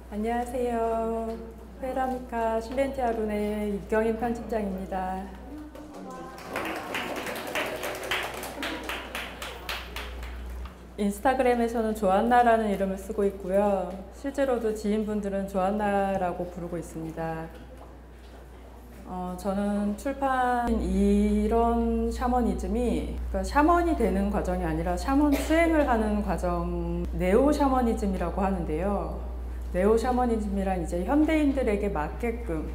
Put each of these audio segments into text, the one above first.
안녕하세요. 페라미카 실렌티아론의 이경인 편집장입니다. 인스타그램에서는 조안나라는 이름을 쓰고 있고요. 실제로도 지인분들은 조안나라고 부르고 있습니다. 저는 출판 이런 샤머니즘이 그러니까 샤먼이 되는 과정이 아니라 샤먼 수행을 하는 과정, 네오 샤머니즘이라고 하는데요. 네오 샤머니즘이란 이제 현대인들에게 맞게끔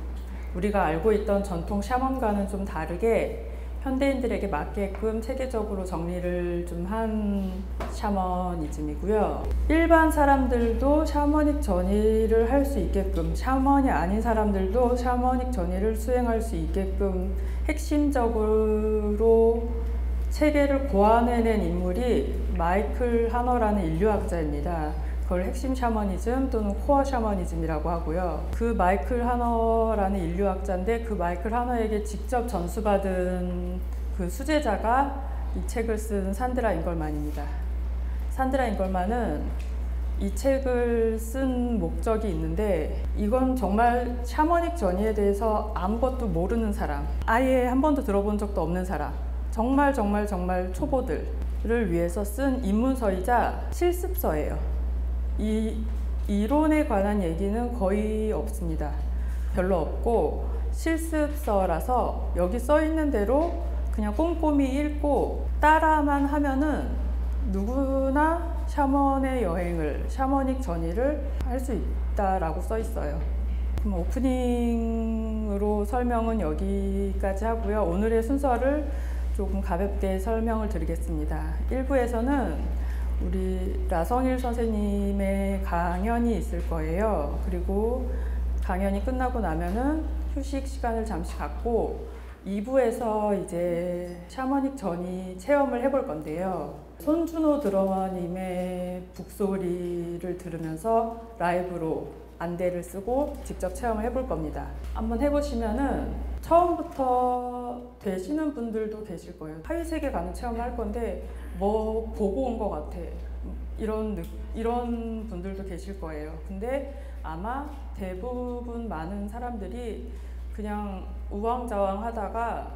우리가 알고 있던 전통 샤먼과는 좀 다르게 현대인들에게 맞게끔 체계적으로 정리를 좀 한 샤머니즘이고요. 일반 사람들도 샤머닉 전이를 할 수 있게끔, 샤먼이 아닌 사람들도 샤머닉 전이를 수행할 수 있게끔 핵심적으로 체계를 고안해낸 인물이 마이클 하너라는 인류학자입니다. 그걸 핵심 샤머니즘 또는 코어 샤머니즘이라고 하고요. 그 마이클 하너라는 인류학자인데 그 마이클 하너에게 직접 전수받은 그 수제자가 이 책을 쓴 산드라 잉걸만입니다. 산드라 잉걸만은 이 책을 쓴 목적이 있는데 이건 정말 샤머닉 전이에 대해서 아무것도 모르는 사람, 아예 한 번도 들어본 적도 없는 사람, 정말 초보들을 위해서 쓴 입문서이자 실습서예요. 이 이론에 관한 얘기는 거의 없습니다. 별로 없고 실습서라서 여기 써 있는 대로 그냥 꼼꼼히 읽고 따라만 하면은 누구나 샤먼의 여행을, 샤머닉 전이를 할 수 있다라고 써 있어요. 그럼 오프닝으로 설명은 여기까지 하고요. 오늘의 순서를 조금 가볍게 설명을 드리겠습니다. 1부에서는 우리 라성일 선생님의 강연이 있을 거예요. 그리고 강연이 끝나고 나면은 휴식 시간을 잠시 갖고 2부에서 이제 샤머닉 전이 체험을 해볼 건데요. 손준호 드러머님의 북소리를 들으면서 라이브로 안대를 쓰고 직접 체험을 해볼 겁니다. 한번 해보시면은 처음부터 되시는 분들도 계실 거예요. 하위세계 가는 체험을 할 건데 뭐 보고 온 것 같아, 이런 분들도 계실 거예요. 근데 아마 대부분 많은 사람들이 그냥 우왕좌왕 하다가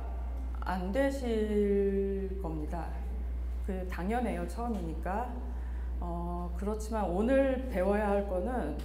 안 되실 겁니다. 그 당연해요, 처음이니까. 그렇지만 오늘 배워야 할 거는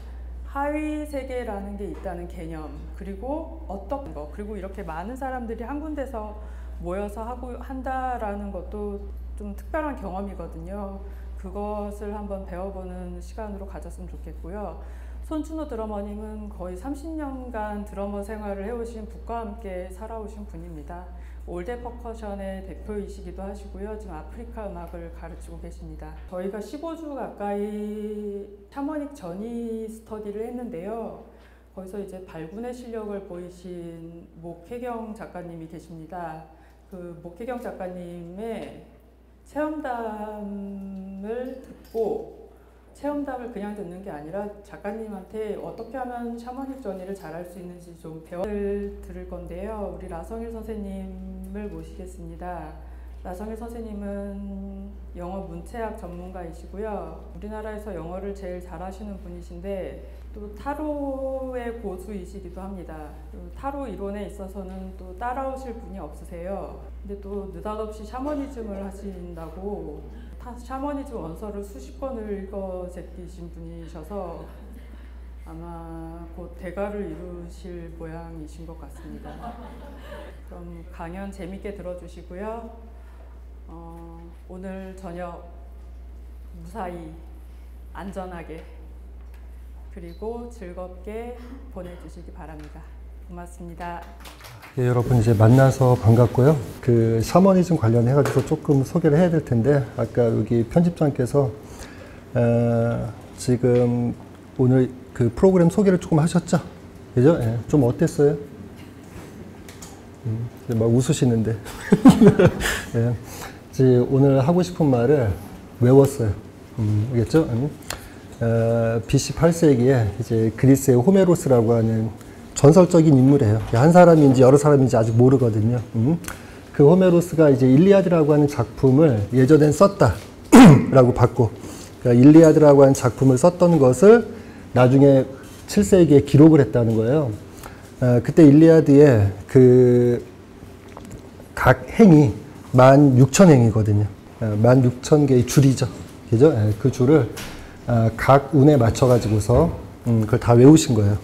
하위 세계라는 게 있다는 개념, 그리고 어떤 거, 그리고 이렇게 많은 사람들이 한 군데서 모여서 한다라는 것도 좀 특별한 경험이거든요. 그것을 한번 배워보는 시간으로 가졌으면 좋겠고요. 손준호 드러머님은 거의 30년간 드러머 생활을 해오신 북과 함께 살아오신 분입니다. 올드 퍼커션의 대표이시기도 하시고요. 지금 아프리카 음악을 가르치고 계십니다. 저희가 15주 가까이 샤머닉 전이 스터디를 했는데요. 거기서 이제 발군의 실력을 보이신 목혜경 작가님이 계십니다. 그 목혜경 작가님의 체험담을 듣고, 체험담을 그냥 듣는 게 아니라 작가님한테 어떻게 하면 샤머닉 전이를 잘할 수 있는지 좀 들을 건데요. 우리 라성일 선생님을 모시겠습니다. 라성일 선생님은 영어 문체학 전문가이시고요. 우리나라에서 영어를 제일 잘하시는 분이신데 또 타로의 고수이시기도 합니다. 타로 이론에 있어서는 또 따라오실 분이 없으세요. 근데 또 느닷없이 샤머니즘을 하신다고 샤머니즘 원서를 수십 권을 읽어 제끼신 분이셔서 아마 곧 대가를 이루실 모양이신 것 같습니다. 그럼 강연 재밌게 들어주시고요. 오늘 저녁 무사히 안전하게 그리고 즐겁게 보내주시기 바랍니다. 고맙습니다. 예, 여러분 이제 만나서 반갑고요. 그 샤머니즘 관련해가지고 조금 소개를 해야 될 텐데 아까 여기 편집장께서 지금 오늘 그 프로그램 소개를 조금 하셨죠? 그죠? 예, 좀 어땠어요? 막 웃으시는데 예, 이제 오늘 하고 싶은 말을 외웠어요. 알겠죠? BC 8세기에 이제 그리스의 호메로스라고 하는 전설적인 인물이에요. 한 사람인지 여러 사람인지 아직 모르거든요. 그 호메로스가 이제 일리아드라고 하는 작품을 예전엔 썼다라고 봤고, 그러니까 일리아드라고 하는 작품을 썼던 것을 나중에 7세기에 기록을 했다는 거예요. 그때 일리아드에 그 각 행이 16,000행이거든요. 16,000개의 줄이죠. 그죠? 그 줄을 각 운에 맞춰가지고서 그걸 다 외우신 거예요.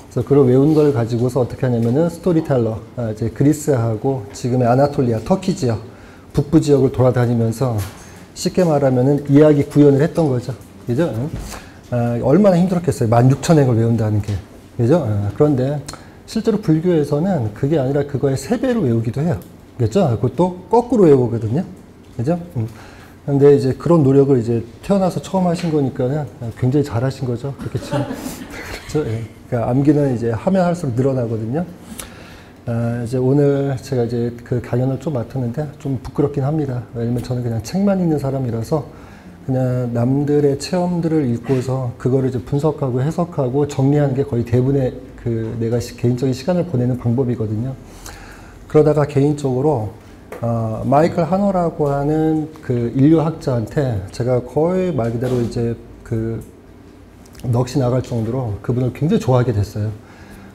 그래서 그걸 외운 걸 가지고서 어떻게 하냐면은 스토리텔러, 이제 그리스하고 지금의 아나톨리아, 터키 지역, 북부 지역을 돌아다니면서 쉽게 말하면은 이야기 구현을 했던 거죠. 그죠? 얼마나 힘들었겠어요. 16,000행을 외운다는 게. 그죠? 그런데 실제로 불교에서는 그게 아니라 그거의 3배로 외우기도 해요. 그렇죠? 그것도 거꾸로 외우거든요. 그죠? 근데 이제 그런 노력을 이제 태어나서 처음 하신 거니까는 굉장히 잘하신 거죠. 그렇게 치면. 그렇죠? 예. 그러니까 암기는 이제 하면 할수록 늘어나거든요. 이제 오늘 제가 이제 그 강연을 좀 맡았는데 좀 부끄럽긴 합니다. 왜냐면 저는 그냥 책만 읽는 사람이라서 그냥 남들의 체험들을 읽고서 그거를 이제 분석하고 해석하고 정리하는 게 거의 대부분의 그 내가 개인적인 시간을 보내는 방법이거든요. 그러다가 개인적으로 마이클 하너라고 하는 그 인류학자한테 제가 거의 말 그대로 이제 그 넋이 나갈 정도로 그분을 굉장히 좋아하게 됐어요.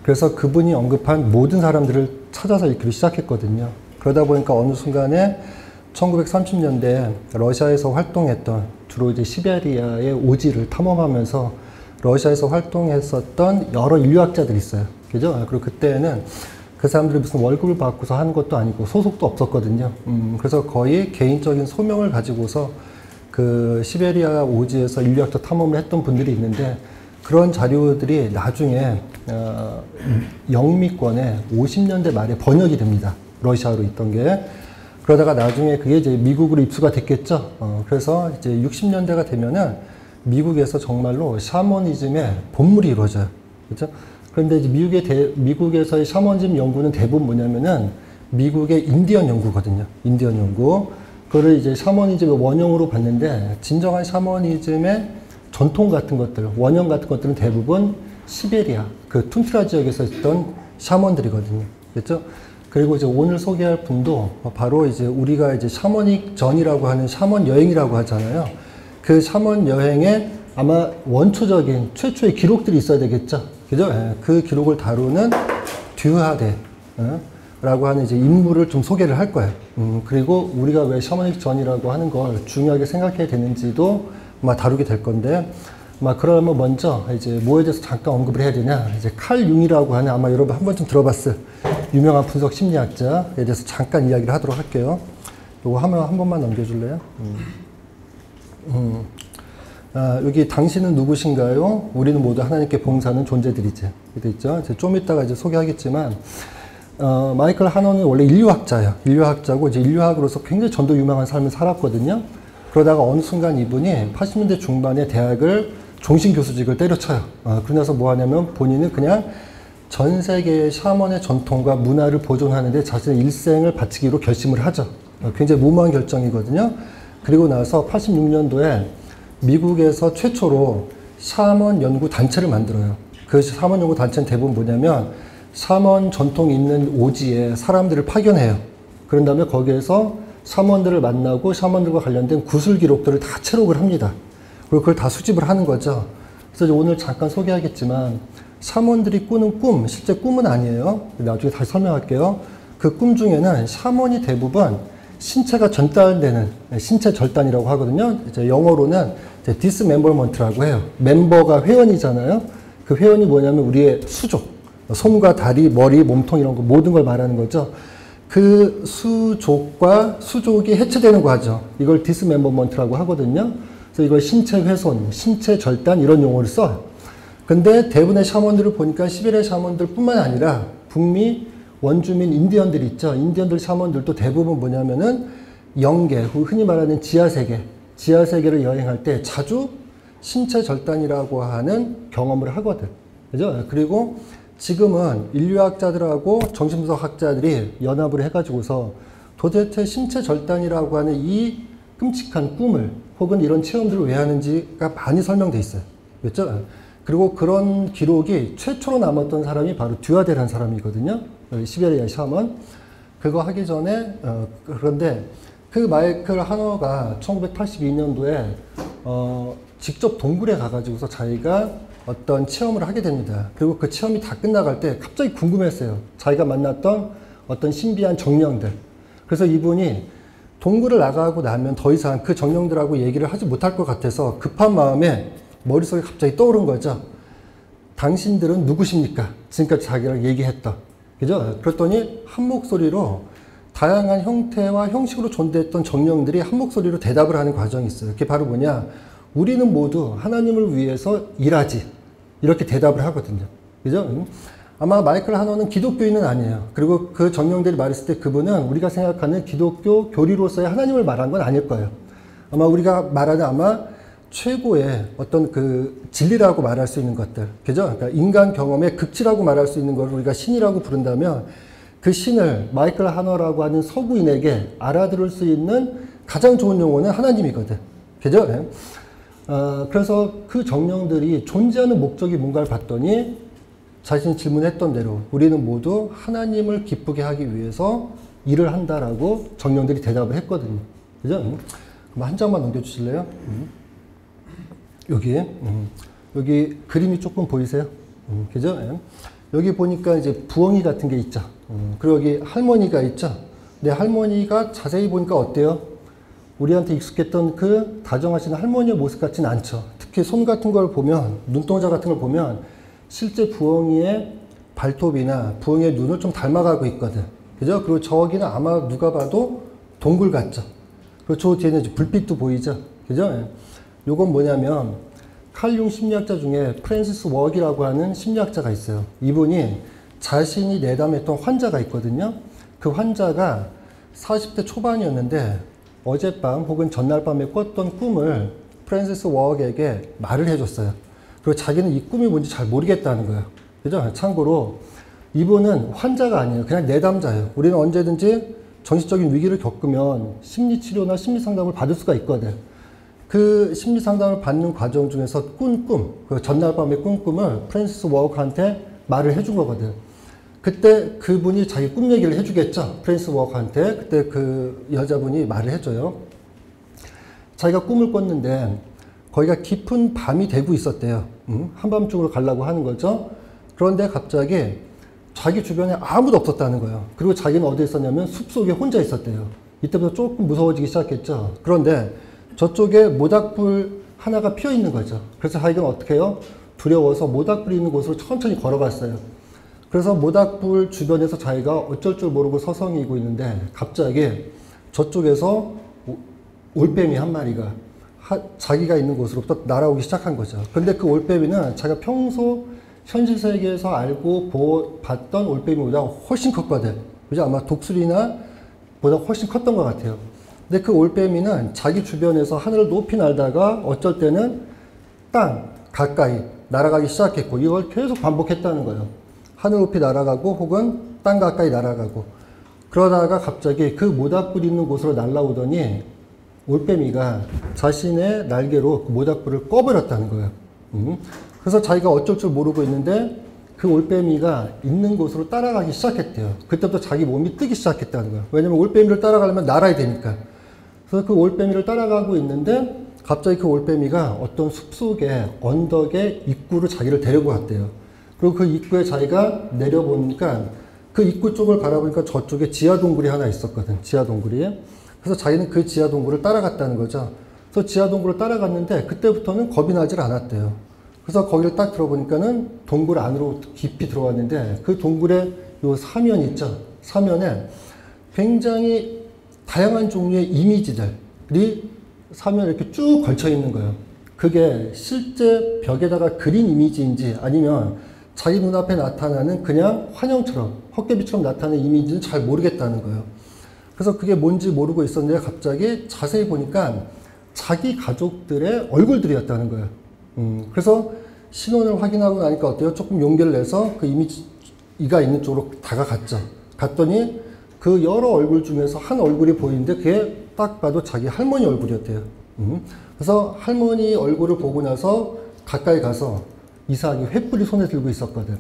그래서 그분이 언급한 모든 사람들을 찾아서 읽기로 시작했거든요. 그러다 보니까 어느 순간에 1930년대 러시아에서 활동했던 주로 이제 시베리아의 오지를 탐험하면서 러시아에서 활동했었던 여러 인류학자들이 있어요. 그죠? 그리고 그때는 그 사람들이 무슨 월급을 받고서 하는 것도 아니고 소속도 없었거든요. 그래서 거의 개인적인 소명을 가지고서 그 시베리아 오지에서 인류학자 탐험을 했던 분들이 있는데 그런 자료들이 나중에 영미권에 50년대 말에 번역이 됩니다. 러시아로 있던 게. 그러다가 나중에 그게 이제 미국으로 입수가 됐겠죠. 그래서 이제 60년대가 되면은 미국에서 정말로 샤머니즘의 본물이 이루어져요. 그렇죠? 그런데 이제 미국에서의 샤머니즘 연구는 대부분 뭐냐면은 미국의 인디언 연구거든요. 인디언 연구. 그거를 이제 샤머니즘의 원형으로 봤는데 진정한 샤머니즘의 전통 같은 것들, 원형 같은 것들은 대부분 시베리아, 그 툰트라 지역에서 있던 샤먼들이거든요. 그렇죠? 그리고 이제 오늘 소개할 분도 바로 이제 우리가 이제 샤머닉 전이라고 하는 샤먼 여행이라고 하잖아요. 그 샤먼 여행에 아마 원초적인 최초의 기록들이 있어야 되겠죠. 그죠? 예, 그 기록을 다루는 듀하데 라고 하는 이제 인물을 좀 소개를 할 거예요. 그리고 우리가 왜 샤머닉 전이라고 하는 걸 중요하게 생각해야 되는지도 아마 다루게 될 건데, 그러면 먼저 이제 뭐에 대해서 잠깐 언급을 해야 되냐. 이제 칼 융이라고 하는 아마 여러분 한 번쯤 들어봤을 유명한 분석 심리학자에 대해서 잠깐 이야기를 하도록 할게요. 요거 한 번만 넘겨줄래요? 여기 당신은 누구신가요? 우리는 모두 하나님께 봉사하는 존재들이지. 이렇게 있죠. 좀 이따가 이제 소개하겠지만, 마이클 하너는 원래 인류학자예요. 인류학자고 이제 인류학으로서 굉장히 전도 유망한 삶을 살았거든요. 그러다가 어느 순간 이분이 80년대 중반에 대학을 종신 교수직을 때려쳐요. 그러고 나서 뭐 하냐면 본인은 그냥 전 세계의 샤먼의 전통과 문화를 보존하는데 자신의 일생을 바치기로 결심을 하죠. 굉장히 무모한 결정이거든요. 그리고 나서 86년도에 미국에서 최초로 샤먼 연구 단체를 만들어요. 그 샤먼 연구 단체는 대부분 뭐냐면 샤먼 전통이 있는 오지에 사람들을 파견해요. 그런 다음에 거기에서 샤먼들을 만나고 샤먼들과 관련된 구술 기록들을 다 채록을 합니다. 그리고 그걸 다 수집을 하는 거죠. 그래서 오늘 잠깐 소개하겠지만 샤먼들이 꾸는 꿈, 실제 꿈은 아니에요. 나중에 다시 설명할게요. 그 꿈 중에는 샤먼이 대부분 신체가 전달되는 신체 절단이라고 하거든요. 이제 영어로는 디스멤버먼트라고 해요. 멤버가 회원이잖아요. 그 회원이 뭐냐면 우리의 수족, 손과 다리, 머리, 몸통 이런 거 모든 걸 말하는 거죠. 그 수족과 수족이 해체되는 거 하죠. 이걸 디스멤버먼트라고 하거든요. 그래서 이걸 신체 훼손, 신체 절단 이런 용어를 써요. 근데 대부분의 샤먼들을 보니까 시베리아 샤먼들 뿐만 아니라 북미 원주민 인디언들 있죠. 인디언들 샤먼들도 대부분 뭐냐면은 영계, 흔히 말하는 지하세계를 여행할 때 자주 신체 절단이라고 하는 경험을 하거든. 그죠? 그리고 지금은 인류학자들하고 정신분석학자들이 연합을 해가지고서 도대체 신체 절단이라고 하는 이 끔찍한 꿈을 혹은 이런 체험들을 왜 하는지가 많이 설명돼 있어요. 그렇죠? 그리고 그런 기록이 최초로 남았던 사람이 바로 듀하데라는 사람이거든요. 시베리아 샤먼. 그거 하기 전에 그런데 그 마이클 하너가 1982년도에 직접 동굴에 가가지고서 자기가 어떤 체험을 하게 됩니다. 그리고 그 체험이 다 끝나갈 때 갑자기 궁금했어요. 자기가 만났던 어떤 신비한 정령들. 그래서 이분이 동굴을 나가고 나면 더 이상 그 정령들하고 얘기를 하지 못할 것 같아서 급한 마음에 머릿속에 갑자기 떠오른 거죠. 당신들은 누구십니까? 지금까지 자기랑 얘기했던. 그죠? 그랬더니 한 목소리로 다양한 형태와 형식으로 존재했던 정령들이 한 목소리로 대답을 하는 과정이 있어요. 그게 바로 뭐냐? 우리는 모두 하나님을 위해서 일하지. 이렇게 대답을 하거든요. 그죠? 아마 마이클 하너는 기독교인은 아니에요. 그리고 그 정령들이 말했을 때 그분은 우리가 생각하는 기독교 교리로서의 하나님을 말한 건 아닐 거예요. 아마 우리가 말하는 아마 최고의 어떤 그 진리라고 말할 수 있는 것들. 그죠? 그러니까 인간 경험의 극치라고 말할 수 있는 걸 우리가 신이라고 부른다면 그 신을 마이클 하너라고 하는 서구인에게 알아들을 수 있는 가장 좋은 용어는 하나님이거든. 그죠? 그래서 그 정령들이 존재하는 목적이 뭔가를 봤더니 자신이 질문했던 대로 우리는 모두 하나님을 기쁘게 하기 위해서 일을 한다라고 정령들이 대답을 했거든요. 그죠? 그럼 한 장만 넘겨주실래요? 여기 그림이 조금 보이세요? 그죠? 여기 보니까 이제 부엉이 같은 게 있죠. 그리고 여기 할머니가 있죠. 근데 할머니가 자세히 보니까 어때요? 우리한테 익숙했던 그 다정하신 할머니의 모습 같지는 않죠. 특히 손 같은 걸 보면, 눈동자 같은 걸 보면 실제 부엉이의 발톱이나 부엉이의 눈을 좀 닮아가고 있거든. 그죠? 그리고 저기는 아마 누가 봐도 동굴 같죠. 그리고 저 뒤에는 이제 불빛도 보이죠. 그죠? 요건 뭐냐면 칼융 심리학자 중에 프랜시스 웍이라고 하는 심리학자가 있어요. 이분이 자신이 내담했던 환자가 있거든요. 그 환자가 40대 초반이었는데 어젯밤 혹은 전날 밤에 꿨던 꿈을 프랜시스 웍에게 말을 해줬어요. 그리고 자기는 이 꿈이 뭔지 잘 모르겠다는 거예요. 그죠? 참고로 이분은 환자가 아니에요. 그냥 내담자예요. 우리는 언제든지 정신적인 위기를 겪으면 심리치료나 심리상담을 받을 수가 있거든. 그 심리상담을 받는 과정 중에서 꾼 꿈, 그 전날 밤에 꾼 꿈을 프랜시스 웍한테 말을 해준 거거든. 그때 그분이 자기 꿈 얘기를 해주겠죠. 프랜시스 웍한테. 그때 그 여자분이 말을 해줘요. 자기가 꿈을 꿨는데 거기가 깊은 밤이 되고 있었대요. 한밤중으로 가려고 하는 거죠. 그런데 갑자기 자기 주변에 아무도 없었다는 거예요. 그리고 자기는 어디에 있었냐면 숲속에 혼자 있었대요. 이때부터 조금 무서워지기 시작했죠. 그런데 저쪽에 모닥불 하나가 피어 있는 거죠. 그래서 자기는 어떻게 해요? 두려워서 모닥불이 있는 곳으로 천천히 걸어갔어요. 그래서 모닥불 주변에서 자기가 어쩔 줄 모르고 서성이고 있는데 갑자기 저쪽에서 올빼미 한 마리가 자기가 있는 곳으로부터 날아오기 시작한 거죠. 근데 그 올빼미는 자기가 평소 현실 세계에서 알고 봤던 올빼미보다 훨씬 컸거든. 그죠? 아마 독수리나 보다 훨씬 컸던 것 같아요. 근데 그 올빼미는 자기 주변에서 하늘을 높이 날다가 어쩔 때는 땅 가까이 날아가기 시작했고 이걸 계속 반복했다는 거예요. 하늘 높이 날아가고 혹은 땅 가까이 날아가고 그러다가 갑자기 그 모닥불 있는 곳으로 날아오더니 올빼미가 자신의 날개로 그 모닥불을 꺼버렸다는 거예요. 그래서 자기가 어쩔 줄 모르고 있는데 그 올빼미가 있는 곳으로 따라가기 시작했대요. 그때부터 자기 몸이 뜨기 시작했다는 거예요. 왜냐면 올빼미를 따라가려면 날아야 되니까. 그래서 그 올빼미를 따라가고 있는데 갑자기 그 올빼미가 어떤 숲속에 언덕에 입구로 자기를 데리고 갔대요. 그리고 그 입구에 자기가 내려보니까 그 입구 쪽을 바라보니까 저쪽에 지하 동굴이 하나 있었거든. 지하 동굴이. 그래서 자기는 그 지하 동굴을 따라갔다는 거죠. 그래서 지하 동굴을 따라갔는데 그때부터는 겁이 나질 않았대요. 그래서 거기를 딱 들어보니까는 동굴 안으로 깊이 들어왔는데 그 동굴에 요 사면 있죠. 사면에 굉장히 다양한 종류의 이미지들이 사면에 이렇게 쭉 걸쳐 있는 거예요. 그게 실제 벽에다가 그린 이미지인지 아니면 자기 눈앞에 나타나는 그냥 환영처럼 헛개비처럼 나타나는 이미지는 잘 모르겠다는 거예요. 그래서 그게 뭔지 모르고 있었는데 갑자기 자세히 보니까 자기 가족들의 얼굴들이었다는 거예요. 그래서 신원을 확인하고 나니까 어때요? 조금 용기를 내서 그 이미지가 있는 쪽으로 다가갔죠. 갔더니 그 여러 얼굴 중에서 한 얼굴이 보이는데 그게 딱 봐도 자기 할머니 얼굴이었대요. 그래서 할머니 얼굴을 보고 나서 가까이 가서 이상하게 횃불이 손에 들고 있었거든.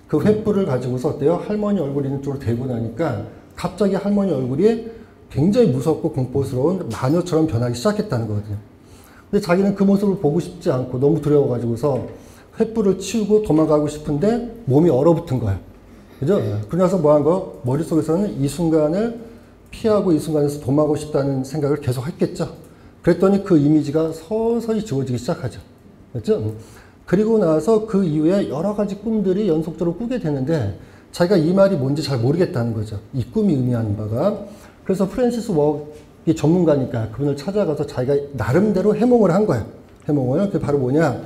그 횃불을 가지고서 어때요? 할머니 얼굴 있는 쪽으로 대고 나니까 갑자기 할머니 얼굴이 굉장히 무섭고 공포스러운 마녀처럼 변하기 시작했다는 거거든요. 근데 자기는 그 모습을 보고 싶지 않고 너무 두려워가지고서 횃불을 치우고 도망가고 싶은데 몸이 얼어붙은 거야. 그죠? 그러면서 뭐 한 거? 머릿속에서는 이 순간을 피하고 이 순간에서 도망가고 싶다는 생각을 계속 했겠죠. 그랬더니 그 이미지가 서서히 지워지기 시작하죠. 그렇죠? 그리고 나서 그 이후에 여러 가지 꿈들이 연속적으로 꾸게 되는데 자기가 이 말이 뭔지 잘 모르겠다는 거죠. 이 꿈이 의미하는 바가. 그래서 프랜시스 워크이 전문가니까 그분을 찾아가서 자기가 나름대로 해몽을 한 거예요. 해몽을. 그게 바로 뭐냐?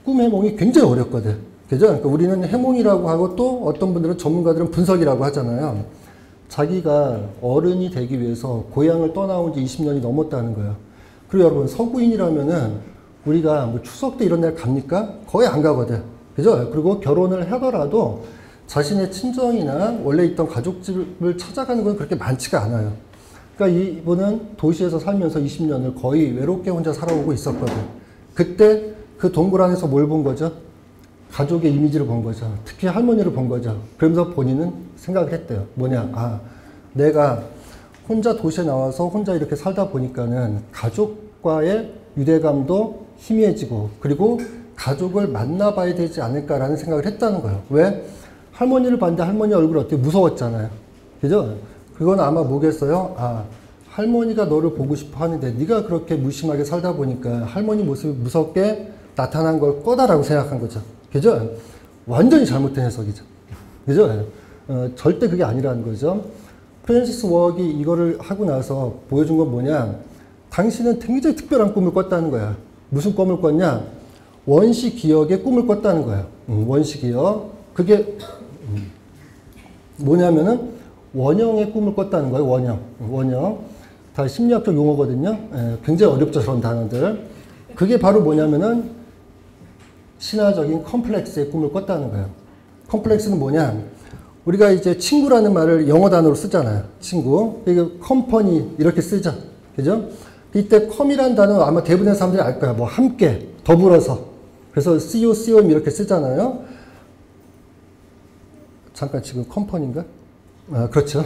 꿈 해몽이 굉장히 어렵거든. 그죠? 그러니까 우리는 해몽이라고 하고 또 어떤 분들은 전문가들은 분석이라고 하잖아요. 자기가 어른이 되기 위해서 고향을 떠나온 지 20년이 넘었다는 거예요. 그리고 여러분, 서구인이라면은 우리가 뭐 추석 때 이런 데 갑니까? 거의 안 가거든. 그죠? 그리고 결혼을 하더라도 자신의 친정이나 원래 있던 가족집을 찾아가는 건 그렇게 많지가 않아요. 그러니까 이분은 도시에서 살면서 20년을 거의 외롭게 혼자 살아오고 있었거든. 그때 그 동굴 안에서 뭘 본 거죠? 가족의 이미지를 본 거죠. 특히 할머니를 본 거죠. 그러면서 본인은 생각을 했대요. 뭐냐? 아, 내가 혼자 도시에 나와서 혼자 이렇게 살다 보니까는 가족과의 유대감도 희미해지고 그리고 가족을 만나봐야 되지 않을까라는 생각을 했다는 거예요. 왜? 할머니를 봤는데 할머니 얼굴이 어떻게 무서웠잖아요. 그죠? 그건 아마 뭐겠어요? 아, 할머니가 너를 보고 싶어 하는데 네가 그렇게 무심하게 살다 보니까 할머니 모습이 무섭게 나타난 걸 거다라고 생각한 거죠. 그죠? 완전히 잘못된 해석이죠. 그죠? 절대 그게 아니라는 거죠. 프랜시스 워크이 이거를 하고 나서 보여준 건 뭐냐? 당신은 굉장히 특별한 꿈을 꿨다는 거야. 무슨 꿈을 꿨냐? 원시 기억의 꿈을 꿨다는 거야. 원시 기억. 그게 뭐냐면은 원형의 꿈을 꿨다는 거예요. 원형. 원형. 다 심리학적 용어거든요. 굉장히 어렵죠. 그런 단어들. 그게 바로 뭐냐면은 신화적인 컴플렉스의 꿈을 꿨다는 거예요. 컴플렉스는 뭐냐? 우리가 이제 친구라는 말을 영어 단어로 쓰잖아요. 친구. 이게 컴퍼니 이렇게 쓰죠. 그죠? 이때 컴이라는 단어 아마 대부분의 사람들이 알 거야. 뭐 함께, 더불어서. 그래서 COM 이렇게 쓰잖아요. 잠깐 지금 컴퍼니인가? 아, 그렇죠.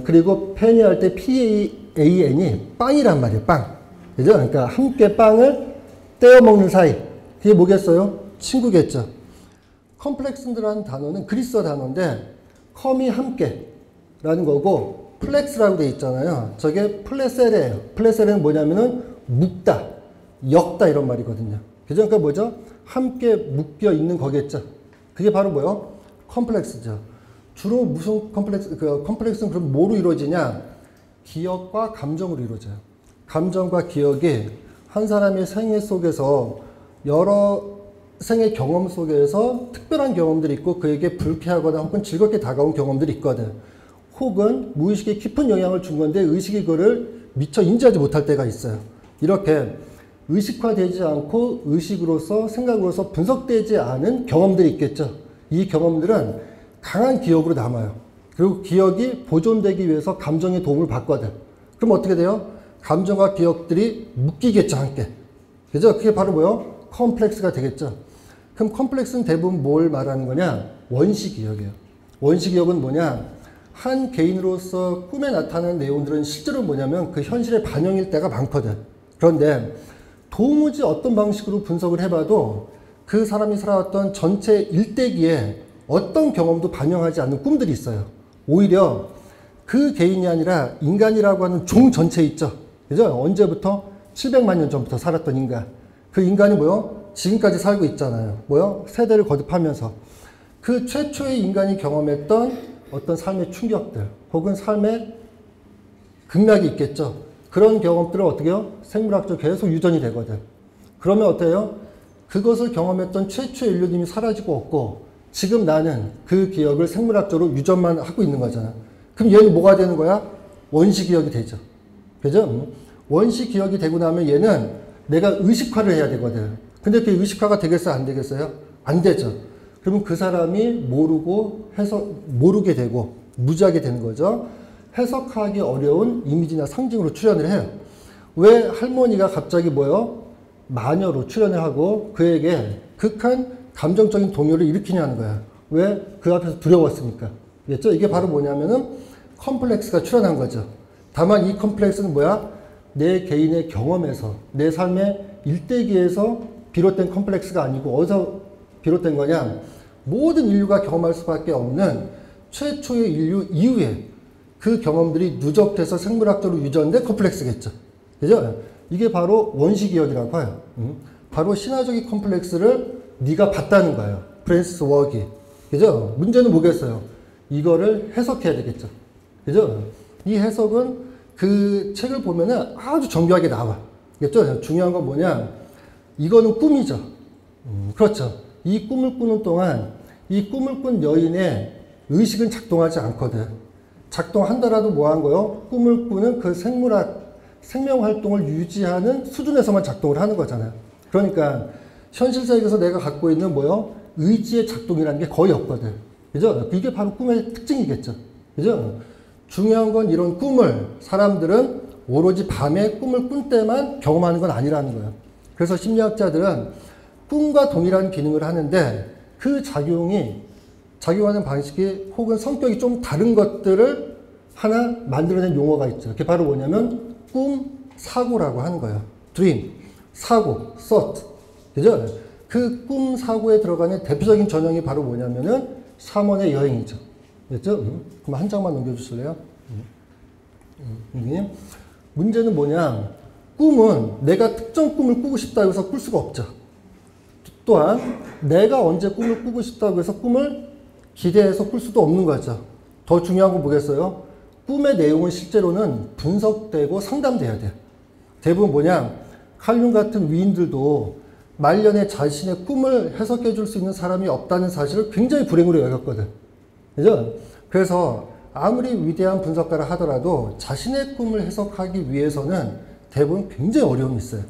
그리고 팬이 할 때 PAN이 빵이란 말이에요. 빵. 그죠? 그러니까 함께 빵을 떼어 먹는 사이. 그게 뭐겠어요? 친구겠죠. 컴플렉스라는 단어는 그리스어 단어인데 컴이 함께라는 거고 플렉스라고 돼 있잖아요. 저게 플레세레예요. 플레세레는 뭐냐면은 묶다, 엮다 이런 말이거든요. 그죠? 그러니까 뭐죠? 함께 묶여 있는 거겠죠. 그게 바로 뭐요? 컴플렉스죠. 주로 무슨 컴플렉스, 컴플렉스는 그럼 뭐로 이루어지냐? 기억과 감정으로 이루어져요. 감정과 기억이 한 사람의 생애 속에서 여러 생의 경험 속에서 특별한 경험들이 있고 그에게 불쾌하거나 혹은 즐겁게 다가온 경험들이 있거든. 혹은 무의식에 깊은 영향을 준 건데 의식이 그거를 미처 인지하지 못할 때가 있어요. 이렇게 의식화되지 않고 의식으로서 생각으로서 분석되지 않은 경험들이 있겠죠. 이 경험들은 강한 기억으로 남아요. 그리고 기억이 보존되기 위해서 감정의 도움을 받거든. 그럼 어떻게 돼요? 감정과 기억들이 묶이겠죠, 함께. 그죠? 그게 바로 뭐요? 컴플렉스가 되겠죠. 그럼 컴플렉스는 대부분 뭘 말하는 거냐? 원시 기억이에요. 원시 기억은 뭐냐? 한 개인으로서 꿈에 나타나는 내용들은 실제로 뭐냐면 그 현실의 반영일 때가 많거든. 그런데 도무지 어떤 방식으로 분석을 해봐도 그 사람이 살아왔던 전체 일대기에 어떤 경험도 반영하지 않는 꿈들이 있어요. 오히려 그 개인이 아니라 인간이라고 하는 종 전체 있죠. 그죠? 언제부터? 700만 년 전부터 살았던 인간. 그 인간이 뭐요? 지금까지 살고 있잖아요. 뭐요? 세대를 거듭하면서. 그 최초의 인간이 경험했던 어떤 삶의 충격들, 혹은 삶의 극락이 있겠죠. 그런 경험들을 어떻게 해요? 생물학적으로 계속 유전이 되거든. 그러면 어때요? 그것을 경험했던 최초의 인류님이 사라지고 없고, 지금 나는 그 기억을 생물학적으로 유전만 하고 있는 거잖아. 그럼 얘는 뭐가 되는 거야? 원시 기억이 되죠. 그죠? 원시 기억이 되고 나면 얘는 내가 의식화를 해야 되거든. 근데 그 의식화가 되겠어요? 안 되겠어요? 안 되죠. 그러면 그 사람이 모르게 되고 무지하게 되는 거죠. 해석하기 어려운 이미지나 상징으로 출현을 해요. 왜 할머니가 갑자기 뭐요? 마녀로 출현을 하고 그에게 극한 감정적인 동요를 일으키냐는 거야. 왜? 그 앞에서 두려웠으니까. 알겠죠? 이게 바로 뭐냐면은 컴플렉스가 출현한 거죠. 다만 이 컴플렉스는 뭐야? 내 개인의 경험에서, 내 삶의 일대기에서 비롯된 컴플렉스가 아니고 어디서 비롯된 거냐? 모든 인류가 경험할 수밖에 없는 최초의 인류 이후에 그 경험들이 누적돼서 생물학적으로 유전된 컴플렉스겠죠. 그죠? 이게 바로 원시기억이라고 해요. 바로 신화적인 컴플렉스를 네가 봤다는 거예요. 프랜시스 워기. 그죠? 문제는 뭐겠어요? 이거를 해석해야 되겠죠. 그죠? 이 해석은 그 책을 보면은 아주 정교하게 나와. 그죠? 중요한 건 뭐냐? 이거는 꿈이죠. 그렇죠. 이 꿈을 꾸는 동안 이 꿈을 꾼 여인의 의식은 작동하지 않거든. 작동한다라도 뭐 한 거요? 꿈을 꾸는 그 생명 활동을 유지하는 수준에서만 작동을 하는 거잖아요. 그러니까 현실 세계에서 내가 갖고 있는 뭐요? 의지의 작동이라는 게 거의 없거든. 그죠? 이게 바로 꿈의 특징이겠죠. 그죠? 중요한 건 이런 꿈을 사람들은 오로지 밤에 꿈을 꾼 때만 경험하는 건 아니라는 거예요. 그래서 심리학자들은 꿈과 동일한 기능을 하는데 그 작용하는 방식이 혹은 성격이 좀 다른 것들을 하나 만들어낸 용어가 있죠. 그게 바로 뭐냐면 꿈, 사고라고 하는 거예요. dream, 사고, thought. 그죠? 그 꿈, 사고에 들어가는 대표적인 전형이 바로 뭐냐면은 샤먼의 여행이죠. 됐죠? 그럼 한 장만 넘겨주실래요? 문제는 뭐냐? 꿈은 내가 특정 꿈을 꾸고 싶다고 해서 꿀 수가 없죠. 또한 내가 언제 꿈을 꾸고 싶다고 해서 꿈을 기대해서 꿀 수도 없는 거죠. 더 중요한 건 뭐겠어요? 꿈의 내용은 실제로는 분석되고 상담돼야 돼요. 대부분 뭐냐? 칼륨 같은 위인들도 말년에 자신의 꿈을 해석해 줄 수 있는 사람이 없다는 사실을 굉장히 불행으로 여겼거든. 그죠? 그래서 아무리 위대한 분석가라 하더라도 자신의 꿈을 해석하기 위해서는 대부분 굉장히 어려움이 있어요.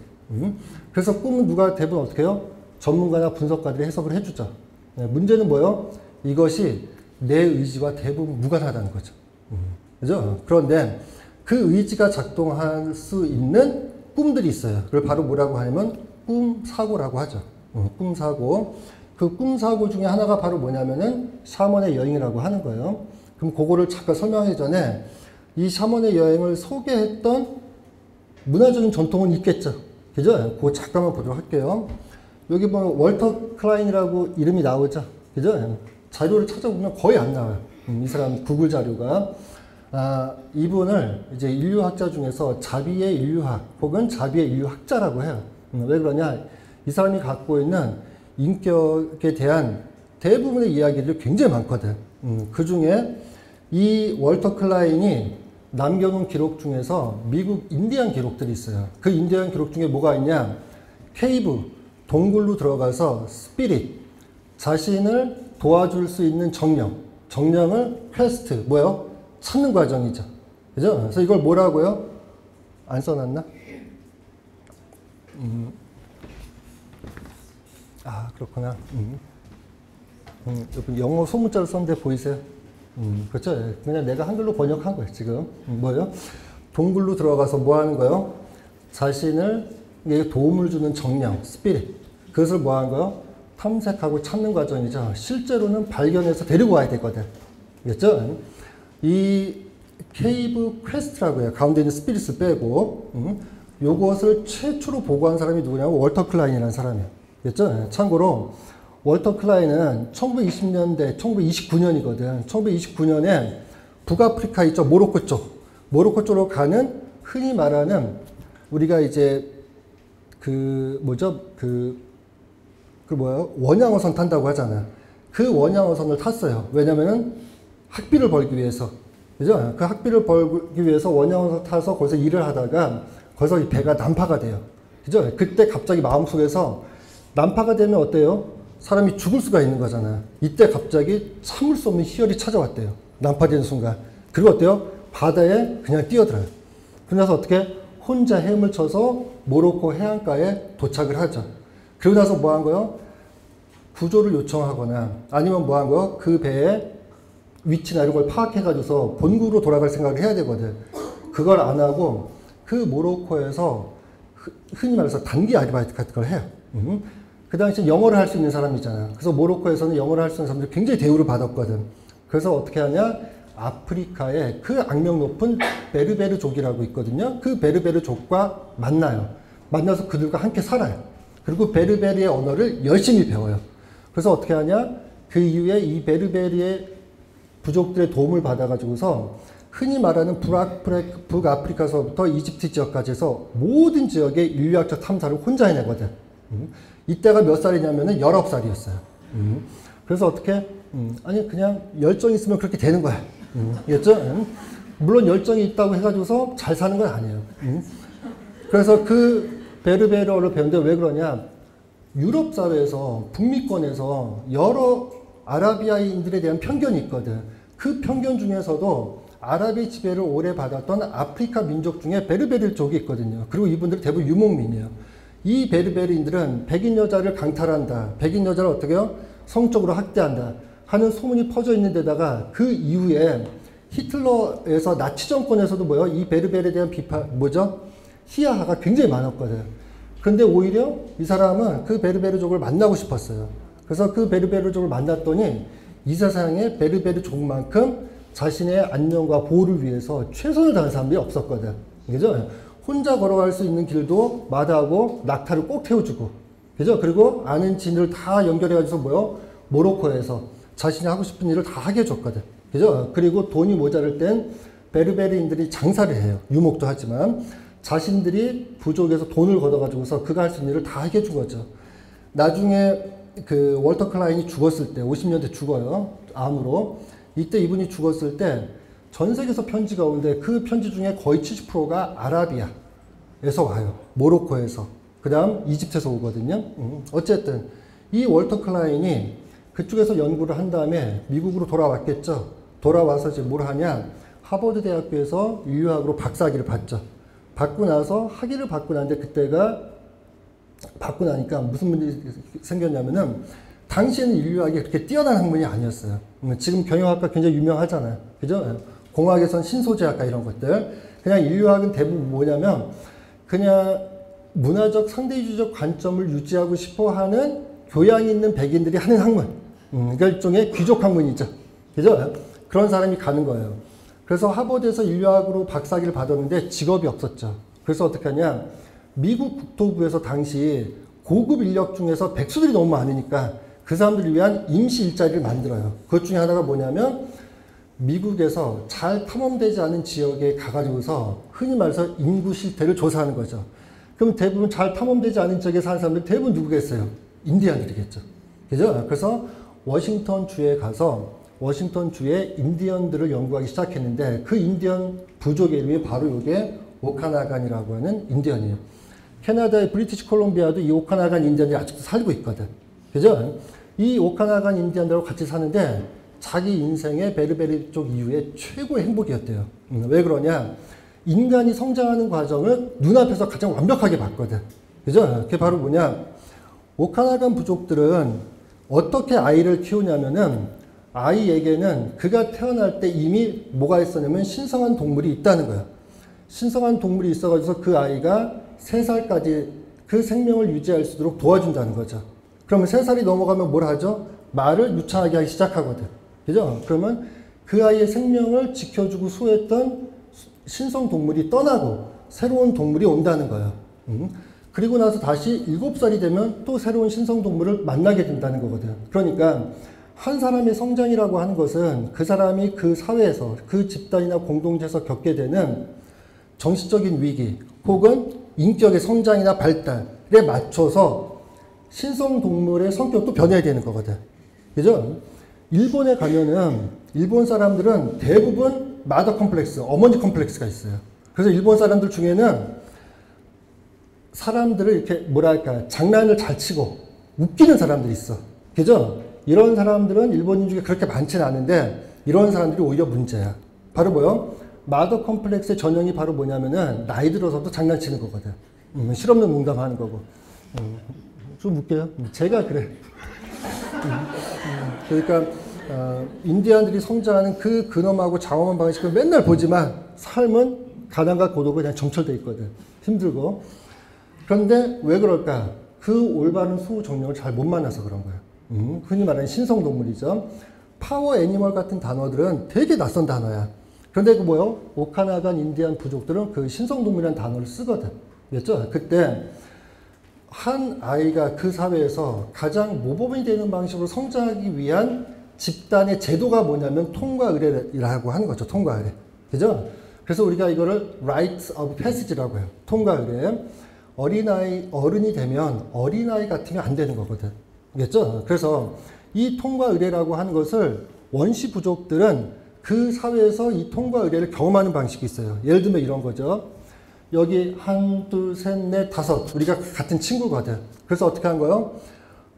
그래서 꿈은 누가 대부분 어떻게 해요? 전문가나 분석가들이 해석을 해주죠. 문제는 뭐예요? 이것이 내 의지와 대부분 무관하다는 거죠. 그죠? 그런데 그 의지가 작동할 수 있는 꿈들이 있어요. 그걸 바로 뭐라고 하냐면 꿈사고라고 하죠. 꿈사고. 그 꿈사고 중에 하나가 바로 뭐냐면은 샤먼의 여행이라고 하는 거예요. 그럼 그거를 잠깐 설명하기 전에 이 샤먼의 여행을 소개했던 문화적인 전통은 있겠죠. 그죠? 그거 잠깐만 보도록 할게요. 여기 보면 월터 클라인이라고 이름이 나오죠. 그죠? 자료를 찾아보면 거의 안 나와요. 이 사람 구글 자료가. 이분을 이제 인류학자 중에서 자비의 인류학 혹은 자비의 인류학자라고 해요. 왜 그러냐? 이 사람이 갖고 있는 인격에 대한 대부분의 이야기들이 굉장히 많거든. 그 중에 이 월터 클라인이 남겨놓은 기록 중에서 미국 인디안 기록들이 있어요. 그 인디안 기록 중에 뭐가 있냐? 케이브, 동굴로 들어가서 스피릿, 자신을 도와줄 수 있는 정령을 퀘스트, 뭐요? 찾는 과정이죠. 그죠? 그래서 이걸 뭐라고요? 안 써놨나? 그렇구나. 영어 소문자를 썼는데 보이세요? 그렇죠? 그냥 내가 한글로 번역한 거예요, 지금. 뭐예요? 동굴로 들어가서 뭐 하는 거예요? 자신을 도움을 주는 정령, 스피릿. 그것을 뭐 하는 거예요? 탐색하고 찾는 과정이죠. 실제로는 발견해서 데리고 와야 되거든. 알겠죠? 이 케이브 퀘스트라고 해요. 가운데 있는 스피릿을 빼고. 요것을 최초로 보고한 사람이 누구냐면 월터 클라인이라는 사람이에요. 알겠죠? 참고로 월터 클라인은 1920년대, 1929년이거든. 1929년에 북아프리카 있죠? 모로코 쪽. 모로코 쪽으로 가는 흔히 말하는 우리가 이제 원양어선 탄다고 하잖아. 그 원양어선을 탔어요. 왜냐면은 학비를 벌기 위해서. 그죠? 그 학비를 벌기 위해서 원양어선 타서 거기서 일을 하다가 거기서 이 배가 난파가 돼요. 그죠? 그때 갑자기 마음속에서 난파가 되면 어때요? 사람이 죽을 수가 있는 거잖아. 이때 갑자기 참을 수 없는 희열이 찾아왔대요. 난파되는 순간. 그리고 어때요? 바다에 그냥 뛰어들어요. 그래서 어떻게? 혼자 헤엄을 쳐서 모로코 해안가에 도착을 하죠. 그러고 나서 뭐 한 거예요? 구조를 요청하거나 아니면 뭐 한 거예요? 그 배의 위치나 이런 걸 파악해가지고서 본국으로 돌아갈 생각을 해야 되거든. 그걸 안 하고 그 모로코에서 흔히 말해서 단기 아르바이트 같은 걸 해요. 그 당시 영어를 할 수 있는 사람이잖아. 그래서 모로코에서는 영어를 할 수 있는 사람들이 굉장히 대우를 받았거든. 그래서 어떻게 하냐? 아프리카에 그 악명 높은 베르베르족이라고 있거든요. 그 베르베르족과 만나요. 만나서 그들과 함께 살아요. 그리고 베르베르의 언어를 열심히 배워요. 그래서 어떻게 하냐? 그 이후에 이 베르베르의 부족들의 도움을 받아가지고서 흔히 말하는 북아프리카서부터 이집트 지역까지 해서 모든 지역의 인류학적 탐사를 혼자 해내거든. 이때가 몇 살이냐면은 19살이었어요. 그래서 어떻게? 아니, 그냥 열정이 있으면 그렇게 되는 거야. 알겠죠? 물론 열정이 있다고 해가지고서 잘 사는 건 아니에요. 그래서 그 베르베르어를 배우는데 왜 그러냐? 유럽 사회에서, 북미권에서 여러 아라비아인들에 대한 편견이 있거든. 그 편견 중에서도 아랍의 지배를 오래 받았던 아프리카 민족 중에 베르베르족이 있거든요. 그리고 이분들은 대부분 유목민이에요. 이 베르베르인들은 백인 여자를 강탈한다. 백인 여자를 어떻게 해요? 성적으로 학대한다. 하는 소문이 퍼져 있는 데다가 그 이후에 히틀러에서 나치 정권에서도 뭐요? 이 베르베르에 대한 비판, 뭐죠? 희화가 굉장히 많았거든. 근데 오히려 이 사람은 그 베르베르족을 만나고 싶었어요. 그래서 그 베르베르족을 만났더니 이 세상에 베르베르족만큼 자신의 안녕과 보호를 위해서 최선을 다하는 사람들이 없었거든. 그죠? 혼자 걸어갈 수 있는 길도 마다하고 낙타를 꼭 태워주고. 그죠? 그리고 아는 지인을 다 연결해가지고 뭐요? 모로코에서 자신이 하고 싶은 일을 다 하게 해줬거든. 그죠? 그리고 돈이 모자랄 땐 베르베르인들이 장사를 해요. 유목도 하지만. 자신들이 부족에서 돈을 걷어가지고서 그가 할 수 있는 일을 다 하게 해준 거죠. 나중에 그 월터 클라인이 죽었을 때, 50년대 죽어요. 암으로. 이때 이분이 죽었을 때 전 세계에서 편지가 오는데 그 편지 중에 거의 70%가 아라비아에서 와요. 모로코에서. 그 다음 이집트에서 오거든요. 어쨌든 이 월터 클라인이 그쪽에서 연구를 한 다음에 미국으로 돌아왔겠죠. 돌아와서 이제 뭘 하냐. 하버드 대학교에서 인류학으로 박사학위를 받죠. 받고 나서 학위를 받고 나는데 그때가 받고 나니까 무슨 문제가 생겼냐면은 당시에는 인류학이 그렇게 뛰어난 학문이 아니었어요. 지금 경영학과 굉장히 유명하잖아요. 그죠? 공학에선 신소재학과 이런 것들. 그냥 인류학은 대부분 뭐냐면 그냥 문화적 상대주의적 관점을 유지하고 싶어 하는 교양이 있는 백인들이 하는 학문. 그러니까 일종의 귀족 학문이죠. 그죠? 그런 사람이 가는 거예요. 그래서 하버드에서 인류학으로 박사학위를 받았는데 직업이 없었죠. 그래서 어떻게 하냐. 미국 국토부에서 당시 고급 인력 중에서 백수들이 너무 많으니까 그 사람들을 위한 임시 일자리를 만들어요. 그것 중에 하나가 뭐냐면 미국에서 잘 탐험되지 않은 지역에 가가지고서 흔히 말해서 인구 실태를 조사하는 거죠. 그럼 대부분 잘 탐험되지 않은 지역에 사는 사람들이 대부분 누구겠어요? 인디언들이겠죠. 그죠? 그래서 워싱턴 주에 가서 워싱턴 주의 인디언들을 연구하기 시작했는데 그 인디언 부족의 이름이 바로 이게 오카나간이라고 하는 인디언이에요. 캐나다의 브리티시 콜롬비아도 이 오카나간 인디언이 아직도 살고 있거든. 그죠? 이 오카나간 인디언들하고 같이 사는데 자기 인생의 베르베르 쪽 이후에 최고의 행복이었대요. 왜 그러냐? 인간이 성장하는 과정을 눈앞에서 가장 완벽하게 봤거든. 그죠? 그게 바로 뭐냐? 오카나간 부족들은 어떻게 아이를 키우냐면은 아이에게는 그가 태어날 때 이미 뭐가 있었냐면 신성한 동물이 있다는 거야. 신성한 동물이 있어가지고 그 아이가 3살까지 그 생명을 유지할 수 있도록 도와준다는 거죠. 그러면 3살이 넘어가면 뭘 하죠? 말을 유창하게 하기 시작하거든. 그죠? 그러면 그 아이의 생명을 지켜주고 수호했던 신성 동물이 떠나고 새로운 동물이 온다는 거예요. 그리고 나서 다시 7살이 되면 또 새로운 신성 동물을 만나게 된다는 거거든. 그러니까 한 사람의 성장이라고 하는 것은 그 사람이 그 사회에서 그 집단이나 공동체에서 겪게 되는 정신적인 위기 혹은 인격의 성장이나 발달에 맞춰서 신성 동물의 성격도 변해야 되는 거거든. 그죠? 일본에 가면은 일본 사람들은 대부분 마더 컴플렉스, 어머니 컴플렉스가 있어요. 그래서 일본 사람들 중에는 사람들을 이렇게 뭐랄까 장난을 잘 치고 웃기는 사람들이 있어. 그죠? 이런 사람들은 일본인 중에 그렇게 많지는 않은데 이런 사람들이 오히려 문제야. 바로 뭐요? 마더 컴플렉스의 전형이 바로 뭐냐면은 나이 들어서도 장난치는 거거든. 실없는 농담하는 거고. 좀 웃겨요. 제가 그래. 그러니까 인디안들이 성장하는 그 근엄하고 장엄한 방식을 맨날 보지만 삶은 가난과 고독으로 그냥 점철돼 있거든. 힘들고. 그런데 왜 그럴까? 그 올바른 수호 정령을 잘 못 만나서 그런 거예요. 흔히 말하는 신성동물이죠. 파워 애니멀 같은 단어들은 되게 낯선 단어야. 그런데 그 뭐요? 오카나간 인디안 부족들은 그 신성동물이라는 단어를 쓰거든. 그랬죠? 그때 한 아이가 그 사회에서 가장 모범이 되는 방식으로 성장하기 위한 집단의 제도가 뭐냐면 통과 의례라고 하는 거죠. 통과 의례. 그죠? 그래서 우리가 이거를 rites of passage라고 해요. 통과 의례. 어른이 되면 어린아이 같으면 안 되는 거거든. 알겠죠? 그래서 이 통과 의례라고 하는 것을 원시 부족들은 그 사회에서 이 통과 의례를 경험하는 방식이 있어요. 예를 들면 이런 거죠. 여기 한, 둘, 셋, 넷, 다섯. 우리가 같은 친구거든. 그래서 어떻게 한 거예요?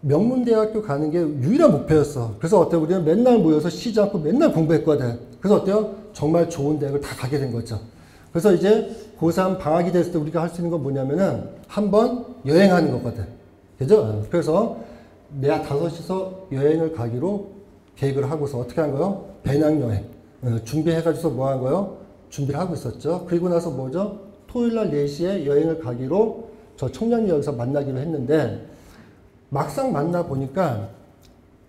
명문대학교 가는 게 유일한 목표였어. 그래서 어때요? 우리는 맨날 모여서 쉬지 않고 맨날 공부했거든. 그래서 어때요? 정말 좋은 대학을 다 가게 된 거죠. 그래서 이제 고3 방학이 됐을 때 우리가 할 수 있는 건 뭐냐면은 한번 여행하는 거거든. 그죠? 그래서 내가 다섯이서 여행을 가기로 계획을 하고서 어떻게 한 거예요? 배낭여행. 준비해가지고 뭐 한 거예요? 준비를 하고 있었죠. 그리고 나서 뭐죠? 토요일날 4시에 여행을 가기로 저 청량리역에서 만나기로 했는데 막상 만나보니까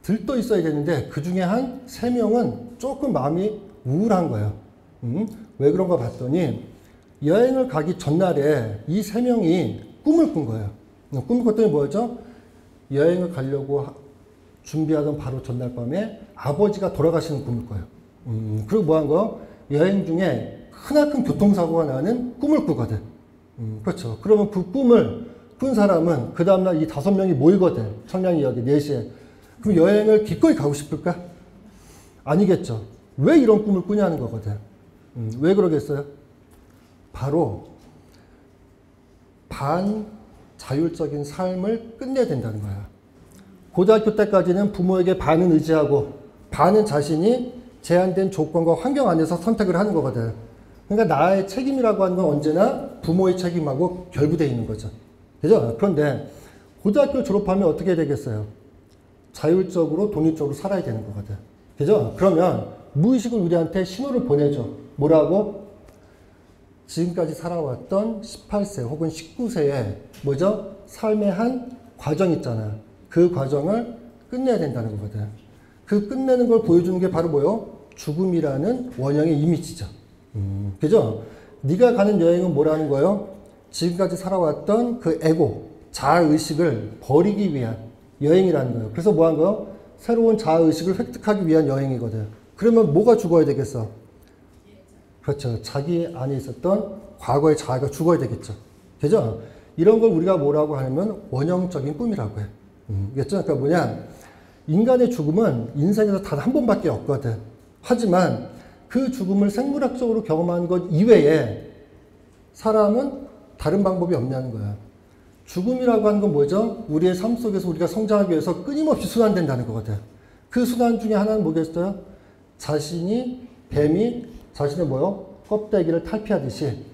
들떠 있어야 되는데 그 중에 한 3명은 조금 마음이 우울한 거예요. 왜 그런가 봤더니 여행을 가기 전날에 이 3명이 꿈을 꾼 거예요. 꿈을 꿨더니 뭐였죠? 여행을 가려고 준비하던 바로 전날 밤에 아버지가 돌아가시는 꿈을 꿔요. 그리고 뭐 한 거예요? 여행 중에 크나큰 교통사고가 나는 꿈을 꾸거든. 그렇죠. 그러면 그 꿈을 꾼 사람은 그 다음날 이 5명이 모이거든. 청량리역에 4시에. 그럼 여행을 기꺼이 가고 싶을까? 아니겠죠. 왜 이런 꿈을 꾸냐는 거거든. 왜 그러겠어요? 바로 반자율적인 삶을 끝내야 된다는 거야. 고등학교 때까지는 부모에게 반은 의지하고 반은 자신이 제한된 조건과 환경 안에서 선택을 하는 거거든. 그러니까 나의 책임이라고 하는 건 언제나 부모의 책임하고 결부되어 있는 거죠. 그죠? 그런데 고등학교 졸업하면 어떻게 되겠어요? 자율적으로 독립적으로 살아야 되는 거거든. 그죠? 그러면 무의식은 우리한테 신호를 보내줘. 뭐라고? 지금까지 살아왔던 18세 혹은 19세의 뭐죠? 삶의 한 과정 있잖아. 그 과정을 끝내야 된다는 거거든. 그 끝내는 걸 보여주는 게 바로 뭐요? 죽음이라는 원형의 이미지죠. 그죠? 네가 가는 여행은 뭐라는 거예요? 지금까지 살아왔던 그 에고, 자아의식을 버리기 위한 여행이라는 거예요. 그래서 뭐 한 거예요? 새로운 자아의식을 획득하기 위한 여행이거든. 그러면 뭐가 죽어야 되겠어? 그렇죠. 자기 안에 있었던 과거의 자아가 죽어야 되겠죠. 그죠? 이런 걸 우리가 뭐라고 하냐면 원형적인 꿈이라고 해. 그렇죠? 그러니까 뭐냐? 인간의 죽음은 인생에서 단 한 번밖에 없거든. 하지만 그 죽음을 생물학적으로 경험한 것 이외에 사람은 다른 방법이 없냐는 거야. 죽음이라고 하는 건 뭐죠? 우리의 삶 속에서 우리가 성장하기 위해서 끊임없이 순환된다는 거거든. 그 순환 중에 하나는 뭐겠어요? 자신이 뱀이 자신의 뭐요? 껍데기를 탈피하듯이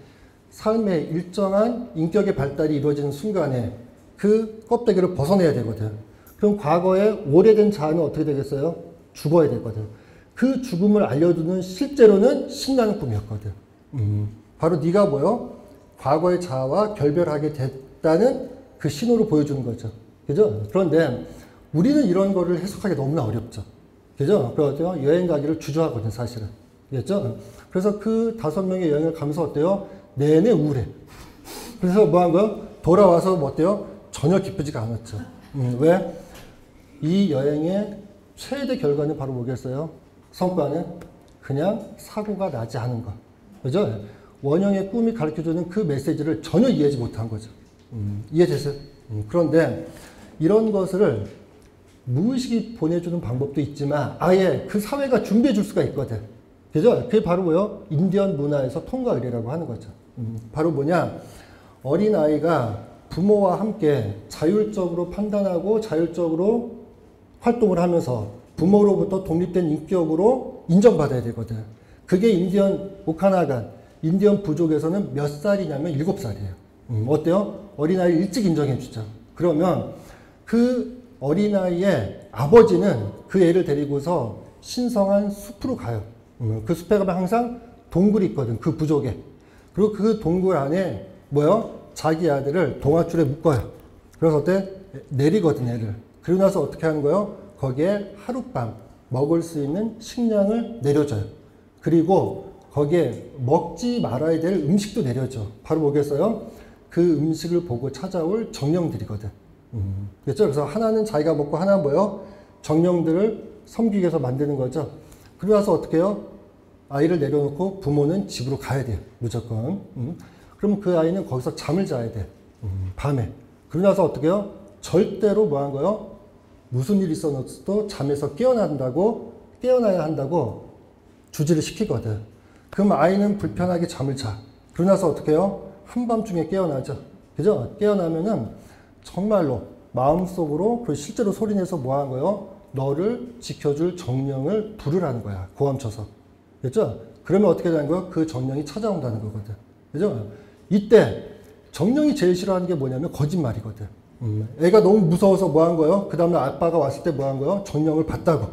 삶의 일정한 인격의 발달이 이루어지는 순간에 그 껍데기를 벗어내야 되거든. 그럼 과거에 오래된 자아는 어떻게 되겠어요? 죽어야 되거든. 그 죽음을 알려주는 실제로는 신나는 꿈이었거든. 바로 네가 뭐요? 과거의 자아와 결별하게 됐다는 그 신호를 보여주는 거죠. 그죠? 그런데 우리는 이런 거를 해석하기 너무나 어렵죠. 그죠? 그래서 여행 가기를 주저하거든, 사실은. 그렇죠? 그래서 그 5명의 여행을 가면서 어때요? 내내 우울해. 그래서 뭐 한 거요? 돌아와서 뭐 어때요? 전혀 기쁘지가 않았죠. 왜? 이 여행의 최대 결과는 바로 뭐겠어요? 성과는 그냥 사고가 나지 않은 것. 그죠? 원형의 꿈이 가르쳐주는 그 메시지를 전혀 이해하지 못한 거죠. 이해되세요? 그런데 이런 것을 무의식이 보내주는 방법도 있지만 아예 그 사회가 준비해 줄 수가 있거든. 그죠? 그게 바로 뭐요? 인디언 문화에서 통과 의례라고 하는 거죠. 바로 뭐냐? 어린아이가 부모와 함께 자율적으로 판단하고 자율적으로 활동을 하면서 부모로부터 독립된 인격으로 인정받아야 되거든. 그게 인디언 오카나간, 인디언 부족에서는 몇 살이냐면 7살이에요. 어때요? 어린아이를 일찍 인정해 주죠. 그러면 그 어린아이의 아버지는 그 애를 데리고서 신성한 숲으로 가요. 그 숲에 가면 항상 동굴이 있거든. 그 부족에. 그리고 그 동굴 안에 뭐요? 자기 아들을 동아줄에 묶어요. 그래서 어때? 내리거든, 애를. 그러고 나서 어떻게 하는 거예요? 거기에 하룻밤 먹을 수 있는 식량을 내려줘요. 그리고 거기에 먹지 말아야 될 음식도 내려줘. 바로 뭐겠어요? 그 음식을 보고 찾아올 정령들이거든. 그렇죠? 그래서 하나는 자기가 먹고 하나는 뭐요? 정령들을 섬기기 위해서 만드는 거죠. 그러고 나서 어떻게 해요? 아이를 내려놓고 부모는 집으로 가야 돼요. 무조건. 그럼 그 아이는 거기서 잠을 자야 돼. 밤에. 그러고 나서 어떻게 해요? 절대로 뭐 한 거요? 무슨 일이 있어도 잠에서 깨어나야 한다고 주지를 시키거든. 그럼 아이는 불편하게 잠을 자. 그러고 나서 어떻게 해요? 한밤중에 깨어나죠. 그죠? 깨어나면은 정말로 마음속으로 그 실제로 소리내서 뭐 한 거요? 너를 지켜줄 정령을 부르라는 거야. 고함 쳐서. 그죠? 그러면 어떻게 되는 거예요? 그 정령이 찾아온다는 거거든. 그죠? 이때 정령이 제일 싫어하는 게 뭐냐면 거짓말이거든. 애가 너무 무서워서 뭐 한 거예요? 그 다음에 아빠가 왔을 때 뭐 한 거예요? 정령을 봤다고.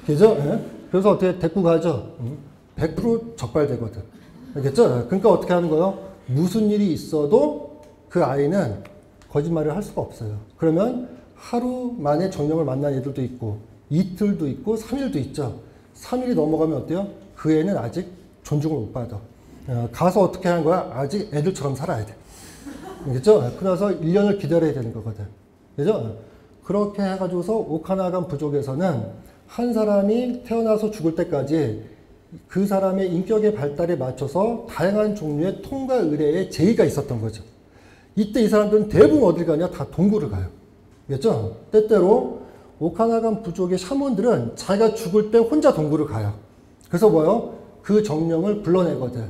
그죠? 예? 그래서 어떻게 데리고 가죠? 100% 적발되거든. 알겠죠? 그러니까 어떻게 하는 거예요? 무슨 일이 있어도 그 아이는 거짓말을 할 수가 없어요. 그러면 하루 만에 정령을 만난 애들도 있고, 이틀도 있고, 3일도 있죠. 3일이 넘어가면 어때요? 그 애는 아직 존중을 못 받아. 가서 어떻게 하는 거야? 아직 애들처럼 살아야 돼. 그죠? 그래서 1년을 기다려야 되는 거거든. 그죠? 그렇게 해가지고서 오카나간 부족에서는 한 사람이 태어나서 죽을 때까지 그 사람의 인격의 발달에 맞춰서 다양한 종류의 통과 의례의 제의가 있었던 거죠. 이때 이 사람들은 대부분 어딜 가냐? 다 동굴을 가요. 그렇죠? 때때로 오카나간 부족의 샤먼들은 자기가 죽을 때 혼자 동굴을 가요. 그래서 뭐요? 그 정령을 불러내거든.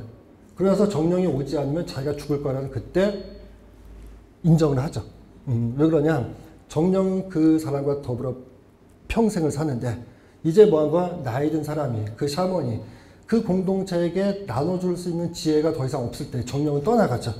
그래서 정령이 오지 않으면 자기가 죽을 거라는 그때 인정을 하죠. 왜 그러냐? 정령은 그 사람과 더불어 평생을 사는데 이제 뭐한 거야? 나이 든 사람이, 그 샤먼이 그 공동체에게 나눠줄 수 있는 지혜가 더 이상 없을 때 정령은 떠나가죠.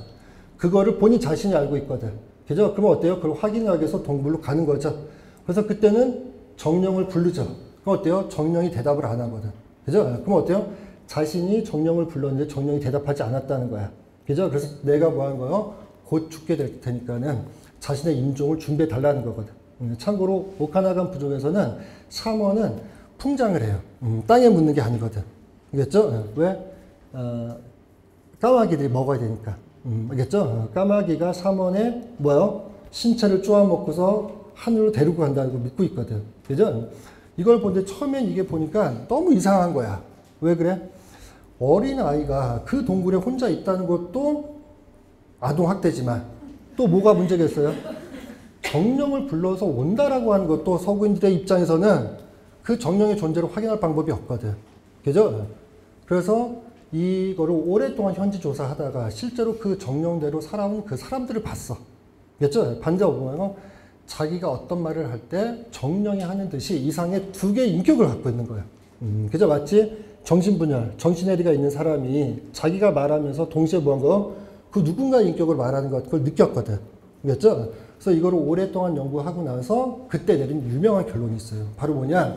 그거를 본인 자신이 알고 있거든. 그죠? 그러면 어때요? 그걸 확인하기 위해서 동굴로 가는 거죠. 그래서 그때는 정령을 부르죠. 그럼 어때요? 정령이 대답을 안 하거든. 그죠? 그럼 어때요? 자신이 정령을 불렀는데 정령이 대답하지 않았다는 거야. 그죠? 그래서 내가 뭐 하는 거예요? 곧 죽게 될 테니까는 자신의 임종을 준비해 달라는 거거든. 참고로 오카나간 부족에서는 샤먼은 풍장을 해요. 땅에 묻는 게 아니거든. 알겠죠? 왜? 까마귀들이 먹어야 되니까. 알겠죠? 까마귀가 샤먼의 뭐요? 신체를 쪼아먹고서 하늘로 데리고 간다는 걸 믿고 있거든. 그죠? 이걸 보는데 처음엔 이게 보니까 너무 이상한 거야. 왜 그래? 어린 아이가 그 동굴에 혼자 있다는 것도 아동학대지만 또 뭐가 문제겠어요? 정령을 불러서 온다라고 하는 것도 서구인들의 입장에서는 그 정령의 존재를 확인할 방법이 없거든. 그죠? 그래서 이거를 오랫동안 현지 조사하다가 실제로 그 정령대로 살아온 그 사람들을 봤어. 그죠? 반대로 보면 자기가 어떤 말을 할 때 정령이 하는 듯이 이상의 두 개의 인격을 갖고 있는 거야. 그죠? 마치 정신분열, 정신해리가 있는 사람이 자기가 말하면서 동시에 뭐한 거? 그 누군가의 인격을 말하는 것, 그걸 느꼈거든. 그렇죠? 그래서 이거를 오랫동안 연구하고 나서 그때 내린 유명한 결론이 있어요. 바로 뭐냐?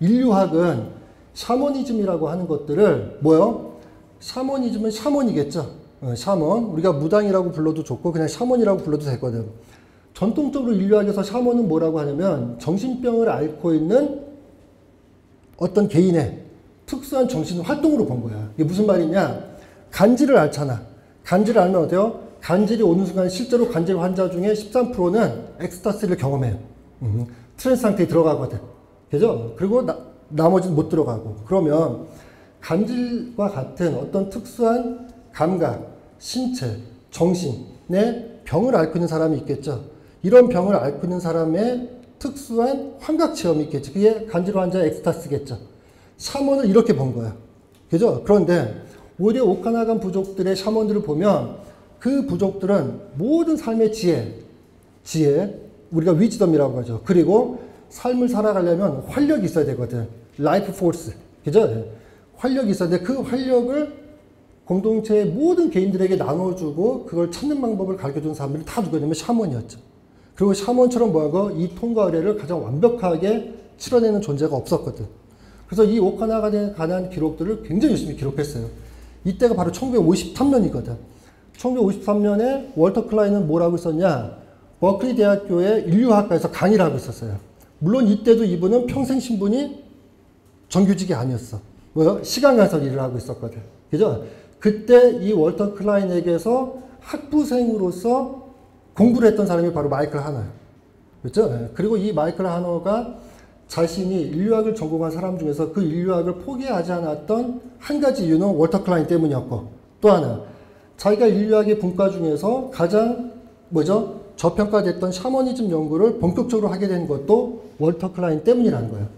인류학은 샤머니즘이라고 하는 것들을 뭐요? 샤머니즘은 샤먼이겠죠. 샤먼. 우리가 무당이라고 불러도 좋고 그냥 샤먼이라고 불러도 되거든. 전통적으로 인류학에서 샤먼은 뭐라고 하냐면 정신병을 앓고 있는 어떤 개인의 특수한 정신 활동으로 본 거야. 이게 무슨 말이냐? 간질을 앓잖아. 간질을 앓면 어때요? 간질이 오는 순간 실제로 간질 환자 중에 13%는 엑스타시를 경험해요. 트랜스 상태에 들어가거든. 그죠? 그리고 나머지는 못 들어가고. 그러면 간질과 같은 어떤 특수한 감각, 신체, 정신의 병을 앓고 있는 사람이 있겠죠. 이런 병을 앓고 있는 사람의 특수한 환각 체험이 있겠죠. 그게 간질 환자의 엑스타시겠죠. 샤먼을 이렇게 본 거야. 그죠? 그런데 오히려 오카나간 부족들의 샤먼들을 보면 그 부족들은 모든 삶의 지혜, 우리가 위즈덤이라고 하죠. 그리고 삶을 살아가려면 활력이 있어야 되거든. 라이프 포스. 그죠? 활력이 있어야 돼. 그 활력을 공동체의 모든 개인들에게 나눠주고 그걸 찾는 방법을 가르쳐준 사람들이 다 누구냐면 샤먼이었죠. 그리고 샤먼처럼 뭐하고 이 통과 의례를 가장 완벽하게 치러내는 존재가 없었거든. 그래서 이 오카나간에 관한 기록들을 굉장히 열심히 기록했어요. 이때가 바로 1953년이거든. 1953년에 월터 클라인은 뭐라고 썼냐? 버클리 대학교의 인류학과에서 강의를 하고 있었어요. 물론 이때도 이분은 평생 신분이 정규직이 아니었어. 뭐요? 시간 가서 일을 하고 있었거든. 그죠? 그때 이 월터 클라인에게서 학부생으로서 공부를 했던 사람이 바로 마이클 하너예요. 그렇죠? 그리고 이 마이클 하너가 자신이 인류학을 전공한 사람 중에서 그 인류학을 포기하지 않았던 한 가지 이유는 월터 클라인 때문이었고, 또 하나 자기가 인류학의 분과 중에서 가장 뭐죠? 저평가됐던 샤머니즘 연구를 본격적으로 하게 된 것도 월터 클라인 때문이라는 거예요.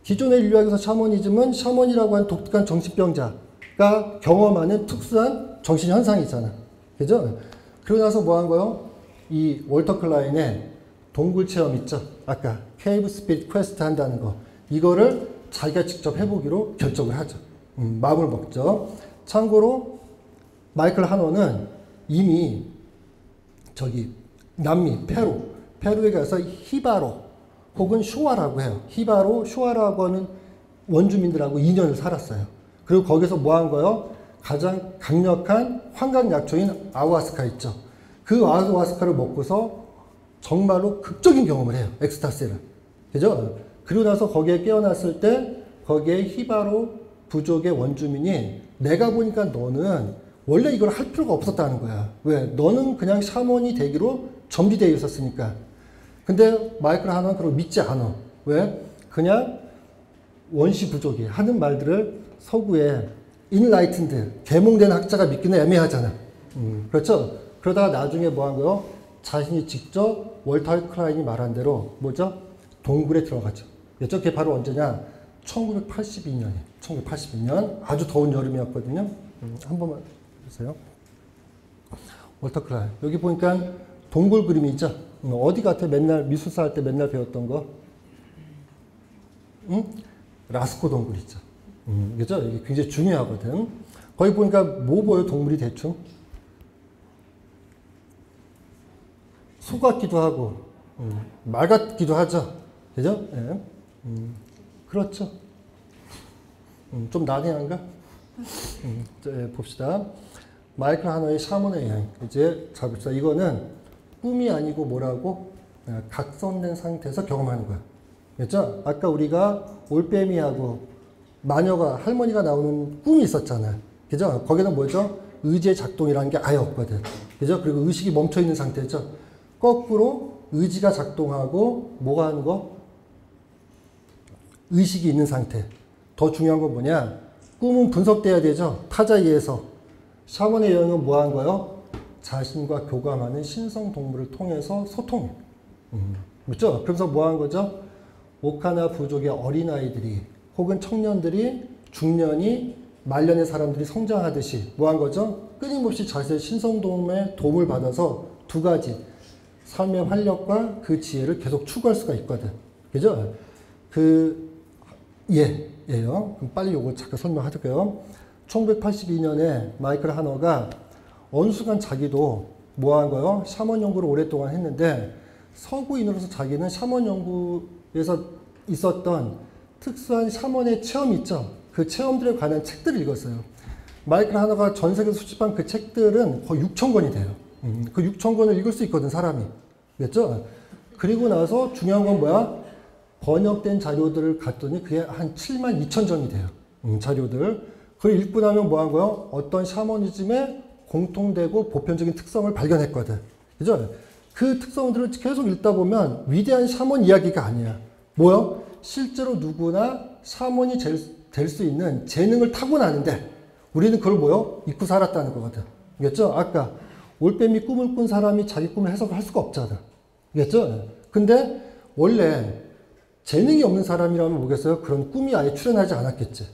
기존의 인류학에서 샤머니즘은 샤머니라고 하는 독특한 정신병자가 경험하는 특수한 정신현상이잖아. 그죠? 그러고 나서 뭐 한 거요? 이 월터 클라인의 동굴 체험 있죠? 아까 케이브 스피릿 퀘스트 한다는 거. 이거를 자기가 직접 해보기로 결정을 하죠. 마음을 먹죠. 참고로 마이클 하너는 이미 저기 남미 페루에 가서 히바로 혹은 쇼아라고 해요. 히바로, 쇼아라고 하는 원주민들하고 2년을 살았어요. 그리고 거기서 뭐 한 거요? 가장 강력한 환각약초인 아와스카 있죠. 그 아와스카를 먹고서 정말로 극적인 경험을 해요. 엑스타시를. 그죠? 그리고 나서 거기에 깨어났을 때 거기에 히바로 부족의 원주민이 내가 보니까 너는 원래 이걸 할 필요가 없었다는 거야. 왜? 너는 그냥 샤먼이 되기로 전비되어 있었으니까. 근데 마이클 하너는 그걸 믿지 않아. 왜? 그냥 원시 부족이 하는 말들을 서구의 인라이튼드, 계몽된 학자가 믿기는 애매하잖아. 그렇죠? 그러다가 나중에 뭐 한 거요? 자신이 직접 월터 클라인이 말한 대로 뭐죠? 동굴에 들어가죠. 그렇죠? 그게 바로 언제냐? 1982년이에요. 1982년. 아주 더운 여름이었거든요. 한 번만 보세요. 월터 클라인. 여기 보니까 동굴 그림이 있죠? 어디 같아? 맨날 미술사 할 때 맨날 배웠던 거? 응? 라스코 동굴 있죠. 그죠? 이게 굉장히 중요하거든. 거기 보니까 뭐 보여? 동물이 대충? 소 같기도 하고, 말 같기도 하죠. 그죠? 예. 그렇죠. 좀 난해한가? 봅시다. 마이클 하너의 샤먼의 여행. 이제 자 봅시다. 이거는 꿈이 아니고 뭐라고? 각성된 상태에서 경험하는 거야. 그렇죠? 아까 우리가 올빼미하고 마녀가 할머니가 나오는 꿈이 있었잖아. 그죠? 거기는 뭐죠? 의지의 작동이라는 게 아예 없거든. 그죠? 그리고 의식이 멈춰 있는 상태죠. 거꾸로 의지가 작동하고 뭐가 하는 거? 의식이 있는 상태. 더 중요한 건 뭐냐? 꿈은 분석돼야 되죠. 타자에 의해서. 샤먼의 여행은 뭐 한 거예요? 자신과 교감하는 신성 동물을 통해서 소통. 그렇죠? 그래서 뭐 한 거죠? 오카나 부족의 어린아이들이 혹은 청년들이 중년이 말년의 사람들이 성장하듯이 뭐 한 거죠? 끊임없이 자신의 신성 동물의 도움을 받아서 두 가지 삶의 활력과 그 지혜를 계속 추구할 수가 있거든. 그죠? 예요. 그럼 빨리 요거 잠깐 설명할게요. 1982년에 마이클 하너가 어느 순간 자기도 뭐 한 거요? 샤먼 연구를 오랫동안 했는데 서구인으로서 자기는 샤먼 연구에서 있었던 특수한 샤먼의 체험이 있죠. 그 체험들에 관한 책들을 읽었어요. 마이클 하너가 전 세계에서 수집한 그 책들은 거의 6,000권이 돼요. 그 6,000권을 읽을 수 있거든, 사람이. 그랬죠? 그리고 나서 중요한 건 뭐야? 번역된 자료들을 갔더니 그게 한 72,000점이 돼요. 자료들. 그걸 읽고 나면 뭐 한 거예요? 어떤 샤머니즘의 공통되고 보편적인 특성을 발견했거든. 그죠? 그 특성들을 계속 읽다 보면 위대한 샤먼 이야기가 아니야. 뭐요? 실제로 누구나 샤먼이 될 수 있는 재능을 타고나는데 우리는 그걸 뭐요? 잊고 살았다는 거거든. 알겠죠? 아까 올빼미 꿈을 꾼 사람이 자기 꿈을 해석할 수가 없잖아. 알겠죠? 근데 원래 재능이 없는 사람이라면 뭐겠어요? 그런 꿈이 아예 출현하지 않았겠지.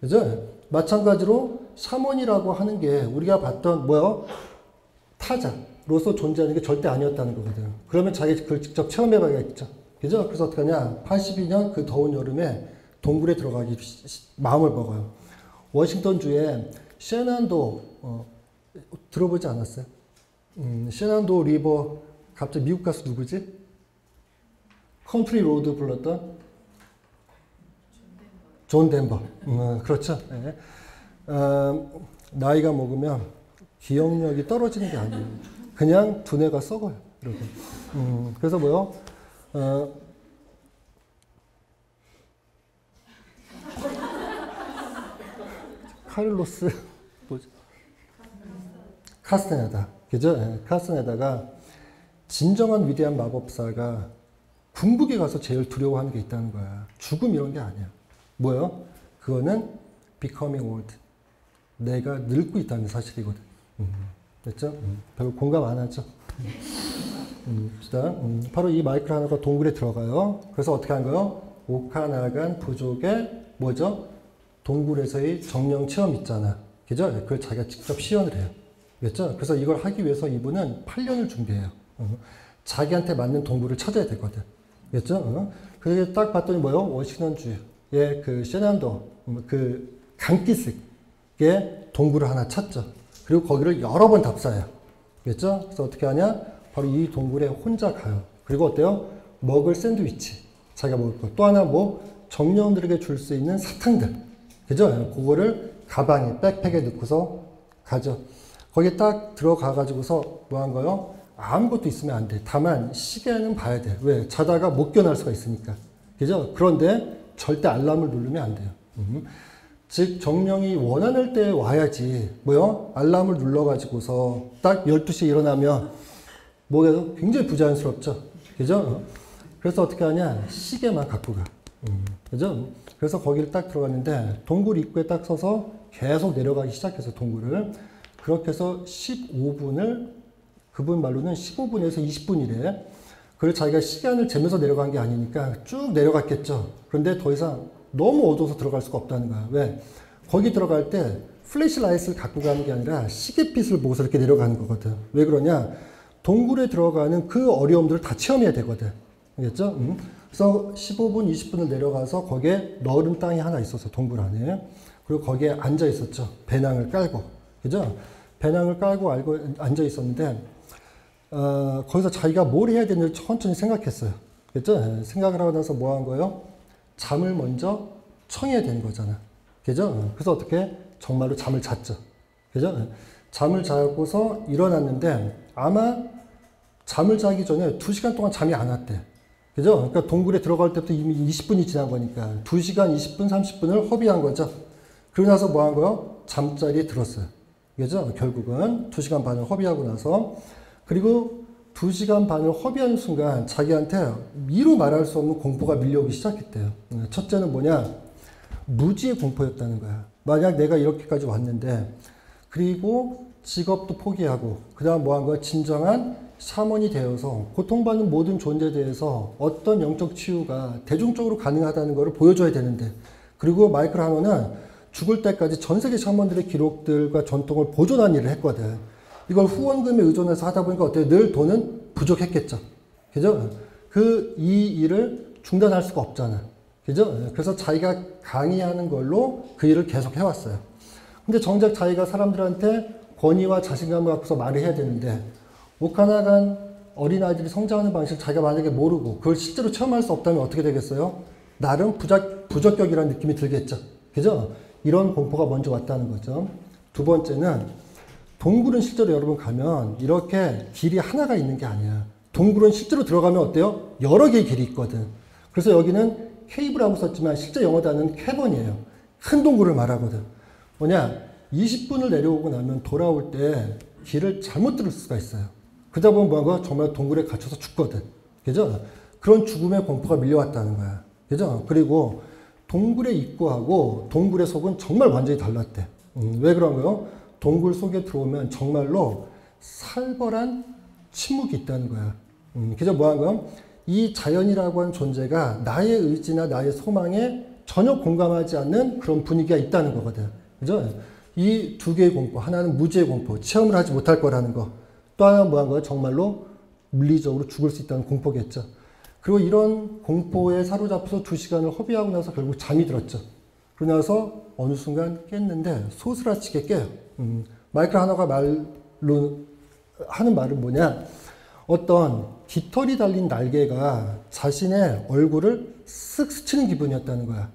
그죠? 마찬가지로 샤먼이라고 하는 게 우리가 봤던 뭐요? 타자로서 존재하는 게 절대 아니었다는 거거든. 그러면 자기 그걸 직접 체험해봐야겠죠. 그죠? 그래서 어떻게 하냐? 82년 그 더운 여름에 동굴에 들어가기 마음을 먹어요. 워싱턴주에 셰난도 들어보지 않았어요? 셰난도 리버 갑자기 미국 가수 누구지? 컨트리 로드 불렀던 존 덴버. 그렇죠. 네. 나이가 먹으면 기억력이 떨어지는 게 아니에요. 그냥 두뇌가 썩어요. 이렇게. 그래서 뭐요? 카를로스 뭐죠? 카스테네다. 그죠? 카스테네다가 진정한 위대한 마법사가 궁극에 가서 제일 두려워하는 게 있다는 거야. 죽음 이런 게 아니야. 뭐요? 그거는 becoming old. 내가 늙고 있다는 사실이거든. 됐죠? 별로 공감 안 하죠? 바로 이 마이클 하나가 동굴에 들어가요. 그래서 어떻게 한 거요? 오카나간 부족의 뭐죠? 동굴에서의 정령 체험 있잖아. 그죠? 그걸 자기가 직접 시연을 해요. 그렇죠? 그래서 이걸 하기 위해서 이분은 8년을 준비해요. 자기한테 맞는 동굴을 찾아야 되거든. 그렇죠? 그래서 딱 봤더니 뭐요? 워싱턴주의 그 셰난도 그 강기슭의 동굴을 하나 찾죠. 그리고 거기를 여러 번 답사해요. 그렇죠? 그래서 어떻게 하냐? 바로 이 동굴에 혼자 가요. 그리고 어때요? 먹을 샌드위치. 자기가 먹을 거. 또 하나 뭐 정령들에게 줄 수 있는 사탕들. 그죠? 그거를 가방에, 백팩에 넣고서 가죠. 거기에 딱 들어가 가지고서 뭐 한 거요? 아무것도 있으면 안 돼. 다만 시계는 봐야 돼. 왜? 자다가 못 깨어날 수가 있으니까. 그죠? 그런데 절대 알람을 누르면 안 돼요. 즉 정령이 원하는 때 와야지. 뭐요? 알람을 눌러가지고서 딱 12시에 일어나면 뭐가 굉장히 부자연스럽죠. 그죠? 그래서 어떻게 하냐? 시계만 갖고 가. 그죠? 그래서 거기를 딱 들어갔는데 동굴 입구에 딱 서서 계속 내려가기 시작해서 동굴을 그렇게 해서 15분을 그분 말로는 15분에서 20분이래. 그걸 자기가 시간을 재면서 내려간 게 아니니까 쭉 내려갔겠죠. 그런데 더 이상 너무 어두워서 들어갈 수가 없다는 거야. 왜? 거기 들어갈 때 플래시라이트를 갖고 가는 게 아니라 시계빛을 보고서 이렇게 내려가는 거거든. 왜 그러냐? 동굴에 들어가는 그 어려움들을 다 체험해야 되거든. 알겠죠? 그래서 15분, 20분을 내려가서 거기에 넓은 땅이 하나 있었어. 동굴 안에. 그리고 거기에 앉아 있었죠. 배낭을 깔고. 그죠? 배낭을 깔고 앉아 있었는데 거기서 자기가 뭘 해야 되는지 천천히 생각했어요. 그죠? 생각을 하고 나서 뭐 한 거예요? 잠을 먼저 청해야 되는 거잖아. 그죠? 그래서 어떻게? 정말로 잠을 잤죠. 그죠? 잠을 자고서 일어났는데 아마 잠을 자기 전에 2시간 동안 잠이 안 왔대. 그죠? 그러니까 동굴에 들어갈 때부터 이미 20분이 지난 거니까 2시간, 20분, 30분을 허비한 거죠. 그러고 나서 뭐 한 거예요? 잠자리에 들었어요. 그죠? 결국은 2시간 반을 허비하고 나서 그리고 2시간 반을 허비하는 순간 자기한테 이루 말할 수 없는 공포가 밀려오기 시작했대요. 첫째는 뭐냐? 무지의 공포였다는 거야. 만약 내가 이렇게까지 왔는데 그리고 직업도 포기하고 그 다음 뭐 한 거야? 진정한 샤먼이 되어서 고통받는 모든 존재에 대해서 어떤 영적 치유가 대중적으로 가능하다는 것을 보여줘야 되는데 그리고 마이클 하노는 죽을 때까지 전 세계 샤먼들의 기록들과 전통을 보존한 일을 했거든. 이걸 후원금에 의존해서 하다 보니까 어때요? 늘 돈은 부족했겠죠. 그죠? 이 일을 중단할 수가 없잖아. 그죠? 그래서 자기가 강의하는 걸로 그 일을 계속 해왔어요. 근데 정작 자기가 사람들한테 권위와 자신감을 갖고서 말을 해야 되는데 오카나간 어린아이들이 성장하는 방식을 자기가 만약에 모르고 그걸 실제로 체험할 수 없다면 어떻게 되겠어요? 나름 부적격이라는 느낌이 들겠죠. 그죠? 이런 공포가 먼저 왔다는 거죠. 두 번째는 동굴은 실제로 여러분 가면 이렇게 길이 하나가 있는 게 아니야. 동굴은 실제로 들어가면 어때요? 여러 개의 길이 있거든. 그래서 여기는 케이브라고 썼지만 실제 영어 단어는 캐번이에요. 큰 동굴을 말하거든. 뭐냐? 20분을 내려오고 나면 돌아올 때 길을 잘못 들을 수가 있어요. 그러다 보면 뭐가 정말 동굴에 갇혀서 죽거든. 그죠? 그런 죽음의 공포가 밀려왔다는 거야. 그죠? 그리고 동굴의 입구하고 동굴의 속은 정말 완전히 달랐대. 왜 그런 거요? 동굴 속에 들어오면 정말로 살벌한 침묵이 있다는 거야. 그래서 뭐 한 거야? 이 자연이라고 하는 존재가 나의 의지나 나의 소망에 전혀 공감하지 않는 그런 분위기가 있다는 거거든. 그죠? 이 두 개의 공포. 하나는 무지의 공포. 체험을 하지 못할 거라는 거. 또 하나는 뭐 한 거야? 정말로 물리적으로 죽을 수 있다는 공포겠죠. 그리고 이런 공포에 사로잡혀서 2시간을 허비하고 나서 결국 잠이 들었죠. 그러고 나서 어느 순간 깼는데 소스라치게 깨요. 마이클 하너가 하는 말은 뭐냐? 어떤 깃털이 달린 날개가 자신의 얼굴을 쓱 스치는 기분이었다는 거야.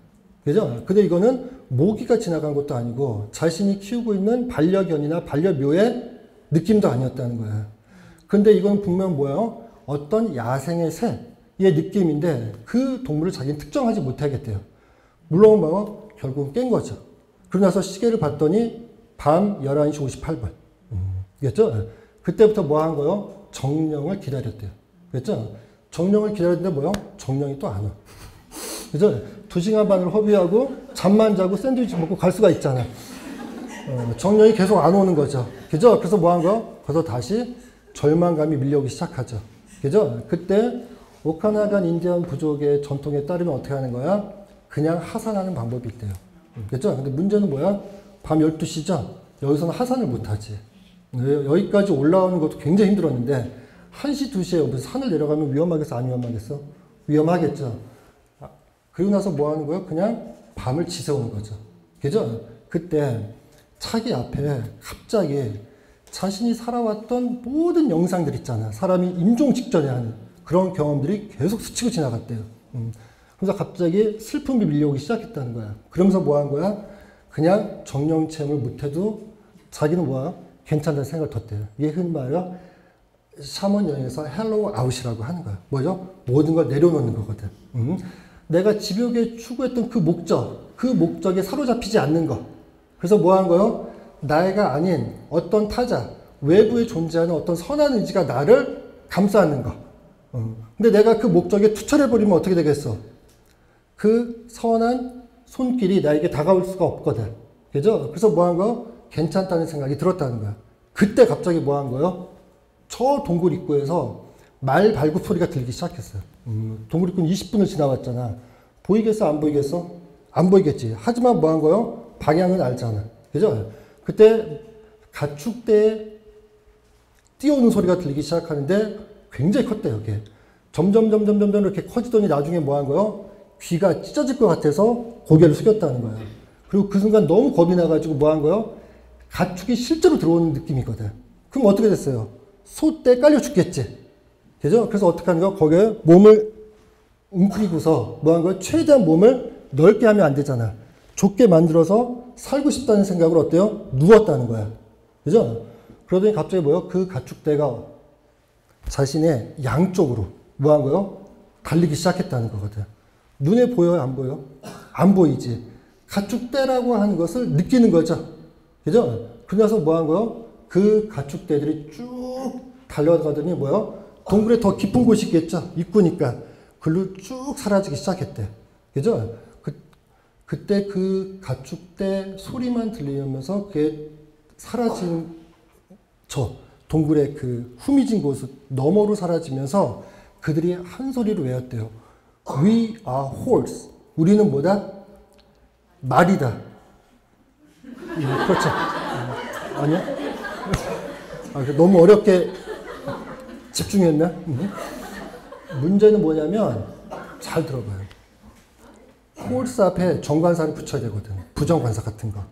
그죠? 근데 이거는 모기가 지나간 것도 아니고 자신이 키우고 있는 반려견이나 반려묘의 느낌도 아니었다는 거야. 근데 이건 분명 뭐예요? 어떤 야생의 새의 느낌인데 그 동물을 자기는 특정하지 못하겠대요. 물론 뭐 결국은 깬 거죠. 그러고 나서 시계를 봤더니 밤 11시 58분. 그랬죠? 그때부터 뭐 한 거요? 정령을 기다렸대요. 그랬죠? 정령을 기다렸는데 뭐요? 정령이 또 안 와. 그죠? 2시간 반을 허비하고 잠만 자고 샌드위치 먹고 갈 수가 있잖아. 정령이 계속 안 오는 거죠. 그죠? 그래서 뭐 한 거요? 그래서 다시 절망감이 밀려오기 시작하죠. 그죠? 그때 오카나간 인디언 부족의 전통에 따르면 어떻게 하는 거야? 그냥 하산하는 방법이 있대요. 그죠? 근데 문제는 뭐야? 밤 12시죠? 여기서는 하산을 못 하지. 여기까지 올라오는 것도 굉장히 힘들었는데 1시, 2시에 무슨 산을 내려가면 위험하겠어? 안 위험하겠어? 위험하겠죠. 그리고 나서 뭐 하는 거예요? 그냥 밤을 지새우는 거죠. 그죠? 그때 차기 앞에 갑자기 자신이 살아왔던 모든 영상들 있잖아. 사람이 임종 직전에 하는 그런 경험들이 계속 스치고 지나갔대요. 그래서 갑자기 슬픔이 밀려오기 시작했다는 거야. 그러면서 뭐 한 거야? 그냥 정령체험을 못해도 자기는 뭐야? 괜찮다는 생각을 뒀대요. 이게 흔히 말해요. 샤먼 여행에서 헬로우 아웃이라고 하는 거야. 뭐죠? 모든 걸 내려놓는 거거든. 내가 집욕에 추구했던 그 목적에 사로잡히지 않는 거. 그래서 뭐 한 거요? 나가 아닌 어떤 타자, 외부에 존재하는 어떤 선한 의지가 나를 감싸는 거. 근데 내가 그 목적에 투철해버리면 어떻게 되겠어? 그 선한 손길이 나에게 다가올 수가 없거든. 그죠? 그래서 뭐 한 거? 괜찮다는 생각이 들었다는 거야. 그때 갑자기 뭐 한 거요? 저 동굴 입구에서 말 발굽 소리가 들리기 시작했어요. 동굴 입구는 20분을 지나왔잖아. 보이겠어? 안 보이겠어? 안 보이겠지. 하지만 뭐 한 거요? 방향은 알잖아. 그죠? 그때 가축대에 뛰어오는 소리가 들리기 시작하는데 굉장히 컸대요. 이게 점점 이렇게 커지더니 나중에 뭐 한 거요? 귀가 찢어질 것 같아서 고개를 숙였다는 거예요. 그리고 그 순간 너무 겁이 나가지고 뭐 한 거요? 가축이 실제로 들어오는 느낌이거든. 그럼 어떻게 됐어요? 소떼 깔려 죽겠지. 그죠? 그래서 어떻게 하는 거야? 거기에 몸을 웅크리고서 뭐 한 거야? 최대한 몸을 넓게 하면 안 되잖아. 좁게 만들어서 살고 싶다는 생각으로 어때요? 누웠다는 거야. 그죠? 그러더니 갑자기 뭐요? 그 가축대가 자신의 양쪽으로 뭐 한 거요? 달리기 시작했다는 거거든. 눈에 보여요? 안 보여요? 안 보이지. 가축대라고 하는 것을 느끼는 거죠. 그죠? 그래서 뭐 한 거요? 그 가축대들이 쭉 달려가더니 뭐요? 동굴에 더 깊은 곳이 있겠죠? 입구니까. 글로 쭉 사라지기 시작했대. 그죠? 그때 그 가축대 소리만 들리면서 그게 사라진 동굴의 그 후미진 곳 너머로 사라지면서 그들이 한 소리로 외웠대요. We are horse. 우리는 뭐다? 말이다. 그렇죠. 아니야? 너무 어렵게 집중했나? 문제는 뭐냐면 잘 들어봐요. 홀스 앞에 정관사를 붙여야 되거든. 부정관사 같은 거.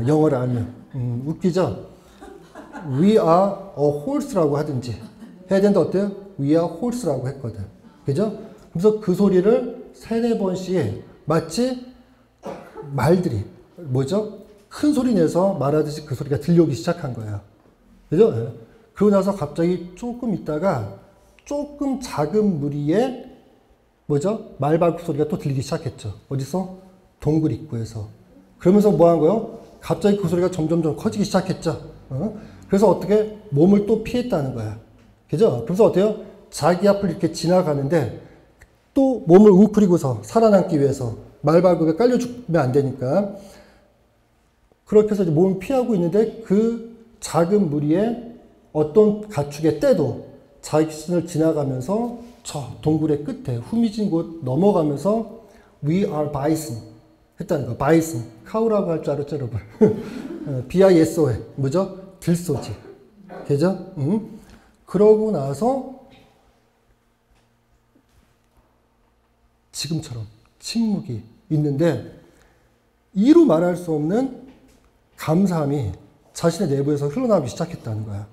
영어를 알면. 웃기죠? We are a horse라고 하든지 해야 되는데 어때요? We are horse라고 했거든. 그죠? 그래서 그 소리를 3-4번씩 마치 말들이 뭐죠? 큰 소리 내서 말하듯이 그 소리가 들려오기 시작한 거예요. 그죠? 그러고 나서 갑자기 조금 있다가 조금 작은 무리에 뭐죠? 말발굽 소리가 또 들리기 시작했죠. 어디서? 동굴 입구에서. 그러면서 뭐 한 거예요? 갑자기 그 소리가 점점 커지기 시작했죠. 그래서 어떻게 몸을 또 피했다는 거야. 그죠? 그래서 어때요? 자기 앞을 이렇게 지나가는데 또 몸을 웅크리고서 살아남기 위해서 말발굽에 깔려 죽으면 안 되니까 그렇게 해서 이제 몸을 피하고 있는데 그 작은 무리에 어떤 가축의 떼도 자기 신을 지나가면서 저 동굴의 끝에 후미진 곳 넘어가면서 We are bison 했다는 거. bison. 카우라고 할 줄 알았죠, 여러분? B-I-S-O-N. 뭐죠? 들소지. 그죠? 그러고 나서 지금처럼 침묵이 있는데 이루 말할 수 없는 감사함이 자신의 내부에서 흘러나오기 시작했다는 거야.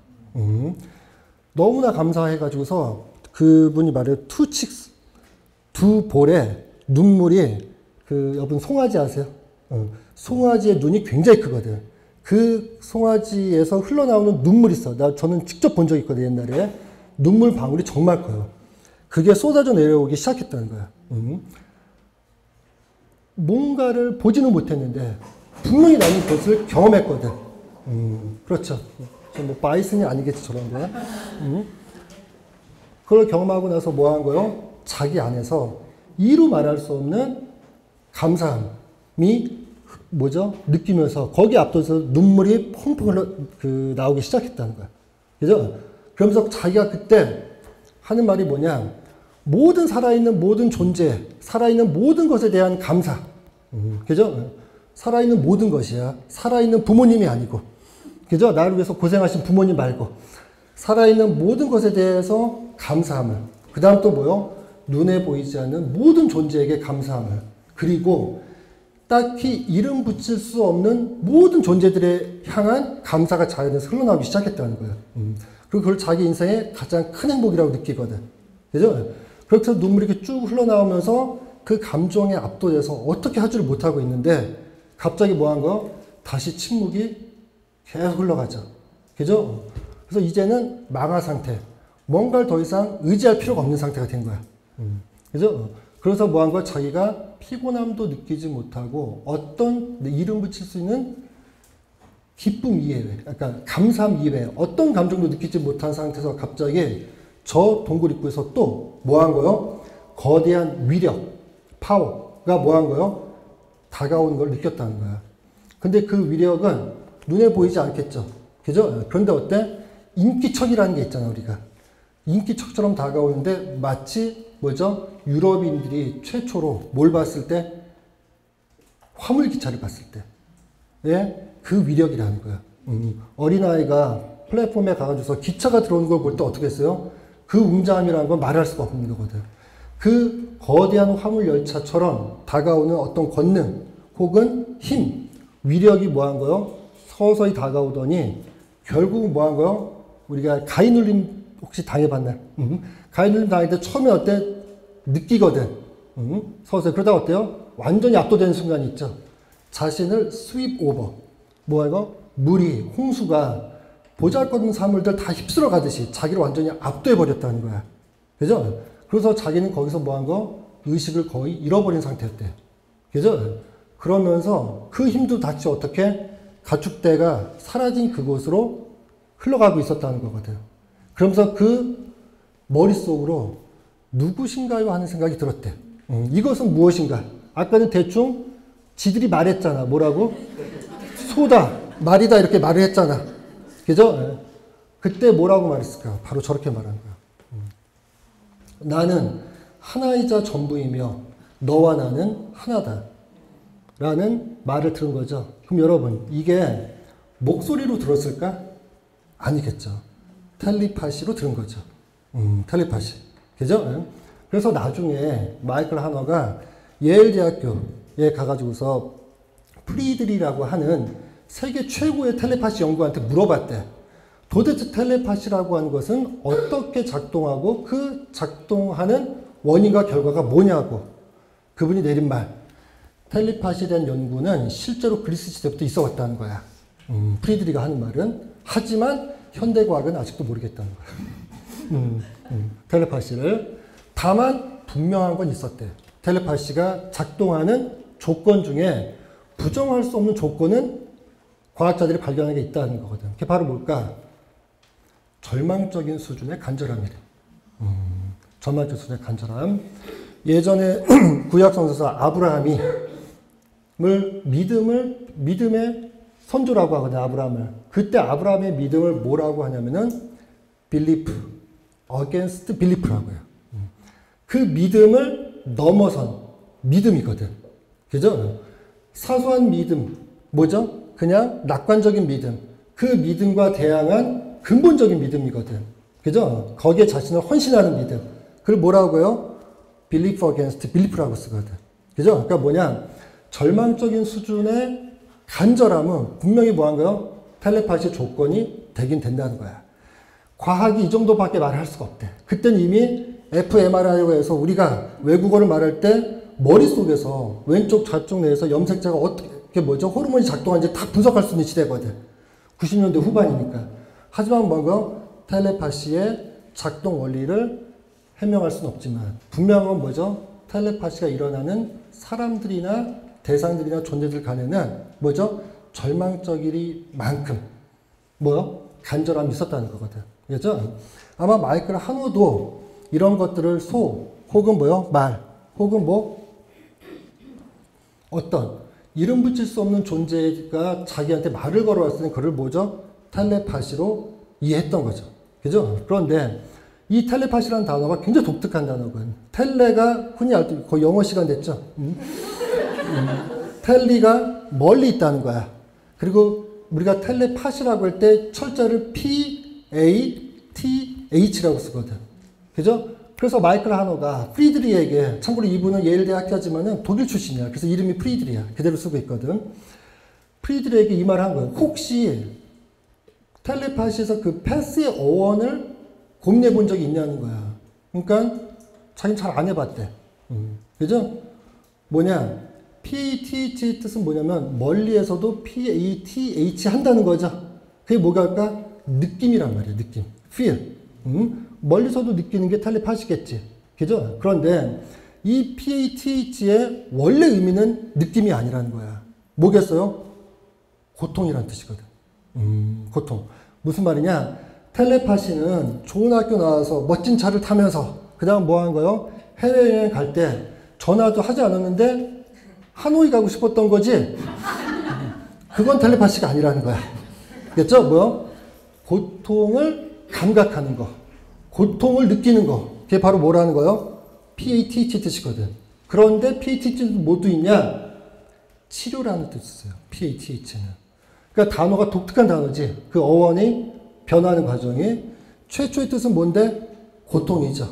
너무나 감사해가지고서 그분이 말해요. two cheeks, 두 볼에 눈물이 여러분 송아지 아세요? 송아지의 눈이 굉장히 크거든. 그 송아지에서 흘러나오는 눈물이 있어. 저는 직접 본 적이 있거든, 옛날에. 눈물 방울이 정말 커요. 그게 쏟아져 내려오기 시작했다는 거야. 뭔가를 보지는 못했는데 분명히 나는 것을 경험했거든. 그렇죠. 뭐 바이슨이 아니겠지 저런 거. 그걸 경험하고 나서 뭐 한 거요? 자기 안에서 이루 말할 수 없는 감사함이 뭐죠? 느끼면서 거기에 앞서서 눈물이 펑펑 나오기 시작했다는 거야. 그죠? 그러면서 자기가 그때 하는 말이 뭐냐? 모든 살아있는 모든 존재, 살아있는 모든 것에 대한 감사. 그죠? 살아있는 모든 것이야. 살아있는 부모님이 아니고. 그죠? 나를 위해서 고생하신 부모님 말고. 살아있는 모든 것에 대해서 감사함을. 그 다음 또 뭐요? 눈에 보이지 않는 모든 존재에게 감사함을. 그리고 딱히 이름 붙일 수 없는 모든 존재들에 향한 감사가 자연에서 흘러나오기 시작했다는 거예요. 그리고 그걸 자기 인생의 가장 큰 행복이라고 느끼거든. 그죠? 그렇게 해서 눈물이 이렇게 쭉 흘러나오면서 그 감정에 압도돼서 어떻게 하지를 못하고 있는데 갑자기 뭐 한 거? 다시 침묵이 계속 흘러가죠. 그죠? 그래서 이제는 망한 상태. 뭔가를 더 이상 의지할 필요가 없는 상태가 된 거야. 그죠? 그래서 뭐 한 거? 자기가 피곤함도 느끼지 못하고 어떤 이름 붙일 수 있는 기쁨 이외에, 그러니까 감사함 이외에 어떤 감정도 느끼지 못한 상태에서 갑자기 저 동굴 입구에서 또 뭐 한 거요? 거대한 위력, 파워가 뭐 한 거요? 다가오는 걸 느꼈다는 거야. 근데 그 위력은 눈에 보이지 않겠죠. 그죠? 그런데 어때? 인기척이라는 게 있잖아, 우리가. 인기척처럼 다가오는데 마치 뭐죠? 유럽인들이 최초로 뭘 봤을 때? 화물기차를 봤을 때. 예? 그 위력이라는 거야. 어린아이가 플랫폼에 가가지고서 기차가 들어오는 걸 볼 때 어떻게 했어요? 그 웅장함이라는 건 말할 수가 없는 거거든. 그 거대한 화물열차처럼 다가오는 어떤 권능 혹은 힘, 위력이 뭐 한 거요? 서서히 다가오더니 결국 뭐 한 거요? 우리가 가위눌림 혹시 당해봤나요? 가위눌림 당할 때 처음에 어때? 느끼거든. 서서히. 그러다 어때요? 완전히 압도되는 순간이 있죠. 자신을 스윕 오버. 뭐 이거? 물이, 홍수가 보잘것없는 사물들 다 휩쓸어 가듯이 자기를 완전히 압도해 버렸다는 거야. 그죠? 그래서 자기는 거기서 뭐 한 거? 의식을 거의 잃어버린 상태였대. 그죠? 그러면서 그 힘도 다시 어떻게 가축대가 사라진 그곳으로 흘러가고 있었다는 거거든. 그러면서 그 머릿속으로 누구신가요? 하는 생각이 들었대. 이것은 무엇인가? 아까는 대충 지들이 말했잖아. 뭐라고? 소다, 말이다 이렇게 말을 했잖아. 그죠? 그때 뭐라고 말했을까? 바로 저렇게 말한 거야. 나는 하나이자 전부이며 너와 나는 하나다. 라는 말을 들은 거죠. 그럼 여러분, 이게 목소리로 들었을까? 아니겠죠. 텔레파시로 들은 거죠. 텔레파시. 그죠? 그래서 나중에 마이클 하너가 예일 대학교에 가가지고서 프리드리라고 하는 세계 최고의 텔레파시 연구한테 물어봤대. 도대체 텔레파시라고 하는 것은 어떻게 작동하고 그 작동하는 원인과 결과가 뭐냐고. 그분이 내린 말. 텔레파시에 대한 연구는 실제로 그리스 시대부터 있어 왔다는 거야. 프리드리가 하는 말은. 하지만 현대과학은 아직도 모르겠다는 거야. 텔레파시를. 다만 분명한 건 있었대. 텔레파시가 작동하는 조건 중에 부정할 수 없는 조건은 과학자들이 발견한 게 있다는 거거든. 그게 바로 뭘까? 절망적인 수준의 간절함이래. 절망적인 수준의 간절함. 예전에 구약 성서에서 아브라함이 믿음의 선조라고 하거든, 아브라함을. 그때 아브라함의 믿음을 뭐라고 하냐면은 belief, against belief라고요. 그 믿음을 넘어선 믿음이거든. 그죠? 사소한 믿음, 뭐죠? 그냥 낙관적인 믿음. 그 믿음과 대항한 근본적인 믿음이거든. 그죠? 거기에 자신을 헌신하는 믿음. 그걸 뭐라고요? belief against belief라고 쓰거든. 그죠? 그러니까 뭐냐? 절망적인 수준의 간절함은 분명히 뭐한 거요? 텔레파시 조건이 되긴 된다는 거야. 과학이 이 정도밖에 말할 수가 없대. 그때는 이미 fMRI라고 해서 우리가 외국어를 말할 때 머릿속에서 왼쪽 좌쪽 내에서 염색체가 어떻게 뭐죠? 호르몬이 작동하는지 다 분석할 수 있는 시대거든. 90년대 후반이니까. 하지만 뭐가 텔레파시의 작동 원리를 해명할 수는 없지만 분명한 건 뭐죠? 텔레파시가 일어나는 사람들이나 대상들이나 존재들 간에는 뭐죠? 절망적일 만큼 뭐요? 간절함이 있었다는 거거든. 그죠? 아마 마이클 하노도 이런 것들을 혹은 뭐요? 말, 혹은 어떤 이름 붙일 수 없는 존재가 자기한테 말을 걸어왔으니 그걸 뭐죠? 텔레파시로 이해했던 거죠. 그죠? 그런데 이 텔레파시라는 단어가 굉장히 독특한 단어거든. 텔레가 흔히 알 때 거의 영어 시간 됐죠? 텔리가 멀리 있다는 거야. 그리고 우리가 텔레파시라고 할 때 철자를 P-A-T-H라고 쓰거든. 그죠? 그래서 마이클 하노가 프리드리에게, 참고로 이분은 예일대 학자지만은 독일 출신이야. 그래서 이름이 프리드리야. 그대로 쓰고 있거든. 프리드리에게 이 말을 한 거야. 혹시 텔레파시에서 그 패스의 어원을 고민해 본 적이 있냐는 거야. 그러니까 자기는 잘 안 해봤대. 그죠? 뭐냐? PATH의 뜻은 뭐냐면 멀리에서도 PATH 한다는 거죠. 그게 뭐랄까? 느낌이란 말이야. 느낌. feel. 멀리서도 느끼는 게 텔레파시겠지. 그죠? 그런데 이 PATH의 원래 의미는 느낌이 아니라는 거야. 뭐겠어요? 고통이란 뜻이거든. 고통. 무슨 말이냐? 텔레파시는 좋은 학교 나와서 멋진 차를 타면서 그 다음 뭐 하는 거요? 해외여행 갈 때 전화도 하지 않았는데 하노이 가고 싶었던 거지? 그건 텔레파시가 아니라는 거야. 그겠죠? 뭐요? 고통을 감각하는 거. 고통을 느끼는 거. 그게 바로 뭐라는 거요? PATH 뜻이거든. 그런데 PATH는 뭐도 있냐? 치료라는 뜻이 있어요. PATH는. 그러니까 단어가 독특한 단어지. 그 어원이 변하는 과정이. 최초의 뜻은 뭔데? 고통이죠.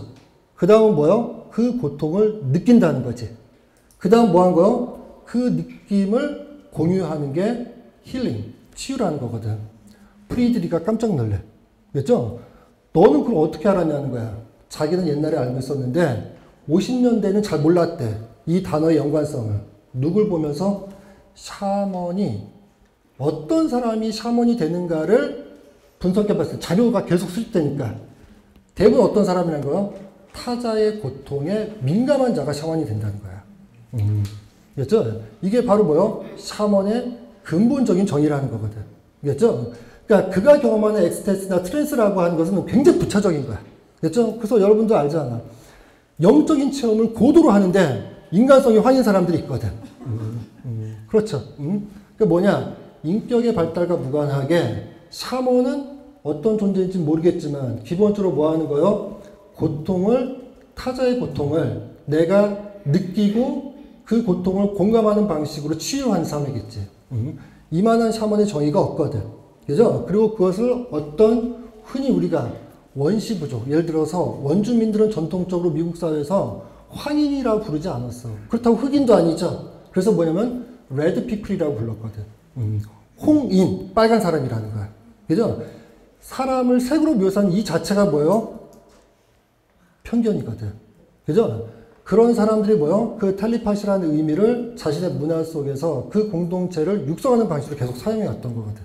그 다음은 뭐요? 그 고통을 느낀다는 거지. 그 다음 뭐 한 거요? 그 느낌을 공유하는 게 힐링, 치유라는 거거든. 프리드리가 깜짝 놀래. 그랬죠? 너는 그걸 어떻게 알았냐는 거야. 자기는 옛날에 알고 있었는데 50년대는 잘 몰랐대. 이 단어의 연관성을. 누굴 보면서? 샤먼이 어떤 사람이 샤먼이 되는가를 분석해봤을 때 자료가 계속 수집되니까 대부분 어떤 사람이라는 거요? 타자의 고통에 민감한 자가 샤먼이 된다는 거야. 그렇죠? 이게 바로 뭐요? 샤먼의 근본적인 정의라는 거거든. 그렇죠? 그러니까 그가 경험하는 엑스테스나 트랜스라고 하는 것은 굉장히 부차적인 거야. 그렇죠? 그래서 여러분도 알잖아. 영적인 체험을 고도로 하는데 인간성이 화인 사람들이 있거든. 그렇죠. 그러니까 뭐냐? 인격의 발달과 무관하게 샤먼은 어떤 존재인지 모르겠지만 기본적으로 뭐 하는 거요? 고통을, 타자의 고통을 내가 느끼고 그 고통을 공감하는 방식으로 치유하는 삶이겠지. 이만한 샤먼의 정의가 없거든. 그죠? 그리고 그것을 어떤 흔히 우리가 원시부족, 예를 들어서 원주민들은 전통적으로 미국 사회에서 황인이라고 부르지 않았어. 그렇다고 흑인도 아니죠. 그래서 뭐냐면 레드 피플이라고 불렀거든. 홍인, 빨간 사람이라는 거야. 그죠? 사람을 색으로 묘사한 이 자체가 뭐예요? 편견이거든. 그죠? 그런 사람들이 뭐요? 그 텔레파시라는 의미를 자신의 문화 속에서 그 공동체를 육성하는 방식으로 계속 사용해 왔던 거거든.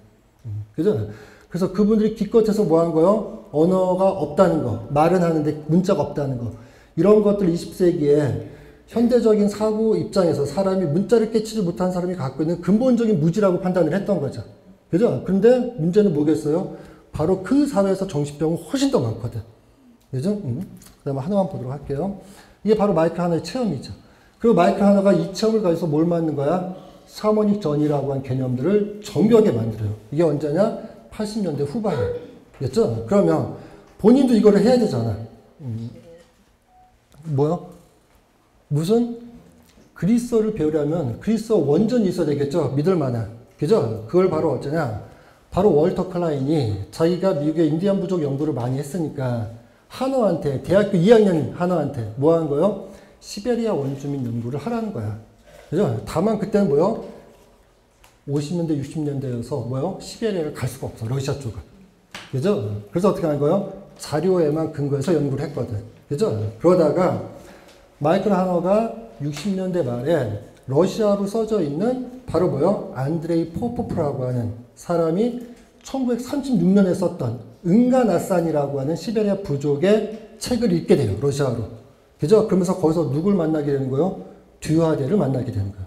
그죠? 그래서 그분들이 기껏해서 뭐 한 거요? 언어가 없다는 거, 말은 하는데 문자가 없다는 거. 이런 것들 20세기에 현대적인 사고 입장에서 사람이 문자를 깨치지 못한 사람이 갖고 있는 근본적인 무지라고 판단을 했던 거죠. 그죠? 근데 문제는 뭐겠어요? 바로 그 사회에서 정신병은 훨씬 더 많거든. 그죠? 그 다음에 하나만 보도록 할게요. 이게 바로 마이클 하너의 체험이죠. 그리고 마이클 하너가 이 체험을 가지고 뭘 만든 거야? 샤머닉 전이라고 하는 개념들을 정교하게 만들어요. 이게 언제냐? 80년대 후반에. 였죠? 그러면 본인도 이거를 해야 되잖아. 뭐요? 무슨 그리스어를 배우려면 그리스어 원전이 있어야 되겠죠? 믿을 만한. 그죠? 그걸 바로 어쩌냐? 바로 월터 클라인이 자기가 미국의 인디안 부족 연구를 많이 했으니까 하너한테, 대학교 2학년 하너한테 뭐 하는 거요? 시베리아 원주민 연구를 하라는 거야. 그죠? 다만 그때는 뭐요? 50년대, 60년대여서 뭐요? 시베리아를 갈 수가 없어. 러시아 쪽은. 그죠? 그래서 어떻게 하는 거요? 자료에만 근거해서 연구를 했거든. 그죠? 그러다가 마이클 하너가 60년대 말에 러시아로 써져 있는 바로 뭐요? 안드레이 포포프라고 하는 사람이 1936년에 썼던 은가나산이라고 하는 시베리아 부족의 책을 읽게 돼요. 러시아로. 그죠? 그러면서 거기서 누굴 만나게 되는 거요? 듀하데를 만나게 되는 거예요.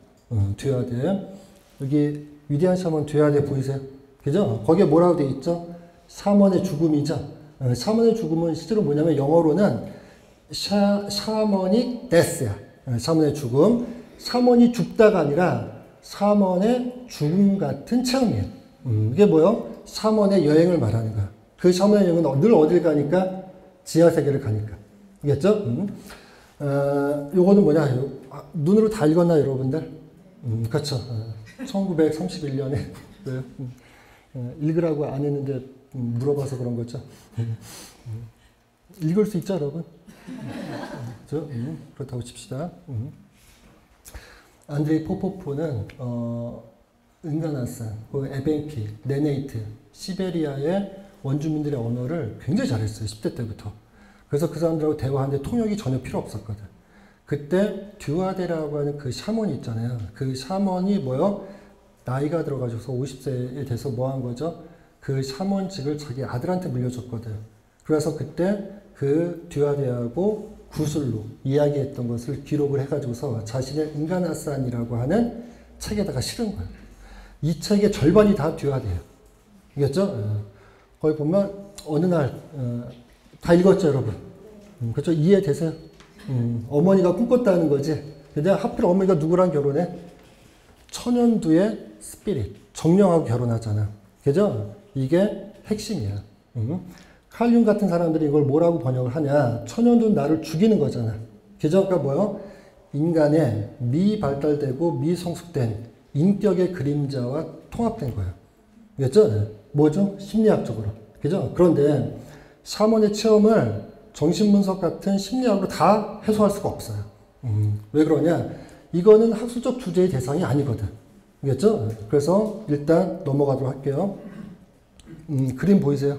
듀아데. 여기 위대한 샤먼 듀아데 보이세요? 그죠? 거기에 뭐라고 돼 있죠? 샤먼의 죽음이죠. 샤먼의 죽음은 실제로 뭐냐면 영어로는 샤머닉 데스야. 샤먼의 죽음. 샤먼이 죽다가 아니라 샤먼의 죽음 같은 체험이에요. 이게 뭐요? 샤먼의 여행을 말하는 거야. 그 샤먼의 여행은 늘 어딜 가니까? 지하세계를 가니까. 알겠죠? 요거는 뭐냐? 눈으로 다 읽었나, 여러분들? 그렇죠. 1931년에 읽으라고 안 했는데 물어봐서 그런 거죠. 읽을 수 있죠, 여러분? 그렇다고 칩시다. 안드레이 포포프는 은가나산, 에벤키, 네네이트, 시베리아의 원주민들의 언어를 굉장히 잘했어요. 10대 때부터. 그래서 그 사람들하고 대화하는데 통역이 전혀 필요 없었거든. 그때 듀아데라고 하는 그 샤먼이 있잖아요. 그 샤먼이 뭐요? 나이가 들어가지고서 50세에 돼서 뭐 한 거죠? 그 샤먼직을 자기 아들한테 물려줬거든. 그래서 그때 그 듀아데하고 구슬로 이야기했던 것을 기록을 해가지고서 자신의 은가나산이라고 하는 책에다가 실은 거예요. 이 책의 절반이 다 듀아데예요. 알겠죠? 거기 보면 어느 날 다 읽었죠, 여러분? 그렇죠? 이해되세요? 어머니가 꿈꿨다는 거지. 근데 하필 어머니가 누구랑 결혼해? 천연두의 스피릿, 정령하고 결혼하잖아. 그죠? 이게 핵심이야. 칼륨 같은 사람들이 이걸 뭐라고 번역을 하냐? 천연두는 나를 죽이는 거잖아. 그죠? 그러니까 뭐요? 인간의 미발달되고 미성숙된 인격의 그림자와 통합된 거예요. 알겠죠? 뭐죠? 심리학적으로. 그죠? 그런데 샤먼의 체험을 정신분석 같은 심리학으로 다 해소할 수가 없어요. 왜 그러냐? 이거는 학술적 주제의 대상이 아니거든. 알겠죠? 그래서 일단 넘어가도록 할게요. 그림 보이세요?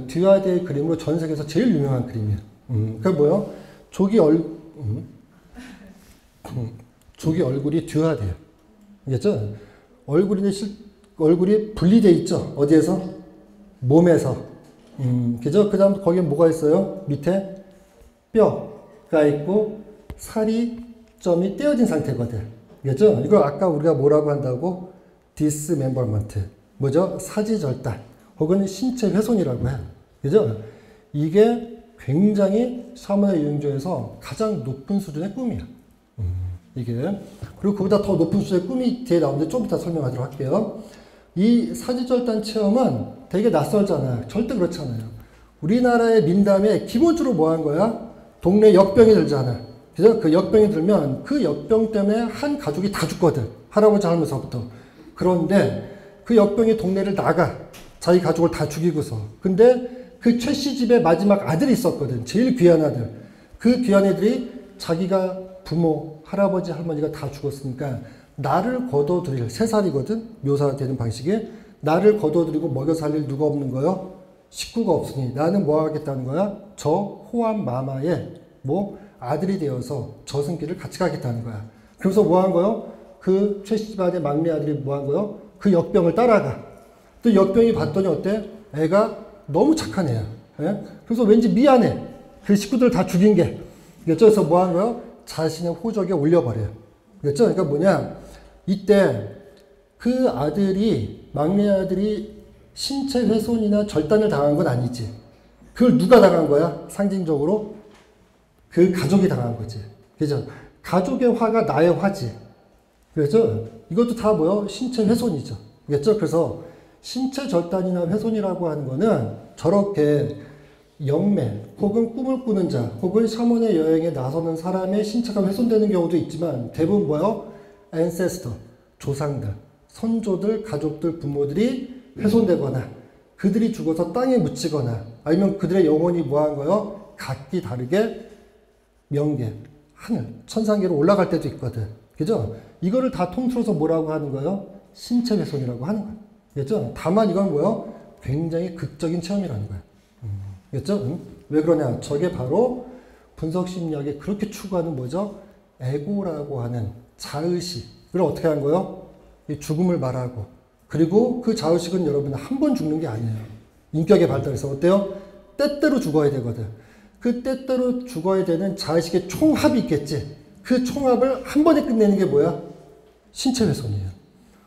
듀아데의 그림으로 전 세계에서 제일 유명한 그림이에요. 그게 뭐예요? 조기 얼굴이 듀아데예요. 알겠죠? 얼굴이 분리되어 있죠? 어디에서? 몸에서. 그죠? 그 다음 거기에 뭐가 있어요? 밑에 뼈가 있고 살이 점이 떼어진 상태거든. 그죠? 이걸 아까 우리가 뭐라고 한다고? 디스멤버먼트. 뭐죠? 사지절단. 혹은 신체 훼손이라고 해요. 그죠? 이게 굉장히 샤먼의 유형 중에서 가장 높은 수준의 꿈이야. 이게. 그리고 그보다 더 높은 수준의 꿈이 뒤에 나오는데 좀 이따 설명하도록 할게요. 이 사지절단 체험은 되게 낯설잖아요. 절대 그렇지 않아요. 우리나라의 민담에 기본적으로 뭐 한 거야? 동네 역병이 들잖아. 그래서 그 역병이 들면 그 역병 때문에 한 가족이 다 죽거든. 할아버지 할머니서부터. 그런데 그 역병이 동네를 나가. 자기 가족을 다 죽이고서. 근데 그 최 씨 집에 마지막 아들이 있었거든. 제일 귀한 아들. 그 귀한 애들이 자기가 부모, 할아버지, 할머니가 다 죽었으니까 나를 거둬들일, 3살이거든? 묘사되는 방식에. 나를 거둬들이고 먹여 살릴 누가 없는 거요? 식구가 없으니 나는 뭐 하겠다는 거야? 저 호암 마마의 뭐 아들이 되어서 저승길을 같이 가겠다는 거야. 그래서 뭐 한 거요? 그 최씨반의 막내 아들이 뭐 한 거요? 그 역병을 따라가. 또 역병이 봤더니 어때? 애가 너무 착한 애야. 예? 그래서 왠지 미안해. 그 식구들 다 죽인 게. 그래서 뭐 한 거요? 자신의 호적에 올려버려요. 그렇죠? 그러니까 뭐냐? 이때 그 아들이, 막내 아들이 신체 훼손이나 절단을 당한 건 아니지. 그걸 누가 당한 거야? 상징적으로? 그 가족이 당한 거지. 그죠? 가족의 화가 나의 화지. 그렇죠? 이것도 다 뭐요? 신체 훼손이죠. 그렇죠? 그래서 신체 절단이나 훼손이라고 하는 거는 저렇게 영매 혹은 꿈을 꾸는 자 혹은 샤먼의 여행에 나서는 사람의 신체가 훼손되는 경우도 있지만 대부분 뭐요? 앤세스터, 조상들, 선조들, 가족들, 부모들이 훼손되거나 그들이 죽어서 땅에 묻히거나 아니면 그들의 영혼이 뭐한 거요? 각기 다르게 명계, 하늘, 천상계로 올라갈 때도 있거든. 그죠? 이거를 다 통틀어서 뭐라고 하는 거예요? 신체 훼손이라고 하는 거예요. 그죠? 다만 이건 뭐예요? 굉장히 극적인 체험이라는 거예요. 그죠? 왜 그러냐? 저게 바로 분석심리학에 그렇게 추구하는 뭐죠? 에고라고 하는 자의식을 어떻게 한 거예요? 이 죽음을 말하고 그리고 그 자의식은 여러분 한 번 죽는 게 아니에요. 인격의 발달에서 어때요? 때때로 죽어야 되거든. 그 때때로 죽어야 되는 자의식의 총합이 있겠지. 그 총합을 한 번에 끝내는 게 뭐야? 신체 훼손이에요.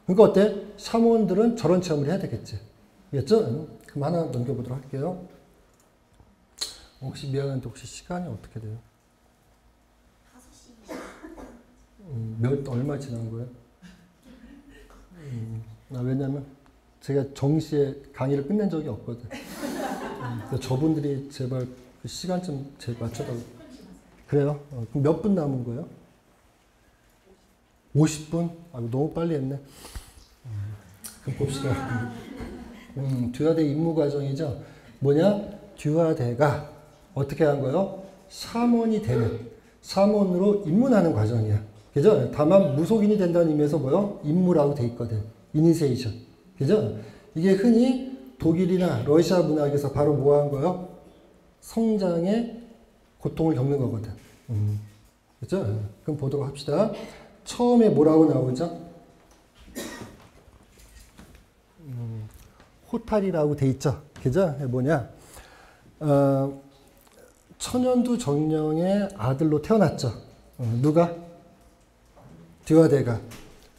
그러니까 어때? 샤먼들은 저런 체험을 해야 되겠지. 알겠죠? 그럼 하나 넘겨보도록 할게요. 혹시 미안한데 혹시 시간이 어떻게 돼요? 5시. 얼마 지난 거예요? 왜냐면 제가 정시에 강의를 끝낸 적이 없거든. 저분들이 제발 그 시간 좀 맞춰달라고. 그래요? 그럼 몇 분 남은 거예요? 50분? 너무 빨리 했네. 그럼 봅시다. 듀아대 임무 과정이죠. 뭐냐? 듀아대가 어떻게 한 거예요? 샤먼이 되는, 샤먼으로 입문하는 과정이야. 그죠? 다만 무속인이 된다는 의미에서 뭐요? 임무라고 돼 있거든. 이니시에이션. 그죠? 이게 흔히 독일이나 러시아 문학에서 바로 뭐 한 거요? 성장의 고통을 겪는 거거든. 그죠? 그럼 보도록 합시다. 처음에 뭐라고 나오죠? 호탈이라고 돼 있죠. 그죠? 뭐냐? 천연두 정령의 아들로 태어났죠. 누가? 듀아대가.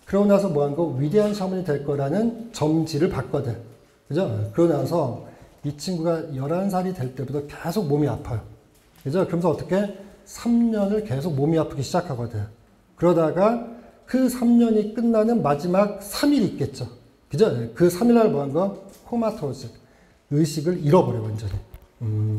그러고 나서 뭐 한 거? 위대한 샤먼이 될 거라는 점지를 받거든. 그죠? 그러고 나서 이 친구가 11살이 될 때부터 계속 몸이 아파요. 그죠? 그러면서 어떻게? 3년을 계속 몸이 아프기 시작하거든. 그러다가 그 3년이 끝나는 마지막 3일이 있겠죠. 그죠? 그 3일날 뭐 한 거? 코마토즈. 의식을 잃어버려, 완전히.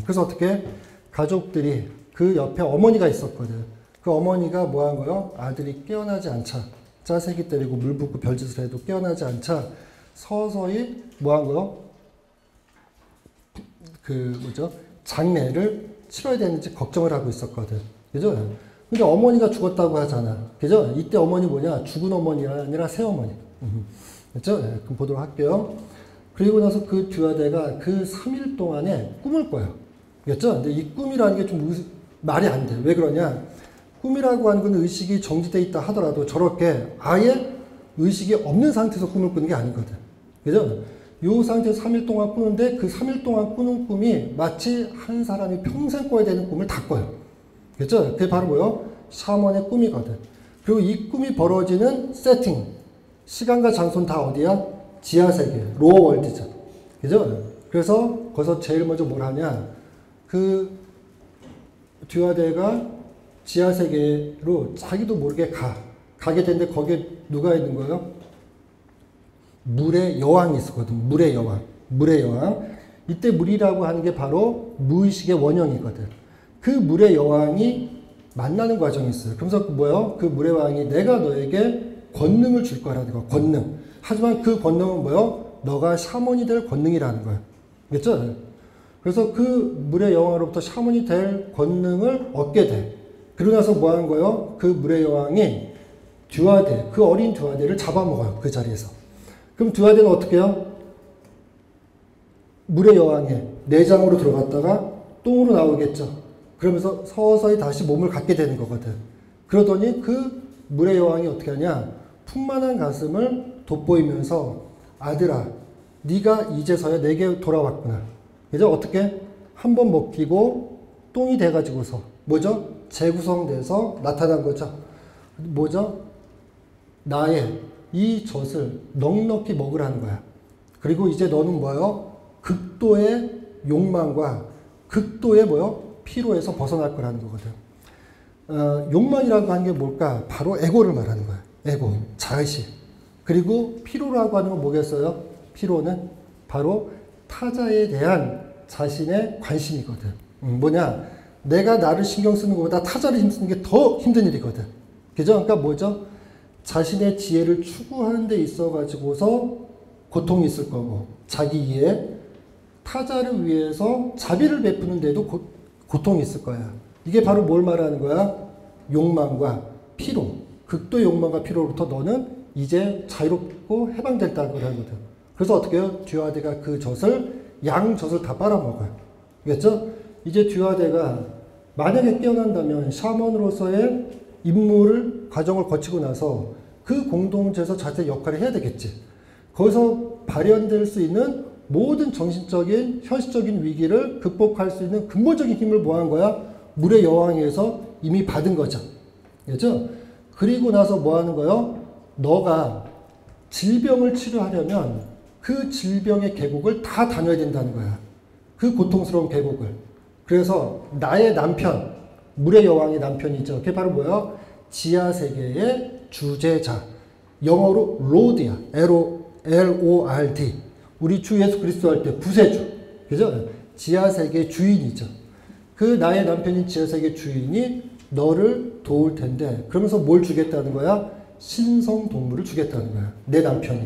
그래서 어떻게? 가족들이 그 옆에 어머니가 있었거든. 그 어머니가 뭐 한 거요? 아들이 깨어나지 않자. 짜세기 때리고 물 붓고 별짓을 해도 깨어나지 않자. 서서히 뭐 한 거요? 장례를 치러야 되는지 걱정을 하고 있었거든. 그죠? 근데 어머니가 죽었다고 하잖아. 그죠? 이때 어머니 뭐냐? 죽은 어머니가 아니라 새어머니. 그죠? 그럼 보도록 할게요. 그리고 나서 그 듀아대가 그 3일 동안에 꿈을 꿔요. 그죠? 근데 이 꿈이라는 게 좀 말이 안 돼. 왜 그러냐? 꿈이라고 하는 건 의식이 정지되어 있다 하더라도 저렇게 아예 의식이 없는 상태에서 꿈을 꾸는 게 아니거든. 그죠? 이 상태에서 3일 동안 꾸는데 그 3일 동안 꾸는 꿈이 마치 한 사람이 평생 꿔야 되는 꿈을 다 꿔요. 그죠? 그게 바로 뭐요? 샤먼의 꿈이거든. 그리고 이 꿈이 벌어지는 세팅, 시간과 장소는 다 어디야? 지하세계, 로어 월드죠. 그죠? 그래서 거기서 제일 먼저 뭘 하냐? 그 듀아대가 지하세계로 자기도 모르게 가게 되는데 거기에 누가 있는 거예요? 물의 여왕이 있었거든. 물의 여왕. 물의 여왕. 이때 물이라고 하는 게 바로 무의식의 원형이거든. 그 물의 여왕이 만나는 과정이 있어요. 그러면서 뭐예요? 그 물의 왕이 내가 너에게 권능을 줄 거라는 거. 권능. 하지만 그 권능은 뭐예요? 너가 샤먼이 될 권능이라는 거예요. 그렇죠? 그래서 그 물의 여왕으로부터 샤먼이 될 권능을 얻게 돼. 그러고 나서 뭐 하는 거예요? 그 물의 여왕이 듀아대, 그 어린 듀아대를 잡아먹어요. 그 자리에서. 그럼 듀아대는 어떻게 해요? 물의 여왕의 내장으로 들어갔다가 똥으로 나오겠죠. 그러면서 서서히 다시 몸을 갖게 되는 거거든. 그러더니 그 물의 여왕이 어떻게 하냐? 풍만한 가슴을 돋보이면서 아들아, 네가 이제서야 내게 돌아왔구나. 그죠? 어떻게? 한 번 먹히고 똥이 돼가지고서 뭐죠? 재구성돼서 나타난 거죠. 뭐죠? 나의 이 젖을 넉넉히 먹으라는 거야. 그리고 이제 너는 뭐요? 극도의 욕망과 극도의 뭐요? 피로에서 벗어날 거라는 거거든. 욕망이라고 하는 게 뭘까? 바로 에고를 말하는 거야. 에고, 자의식. 그리고 피로라고 하는 건 뭐겠어요? 피로는 바로 타자에 대한 자신의 관심이거든. 뭐냐? 내가 나를 신경 쓰는 것보다 타자를 힘쓰는 게 더 힘든 일이거든. 그죠? 그러니까 뭐죠? 자신의 지혜를 추구하는 데 있어가지고서 고통이 있을 거고, 자기 이해, 타자를 위해서 자비를 베푸는 데도 고통이 있을 거야. 이게 바로 뭘 말하는 거야? 욕망과 피로. 극도의 욕망과 피로로부터 너는 이제 자유롭고 해방됐다는 걸 하거든. 그래서 어떻게 해요? 듀아대가 그 젖을, 양 젖을 다 빨아먹어요. 알겠죠? 이제 듀아대가 만약에 깨어난다면 샤먼으로서의 임무를, 과정을 거치고 나서 그 공동체에서 자신의 역할을 해야 되겠지. 거기서 발현될 수 있는 모든 정신적인, 현실적인 위기를 극복할 수 있는 근본적인 힘을 뭐 한 거야? 물의 여왕에서 이미 받은 거죠. 그렇죠? 그리고 나서 뭐 하는 거요? 너가 질병을 치료하려면 그 질병의 계곡을 다 다녀야 된다는 거야. 그 고통스러운 계곡을. 그래서 나의 남편, 물의 여왕의 남편이죠. 그게 바로 뭐야? 지하세계의 주제자. 영어로 롤드야. L-O-R-D. 우리 주 예수 그리스도 할 때 구세주. 그죠? 지하세계 주인이죠. 그 나의 남편인 지하세계 주인이 너를 도울 텐데, 그러면서 뭘 주겠다는 거야? 신성동물을 주겠다는 거야. 내 남편이.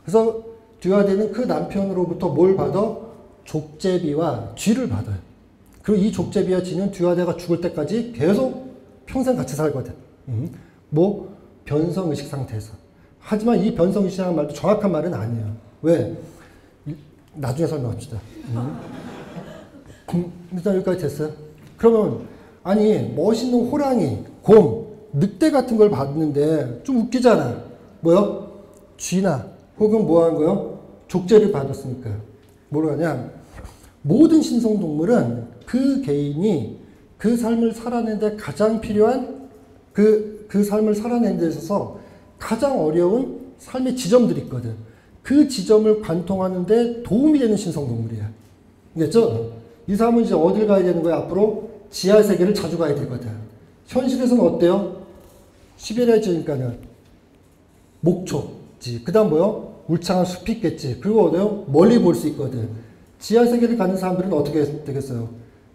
그래서 듀아데는 그 남편으로부터 뭘 받아? 족제비와 쥐를 받아요. 그리고 이 족제비와 쥐는 듀아데가 죽을 때까지 계속 평생 같이 살거든. 뭐 변성의식 상태에서. 하지만 이 변성의식이라는 말도 정확한 말은 아니에요. 왜? 나중에 설명합시다. 일단 여기까지 됐어요. 그러면 아니 멋있는 호랑이, 곰, 늑대 같은 걸 봤는데 좀 웃기잖아. 뭐요? 쥐나 혹은 뭐 한 거요? 족제를 받았으니까. 뭐로 하냐? 모든 신성동물은 그 개인이 그 삶을 살아내는데 가장 필요한 그 삶을 살아내는 데 있어서 가장 어려운 삶의 지점들이 있거든. 그 지점을 관통하는데 도움이 되는 신성동물이야. 알겠죠? 이 사람은 이제 어딜 가야 되는 거야? 앞으로 지하세계를 자주 가야 되거든. 현실에서는 어때요? 시베리아에 지니까는 목초지. 그 다음 뭐요? 울창한 숲이 있겠지. 그리고 어때요? 멀리 볼 수 있거든. 지하세계를 가는 사람들은 어떻게 되겠어요?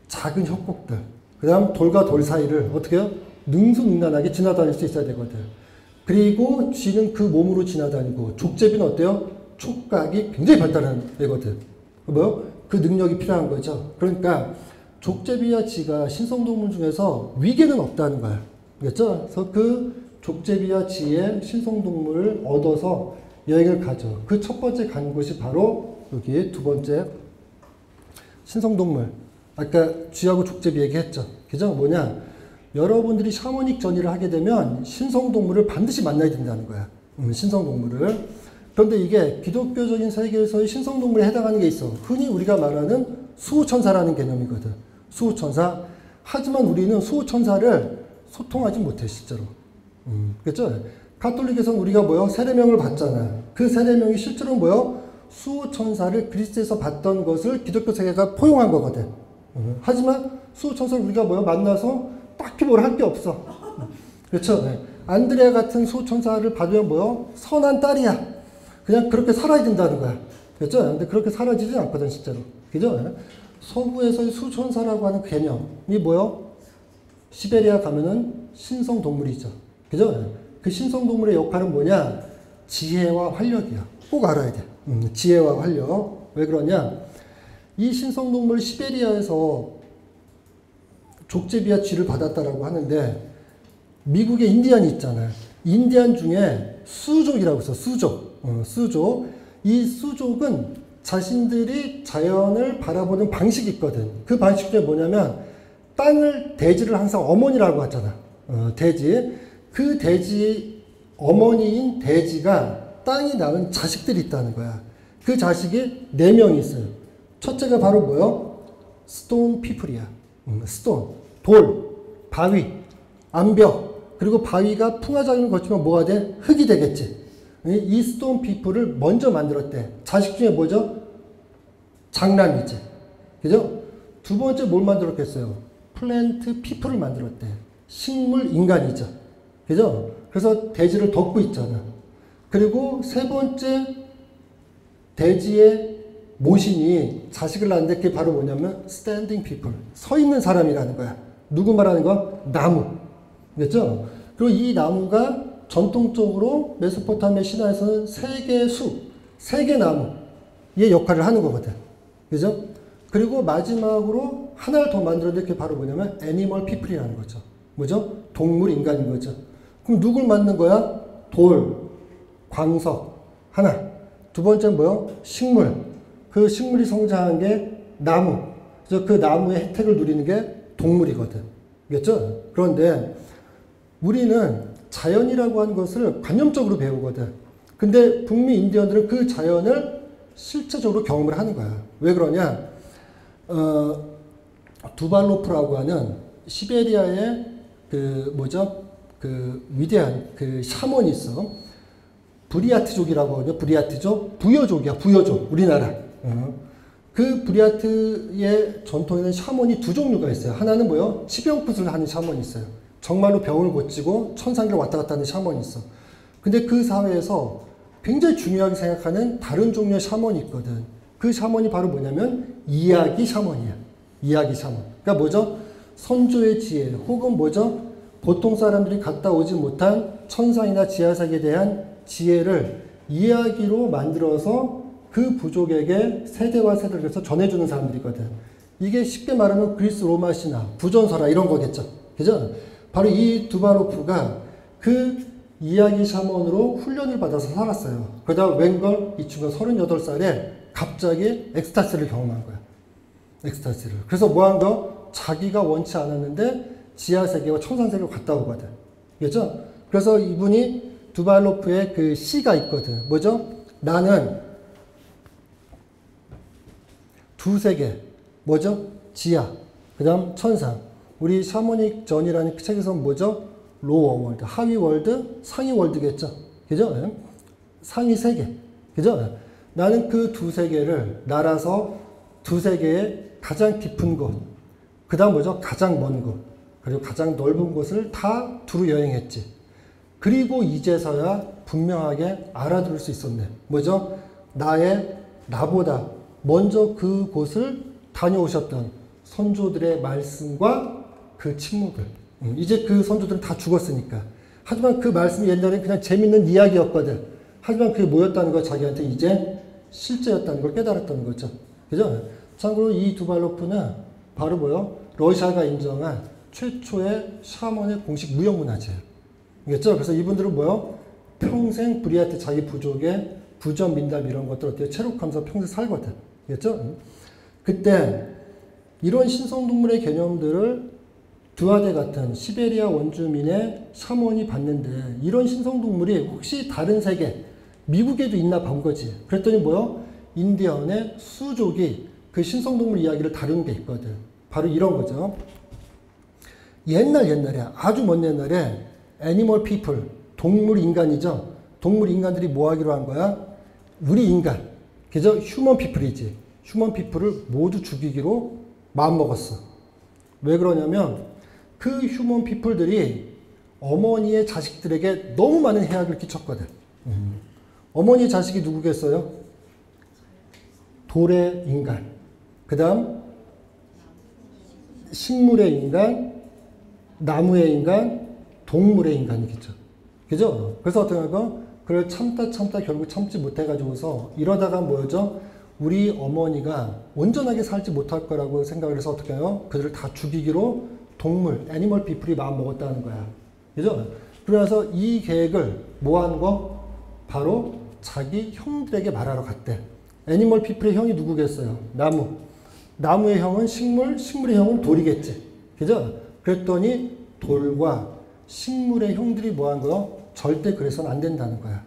작은 협곡들. 그 다음 돌과 돌 사이를 어떻게 해요? 능수능란하게 지나다닐 수 있어야 되거든. 그리고 쥐는 그 몸으로 지나다니고, 족제비는 어때요? 촉각이 굉장히 발달한 애거든. 뭐요? 그 능력이 필요한 거죠. 그러니까 족제비와 쥐가 신성동물 중에서 위계는 없다는 거야. 알겠죠? 그래서 그 족제비와 쥐의 신성동물을 얻어서 여행을 가죠. 그 첫 번째 간 곳이 바로 여기 두 번째 신성동물. 아까 쥐하고 족제비 얘기했죠. 그죠? 뭐냐? 여러분들이 샤머닉 전이를 하게 되면 신성동물을 반드시 만나야 된다는 거야. 신성동물을. 그런데 이게 기독교적인 세계에서의 신성동물에 해당하는 게 있어. 흔히 우리가 말하는 수호천사라는 개념이거든. 수호천사. 하지만 우리는 수호천사를 소통하지 못해, 실제로. 그렇죠? 가톨릭에서는 우리가 뭐요? 세례명을 받잖아. 그 세례명이 실제로 뭐요? 수호천사를 그리스도에서 받던 것을 기독교 세계가 포용한 거거든. 하지만 수호천사를 우리가 뭐요? 만나서 딱히 뭘 할 게 없어. 그렇죠? 네. 안드레아 같은 수호천사를 받으면 뭐요? 선한 딸이야. 그냥 그렇게 살아야 된다는 거야. 그렇죠? 근데 그렇게 살아지지 않거든, 실제로. 그죠? 네. 서구에서의 수호천사라고 하는 개념이 뭐요? 시베리아 가면은 신성동물이죠. 그죠? 네. 그 신성동물의 역할은 뭐냐? 지혜와 활력이야. 꼭 알아야 돼. 지혜와 활력. 왜 그러냐? 이 신성동물 시베리아에서 족제비와 쥐를 받았다라고 하는데, 미국에 인디안이 있잖아요. 인디안 중에 수족이라고 있어. 수족. 수족. 이 수족은 자신들이 자연을 바라보는 방식이 있거든. 그 방식 중에 뭐냐면 땅을, 대지를 항상 어머니라고 하잖아. 대지. 그 대지, 어머니인 대지가 땅이 낳은 자식들이 있다는 거야. 그 자식이 4명이 있어요. 첫째가 바로 뭐요? 스톤 피플이야. 스톤, 돌, 바위, 암벽. 그리고 바위가 풍화작용을 거치면 뭐가 돼? 흙이 되겠지. 이 스톤 피플을 먼저 만들었대. 자식 중에 뭐죠? 장남이지. 그죠? 두 번째 뭘 만들었겠어요? 플랜트 피플을 만들었대. 식물 인간이죠. 그죠? 그래서 대지를 덮고 있잖아. 그리고 세 번째 대지의 모신이 자식을 낳는데 그게 바로 뭐냐면 스탠딩 피플. 서 있는 사람이라는 거야. 누구 말하는 거? 나무. 그렇죠? 그리고 이 나무가 전통적으로 메소포타미아 신화에서는 세계 숲, 세계 나무의 역할을 하는 거거든. 그죠? 그리고 마지막으로 하나를 더 만들었는데 그게 바로 뭐냐면 애니멀 피플이라는 거죠. 뭐죠? 동물 인간인 거죠. 그럼 누굴 만든 거야? 돌, 광석, 하나. 두 번째는 뭐요? 식물. 그 식물이 성장한 게 나무. 그래서 그 나무의 혜택을 누리는 게 동물이거든. 알겠죠? 그런데 우리는 자연이라고 하는 것을 관념적으로 배우거든. 근데 북미 인디언들은 그 자연을 실제적으로 경험을 하는 거야. 왜 그러냐? 두발로프라고 하는 시베리아의 그 뭐죠? 그 위대한 그 샤먼이 있어. 브리아트족이라고 하거든요. 브리아트족, 부여족이야, 부여족, 우리나라. 그 브리아트의 전통에는 샤먼이 두 종류가 있어요. 하나는 뭐요? 치병굿을 하는 샤먼이 있어요. 정말로 병을 고치고 천상계를 왔다 갔다 하는 샤먼이 있어. 근데 그 사회에서 굉장히 중요하게 생각하는 다른 종류의 샤먼이 있거든. 그 샤먼이 바로 뭐냐면 이야기 샤먼이야. 이야기 샤먼. 그러니까 뭐죠? 선조의 지혜 혹은 뭐죠? 보통 사람들이 갔다 오지 못한 천상이나 지하세계에 대한 지혜를 이야기로 만들어서 그 부족에게 세대와 세대를 해서 전해주는 사람들이거든. 이게 쉽게 말하면 그리스 로마 신화, 부전설화 이런 거겠죠. 그죠? 바로 이 두바로프가 그 이야기 샤먼으로 훈련을 받아서 살았어요. 그러다 웬걸 이 친구가 38살에 갑자기 엑스타시를 경험한 거야. 엑스타시를. 그래서 뭐 한 거? 자기가 원치 않았는데 지하세계와 천상세계로 갔다 오거든. 그죠? 그래서 이분이 두발로프의 그 시가 있거든. 뭐죠? 나는 두 세계, 뭐죠? 지하, 그 다음 천상. 우리 샤머닉 전이라는 그 책에서 뭐죠? 로어 월드, 하위 월드, 상위 월드겠죠? 그죠? 상위 세계. 그죠? 나는 그 두 세계를 날아서 두 세계의 가장 깊은 곳, 그 다음 뭐죠? 가장 먼 곳, 그리고 가장 넓은 곳을 다 두루 여행했지. 그리고 이제서야 분명하게 알아들을 수 있었네. 뭐죠? 나보다 먼저 그곳을 다녀오셨던 선조들의 말씀과 그 침묵을. 이제 그 선조들은 다 죽었으니까. 하지만 그 말씀이 옛날엔 그냥 재밌는 이야기였거든. 하지만 그게 뭐였다는 걸 자기한테 이제 실제였다는 걸 깨달았다는 거죠. 그죠? 참고로 이 두발로프는 바로 뭐요? 러시아가 인정한 최초의 샤먼의 공식 무형문화재예요. 알겠죠? 그래서 이분들은 뭐요? 평생 브리아트 자기 부족의 부전, 민담 이런 것들 어때요? 체록하면서 평생 살거든. 알겠죠? 그때 이런 신성동물의 개념들을 두아데 같은 시베리아 원주민의 샤먼이 봤는데 이런 신성동물이 혹시 다른 세계, 미국에도 있나 본 거지. 그랬더니 뭐요? 인디언의 수족이 그 신성동물 이야기를 다루는 게 있거든. 바로 이런 거죠. 옛날에, 아주 먼 옛날에 애니멀 피플, 동물 인간이죠. 동물 인간들이 뭐 하기로 한 거야? 우리 인간, 그죠? 휴먼 피플이지. 휴먼 피플을 모두 죽이기로 마음먹었어. 왜 그러냐면 그 휴먼 피플들이 어머니의 자식들에게 너무 많은 해악을 끼쳤거든. 어머니의 자식이 누구겠어요? 돌의 인간, 그 다음 식물의 인간, 나무의 인간, 동물의 인간이겠죠. 그죠? 그래서 어떻게 할까? 그걸 참다 결국 참지 못해가지고서 이러다가 뭐죠? 우리 어머니가 온전하게 살지 못할 거라고 생각을 해서 어떻게 해요? 그들을 다 죽이기로 동물, 애니멀 피플이 마음 먹었다는 거야. 그죠? 그러면서 이 계획을 뭐 하는 거? 바로 자기 형들에게 말하러 갔대. 애니멀 피플의 형이 누구겠어요? 나무. 나무의 형은 식물, 식물의 형은 돌이겠지. 그죠? 그랬더니 돌과 식물의 형들이 뭐 한 거요? 절대 그래서는 안 된다는 거야.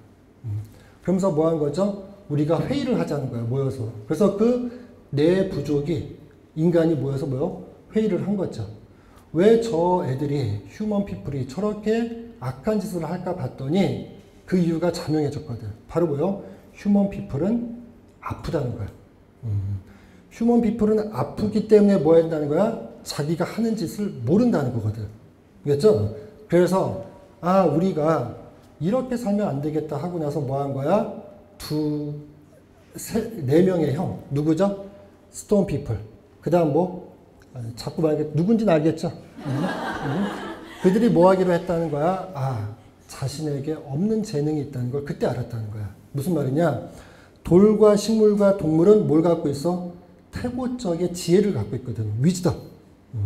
그러면서 뭐 한 거죠? 우리가 회의를 하자는 거야, 모여서. 그래서 그 네 부족이, 인간이 모여서 뭐요? 회의를 한 거죠. 왜 저 애들이, 휴먼 피플이 저렇게 악한 짓을 할까 봤더니 그 이유가 자명해졌거든. 바로 뭐요? 휴먼 피플은 아프다는 거야. 휴먼 피플은 아프기 때문에 뭐 한다는 거야? 자기가 하는 짓을 모른다는 거거든. 알겠죠? 그래서 우리가 이렇게 살면 안 되겠다 하고 나서 뭐 한 거야? 네 명의 형. 누구죠? 스톤 피플. 그 다음 뭐? 자꾸 말하게 누군지는 알겠죠? 그들이 뭐 하기로 했다는 거야? 자신에게 없는 재능이 있다는 걸 그때 알았다는 거야. 무슨 말이냐? 돌과 식물과 동물은 뭘 갖고 있어? 태고적의 지혜를 갖고 있거든. 위즈덤.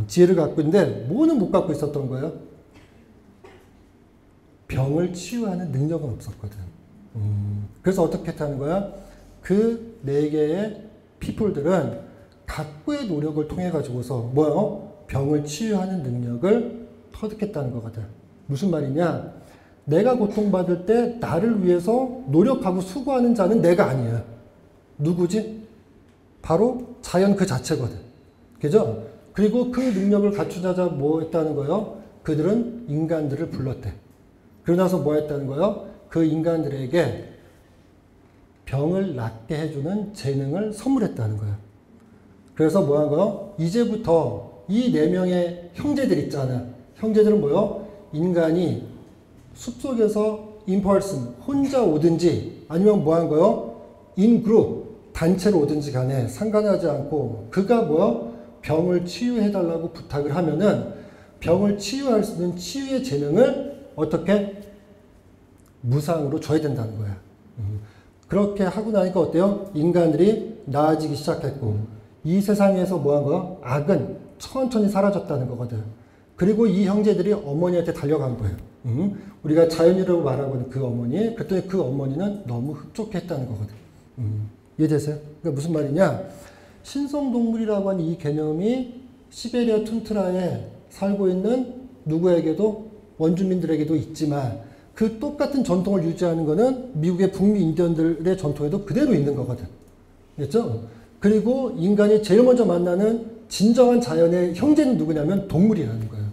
지혜를 갖고 있는데 뭐는 못 갖고 있었던 거예요? 병을 치유하는 능력은 없었거든. 그래서 어떻게 했다는 거야? 그 네 개의 피플들은 각고의 노력을 통해 가지고서 뭐요? 병을 치유하는 능력을 터득했다는 거거든. 무슨 말이냐? 내가 고통받을 때 나를 위해서 노력하고 수고하는 자는 내가 아니야. 누구지? 바로 자연 그 자체거든. 그죠? 그리고 그 능력을 갖추자자 뭐 했다는 거예요? 그들은 인간들을 불렀대. 그러고 나서 뭐 했다는 거예요? 그 인간들에게 병을 낫게 해주는 재능을 선물했다는 거예요. 그래서 뭐 한 거요? 이제부터 이 4명의 형제들 있잖아. 형제들은 뭐요? 인간이 숲속에서 인펄슨 혼자 오든지 아니면 뭐 한 거요? 인그룹 단체로 오든지 간에 상관하지 않고 그가 뭐요? 병을 치유해달라고 부탁을 하면은 병을 치유할 수 있는 치유의 재능을 어떻게? 무상으로 줘야 된다는 거야. 그렇게 하고 나니까 어때요? 인간들이 나아지기 시작했고 이 세상에서 뭐 한 거야? 악은 천천히 사라졌다는 거거든. 그리고 이 형제들이 어머니한테 달려간 거예요. 우리가 자연이라고 말하고 있는 그 어머니, 그랬더니 그 어머니는 너무 흡족했다는 거거든. 이해되세요? 그러니까 무슨 말이냐? 신성동물이라고 하는 이 개념이 시베리아 툰트라에 살고 있는 누구에게도 원주민들에게도 있지만 그 똑같은 전통을 유지하는 거는 미국의 북미 인디언들의 전통에도 그대로 있는 거거든. 알겠죠? 그리고 인간이 제일 먼저 만나는 진정한 자연의 형제는 누구냐면 동물이라는 거예요.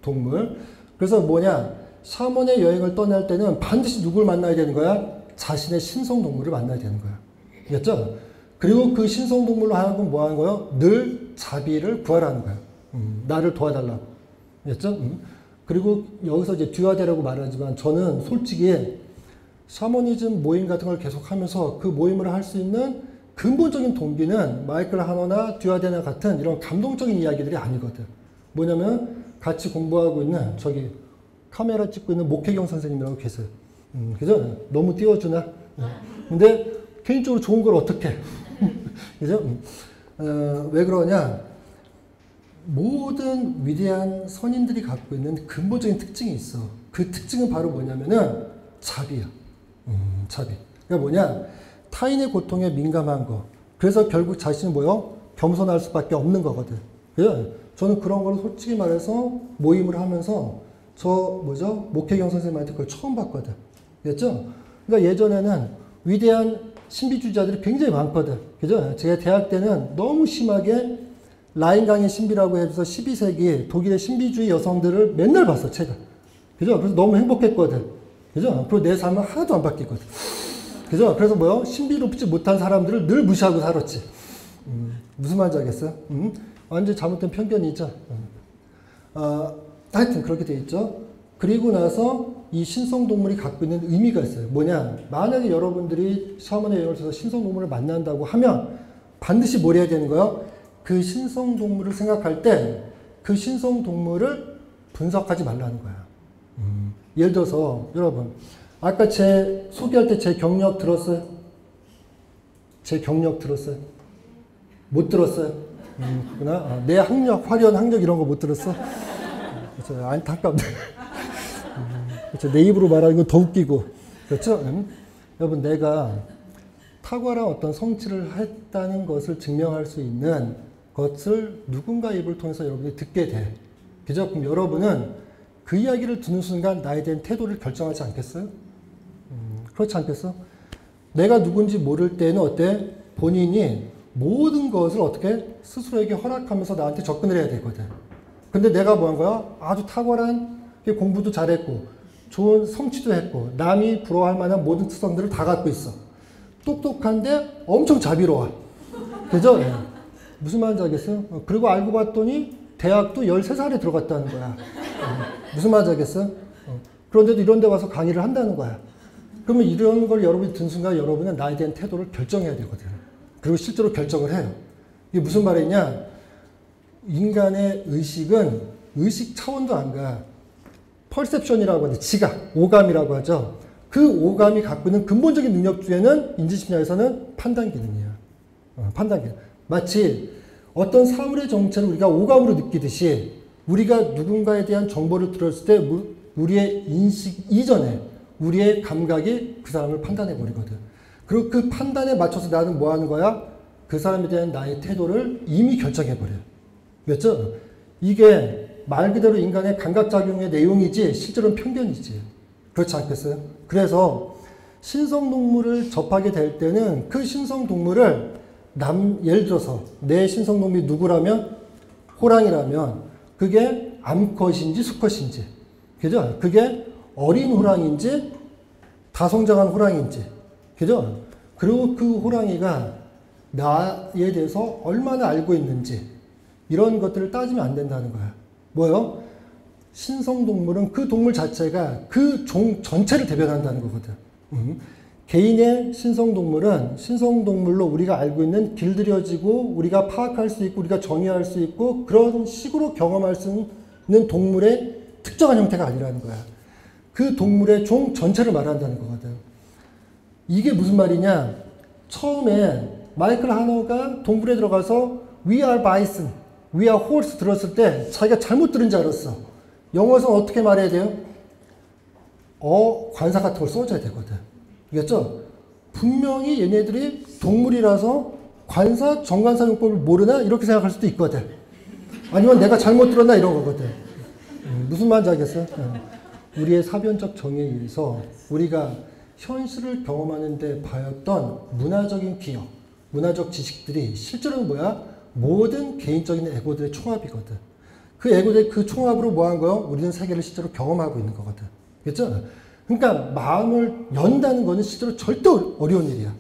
동물. 그래서 뭐냐? 샤먼의 여행을 떠날 때는 반드시 누굴 만나야 되는 거야? 자신의 신성동물을 만나야 되는 거야. 알겠죠? 그리고 그 신성동물로 하여금 뭐 하는 거예요? 늘 자비를 구하라는 거야. 나를 도와달라고. 알겠죠? 그리고 여기서 이제 듀아데라고 말하지만 저는 솔직히 샤머니즘 모임 같은 걸 계속 하면서 그 모임을 할 수 있는 근본적인 동기는 마이클 하너나 듀아데나 같은 이런 감동적인 이야기들이 아니거든. 뭐냐면 같이 공부하고 있는 저기 카메라 찍고 있는 목혜경 선생님이라고 계세요. 그죠? 너무 띄워주나? 근데 개인적으로 좋은 걸 어떻게? 그죠? 왜 그러냐? 모든 위대한 선인들이 갖고 있는 근본적인 특징이 있어. 그 특징은 바로 뭐냐면은 자비야. 자비. 그러니까 뭐냐? 타인의 고통에 민감한 거. 그래서 결국 자신이 뭐요? 겸손할 수밖에 없는 거거든. 그래서 저는 그런 걸 솔직히 말해서 모임을 하면서 목혜경 선생님한테 그걸 처음 봤거든. 그랬죠? 그러니까 예전에는 위대한 신비주의자들이 굉장히 많거든. 그죠? 제가 대학 때는 너무 심하게 라인강의 신비라고 해서 12세기 독일의 신비주의 여성들을 맨날 봤어, 책을. 그죠? 그래서 너무 행복했거든. 그죠? 그리고 내 삶은 하나도 안 바뀌거든. 그죠? 그래서 뭐요? 신비롭지 못한 사람들을 늘 무시하고 살았지. 무슨 말인지 알겠어요? 완전히 잘못된 편견이죠. 하여튼 그렇게 돼 있죠. 그리고 나서 이 신성동물이 갖고 있는 의미가 있어요. 뭐냐? 만약에 여러분들이 샤먼의 여행을 통해서 신성동물을 만난다고 하면 반드시 뭘 해야 되는 거예요? 그 신성동물을 생각할 때 그 신성동물을 분석하지 말라는 거야. 예를 들어서 여러분 아까 제 소개할 때 제 경력 들었어요? 제 경력 들었어요? 못 들었어요? 그렇구나. 내 학력, 화려한 학력 이런 거 못 들었어? 안타깝네. 내 입으로 말하는 건 더 웃기고. 그렇죠? 여러분, 내가 탁월한 어떤 성취를 했다는 것을 증명할 수 있는 것을 누군가 입을 통해서 여러분이 듣게 돼. 그죠? 그럼 여러분은 그 이야기를 듣는 순간 나에 대한 태도를 결정하지 않겠어요? 그렇지 않겠어? 내가 누군지 모를 때는 어때? 본인이 모든 것을 어떻게 스스로에게 허락하면서 나한테 접근을 해야 되거든. 근데 내가 뭐 한 거야? 아주 탁월한 공부도 잘했고, 좋은 성취도 했고, 남이 부러워할 만한 모든 특성들을 다 갖고 있어. 똑똑한데 엄청 자비로워. 그죠? 무슨 말인지 알겠어요? 그리고 알고 봤더니 대학도 13살에 들어갔다는 거야. 무슨 말인지 알겠어요? 그런데도 이런 데 와서 강의를 한다는 거야. 그러면 이런 걸 여러분이 든 순간 여러분은 나에 대한 태도를 결정해야 되거든. 그리고 실제로 결정을 해요. 이게 무슨 말이냐? 인간의 의식은 의식 차원도 안 가. 퍼셉션이라고 하죠. 지각, 오감이라고 하죠. 그 오감이 갖고 있는 근본적인 능력 중에는 인지심리학에서는 판단 기능이야. 판단 기능. 마치 어떤 사물의 정체를 우리가 오감으로 느끼듯이 우리가 누군가에 대한 정보를 들었을 때 우리의 인식 이전에 우리의 감각이 그 사람을 판단해 버리거든. 그리고 그 판단에 맞춰서 나는 뭐 하는 거야? 그 사람에 대한 나의 태도를 이미 결정해 버려. 그렇죠? 이게 말 그대로 인간의 감각작용의 내용이지 실제로는 편견이지. 그렇지 않겠어요? 그래서 신성동물을 접하게 될 때는 그 신성동물을 예를 들어서 내 신성동물이 누구라면 호랑이라면 그게 암컷인지 수컷인지, 그죠? 그게 어린 호랑인지 다 성장한 호랑이인지. 그죠? 그리고 그 호랑이가 나에 대해서 얼마나 알고 있는지 이런 것들을 따지면 안 된다는 거야. 뭐요? 신성동물은 그 동물 자체가 그 종 전체를 대변한다는 거거든. 개인의 신성동물은 신성동물로 우리가 알고 있는 길들여지고 우리가 파악할 수 있고 우리가 정의할 수 있고 그런 식으로 경험할 수 있는 동물의 특정한 형태가 아니라는 거야. 그 동물의 종 전체를 말한다는 거거든. 이게 무슨 말이냐? 처음에 마이클 하너가 동굴에 들어가서 We are bison, we are horse 들었을 때 자기가 잘못 들은 줄 알았어. 영어에서는 어떻게 말해야 돼요? 관사 같은 걸 써줘야 되거든. 알겠죠? 분명히 얘네들이 동물이라서 관사, 정관사 용법을 모르나? 이렇게 생각할 수도 있거든. 아니면 내가 잘못 들었나? 이런 거거든. 무슨 말인지 알겠어요? 우리의 사변적 정의에 의해서 우리가 현실을 경험하는 데 봐였던 문화적인 기억, 문화적 지식들이 실제로는 뭐야? 모든 개인적인 에고들의 총합이거든. 그 에고들의 그 총합으로 뭐 한 거요? 우리는 세계를 실제로 경험하고 있는 거거든. 그렇죠? 그러니까 마음을 연다는 거는 실제로 절대 어려운 일이야.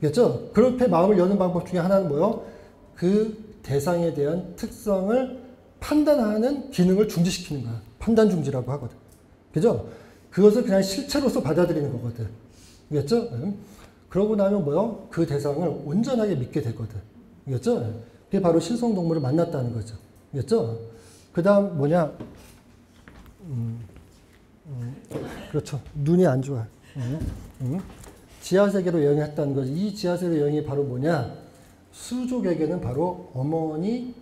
그렇죠? 그렇게 마음을 여는 방법 중에 하나는 뭐요? 그 대상에 대한 특성을 판단하는 기능을 중지시키는 거야. 판단 중지라고 하거든. 그죠? 그것을 그냥 실체로서 받아들이는 거거든. 그렇죠? 그러고 나면 뭐요? 그 대상을 온전하게 믿게 되거든. 그렇죠? 그게 바로 신성동물을 만났다는 거죠. 그렇죠? 그 다음 뭐냐? 그렇죠. 눈이 안 좋아. 지하세계로 여행했다는 거지. 이 지하세계로 여행이 바로 뭐냐? 수족에게는 바로 어머니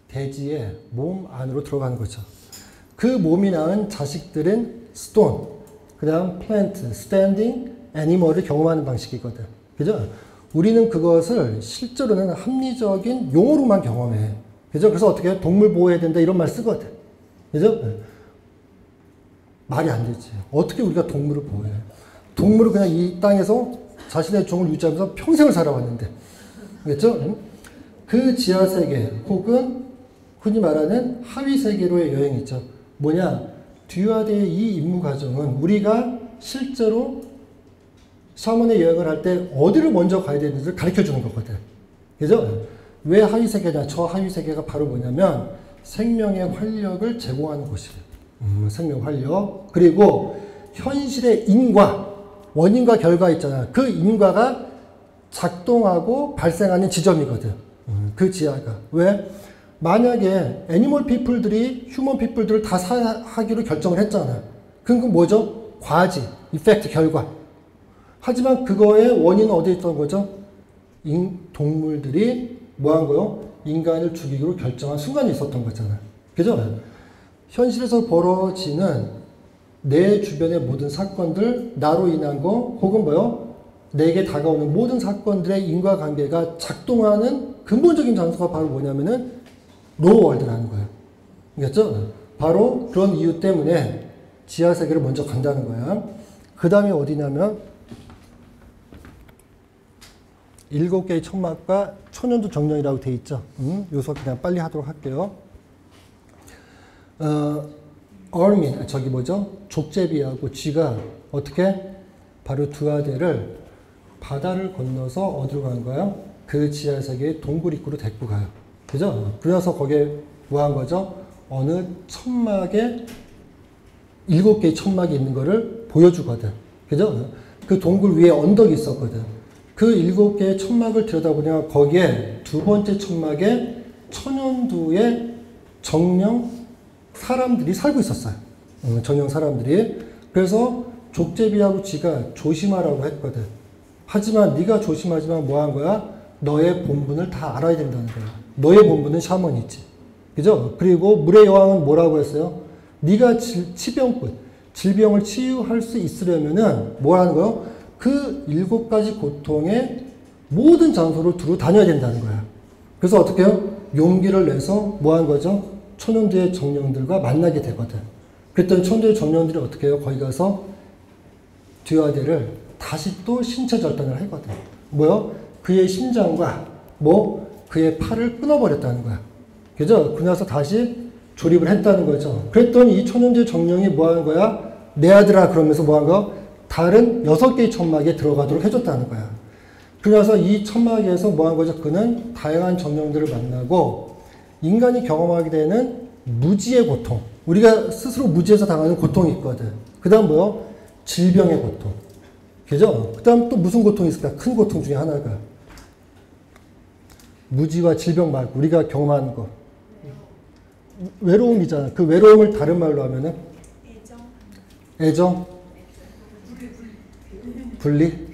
대지의 몸 안으로 들어가는 거죠. 그 몸이 낳은 자식들은 스톤, 그 다음 플랜트, 스탠딩, 애니멀을 경험하는 방식이거든. 그죠? 우리는 그것을 실제로는 합리적인 용어로만 경험해. 그죠? 그래서 어떻게 해요? 동물 보호해야 된다 이런 말 쓰거든. 그죠? 말이 안 되지. 어떻게 우리가 동물을 보호해? 동물은 그냥 이 땅에서 자신의 종을 유지하면서 평생을 살아왔는데. 그렇죠? 그 지하세계 혹은 흔히 말하는 하위세계로의 여행이죠. 뭐냐? 듀아드의 이 임무 과정은 우리가 실제로 샤먼의 여행을 할 때 어디를 먼저 가야 되는지를 가르쳐 주는 거거든. 그죠? 왜 하위세계냐? 저 하위세계가 바로 뭐냐면 생명의 활력을 제공하는 곳이에요. 생명 활력. 그리고 현실의 인과, 원인과 결과 있잖아. 그 인과가 작동하고 발생하는 지점이거든. 그 지하가. 왜? 만약에 애니멀 피플들이 휴먼 피플들을 다 하기로 결정을 했잖아. 그건 뭐죠? 과지, 이펙트, 결과. 하지만 그거의 원인은 어디에 있던 거죠? 동물들이 뭐 한 거요? 인간을 죽이기로 결정한 순간이 있었던 거잖아. 그죠? 현실에서 벌어지는 내 주변의 모든 사건들, 나로 인한 거, 혹은 뭐요? 내게 다가오는 모든 사건들의 인과관계가 작동하는 근본적인 장소가 바로 뭐냐면은 로우월드라는 거예요. 알겠죠? 바로 그런 이유 때문에 지하세계를 먼저 간다는 거야. 그 다음에 어디냐면 7개의 천막과 천연두 정령이라고 돼 있죠. 요 수업 그냥 빨리 하도록 할게요. 어민, 저기 뭐죠? 족제비하고 쥐가 어떻게? 바로 두아데를 바다를 건너서 어디로 가는 거예요? 그 지하세계의 동굴 입구로 데리고 가요. 그죠? 그래서 거기에 뭐 한 거죠? 어느 천막에 7개의 천막이 있는 거를 보여주거든. 그죠? 그 동굴 위에 언덕이 있었거든. 그 7개의 천막을 들여다보냐 거기에 두 번째 천막에 천연두의 정령 사람들이 살고 있었어요. 정령 사람들이. 그래서 족제비하고 쥐가 조심하라고 했거든. 하지만 네가 조심하지만 뭐 한 거야? 너의 본분을 다 알아야 된다는 거야. 너의 본분은 샤먼이지. 그죠? 그리고 물의 여왕은 뭐라고 했어요? 네가 치병꾼, 질병을 치유할 수 있으려면은 뭐 하는 거요? 그 7가지 고통의 모든 장소를 두루 다녀야 된다는 거야. 그래서 어떻게 해요? 용기를 내서 뭐 하는 거죠? 천연두의 정령들과 만나게 되거든. 그랬더니 천연두의 정령들이 어떻게 해요? 거기 가서 듀아데를 다시 또 신체 절단을 하거든. 뭐요? 그의 심장과 그의 팔을 끊어버렸다는 거야. 그죠? 그래서 다시 조립을 했다는 거죠. 그랬더니 이 천연두의 정령이 뭐 하는 거야? 내 아들아 그러면서 뭐 한 거? 다른 6개의 천막에 들어가도록 해줬다는 거야. 그래서 이 천막에서 뭐 한 거죠? 그는 다양한 정령들을 만나고 인간이 경험하게 되는 무지의 고통. 우리가 스스로 무지에서 당하는 고통이 있거든. 그 다음 뭐요? 질병의 고통. 그죠? 그 다음 또 무슨 고통이 있을까? 큰 고통 중에 하나가. 무지와 질병 말고 우리가 경험하는 거. 외로움이잖아. 그 외로움을 다른 말로 하면은? 애정? 분리?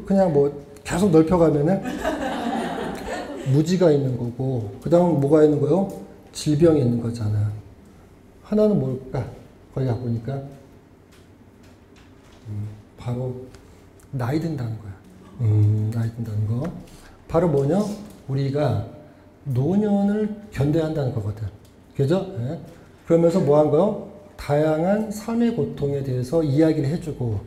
그냥 뭐 계속 넓혀가면은 무지가 있는 거고, 그 다음 뭐가 있는 거요? 질병이 있는 거잖아. 하나는 뭘까? 거기 가보니까 바로 나이 든다는 거야. 나이 든다는 거. 바로 뭐냐? 우리가 노년을 견뎌야 한다는 거거든. 그죠? 네. 그러면서 뭐 한 거요? 다양한 삶의 고통에 대해서 이야기를 해주고,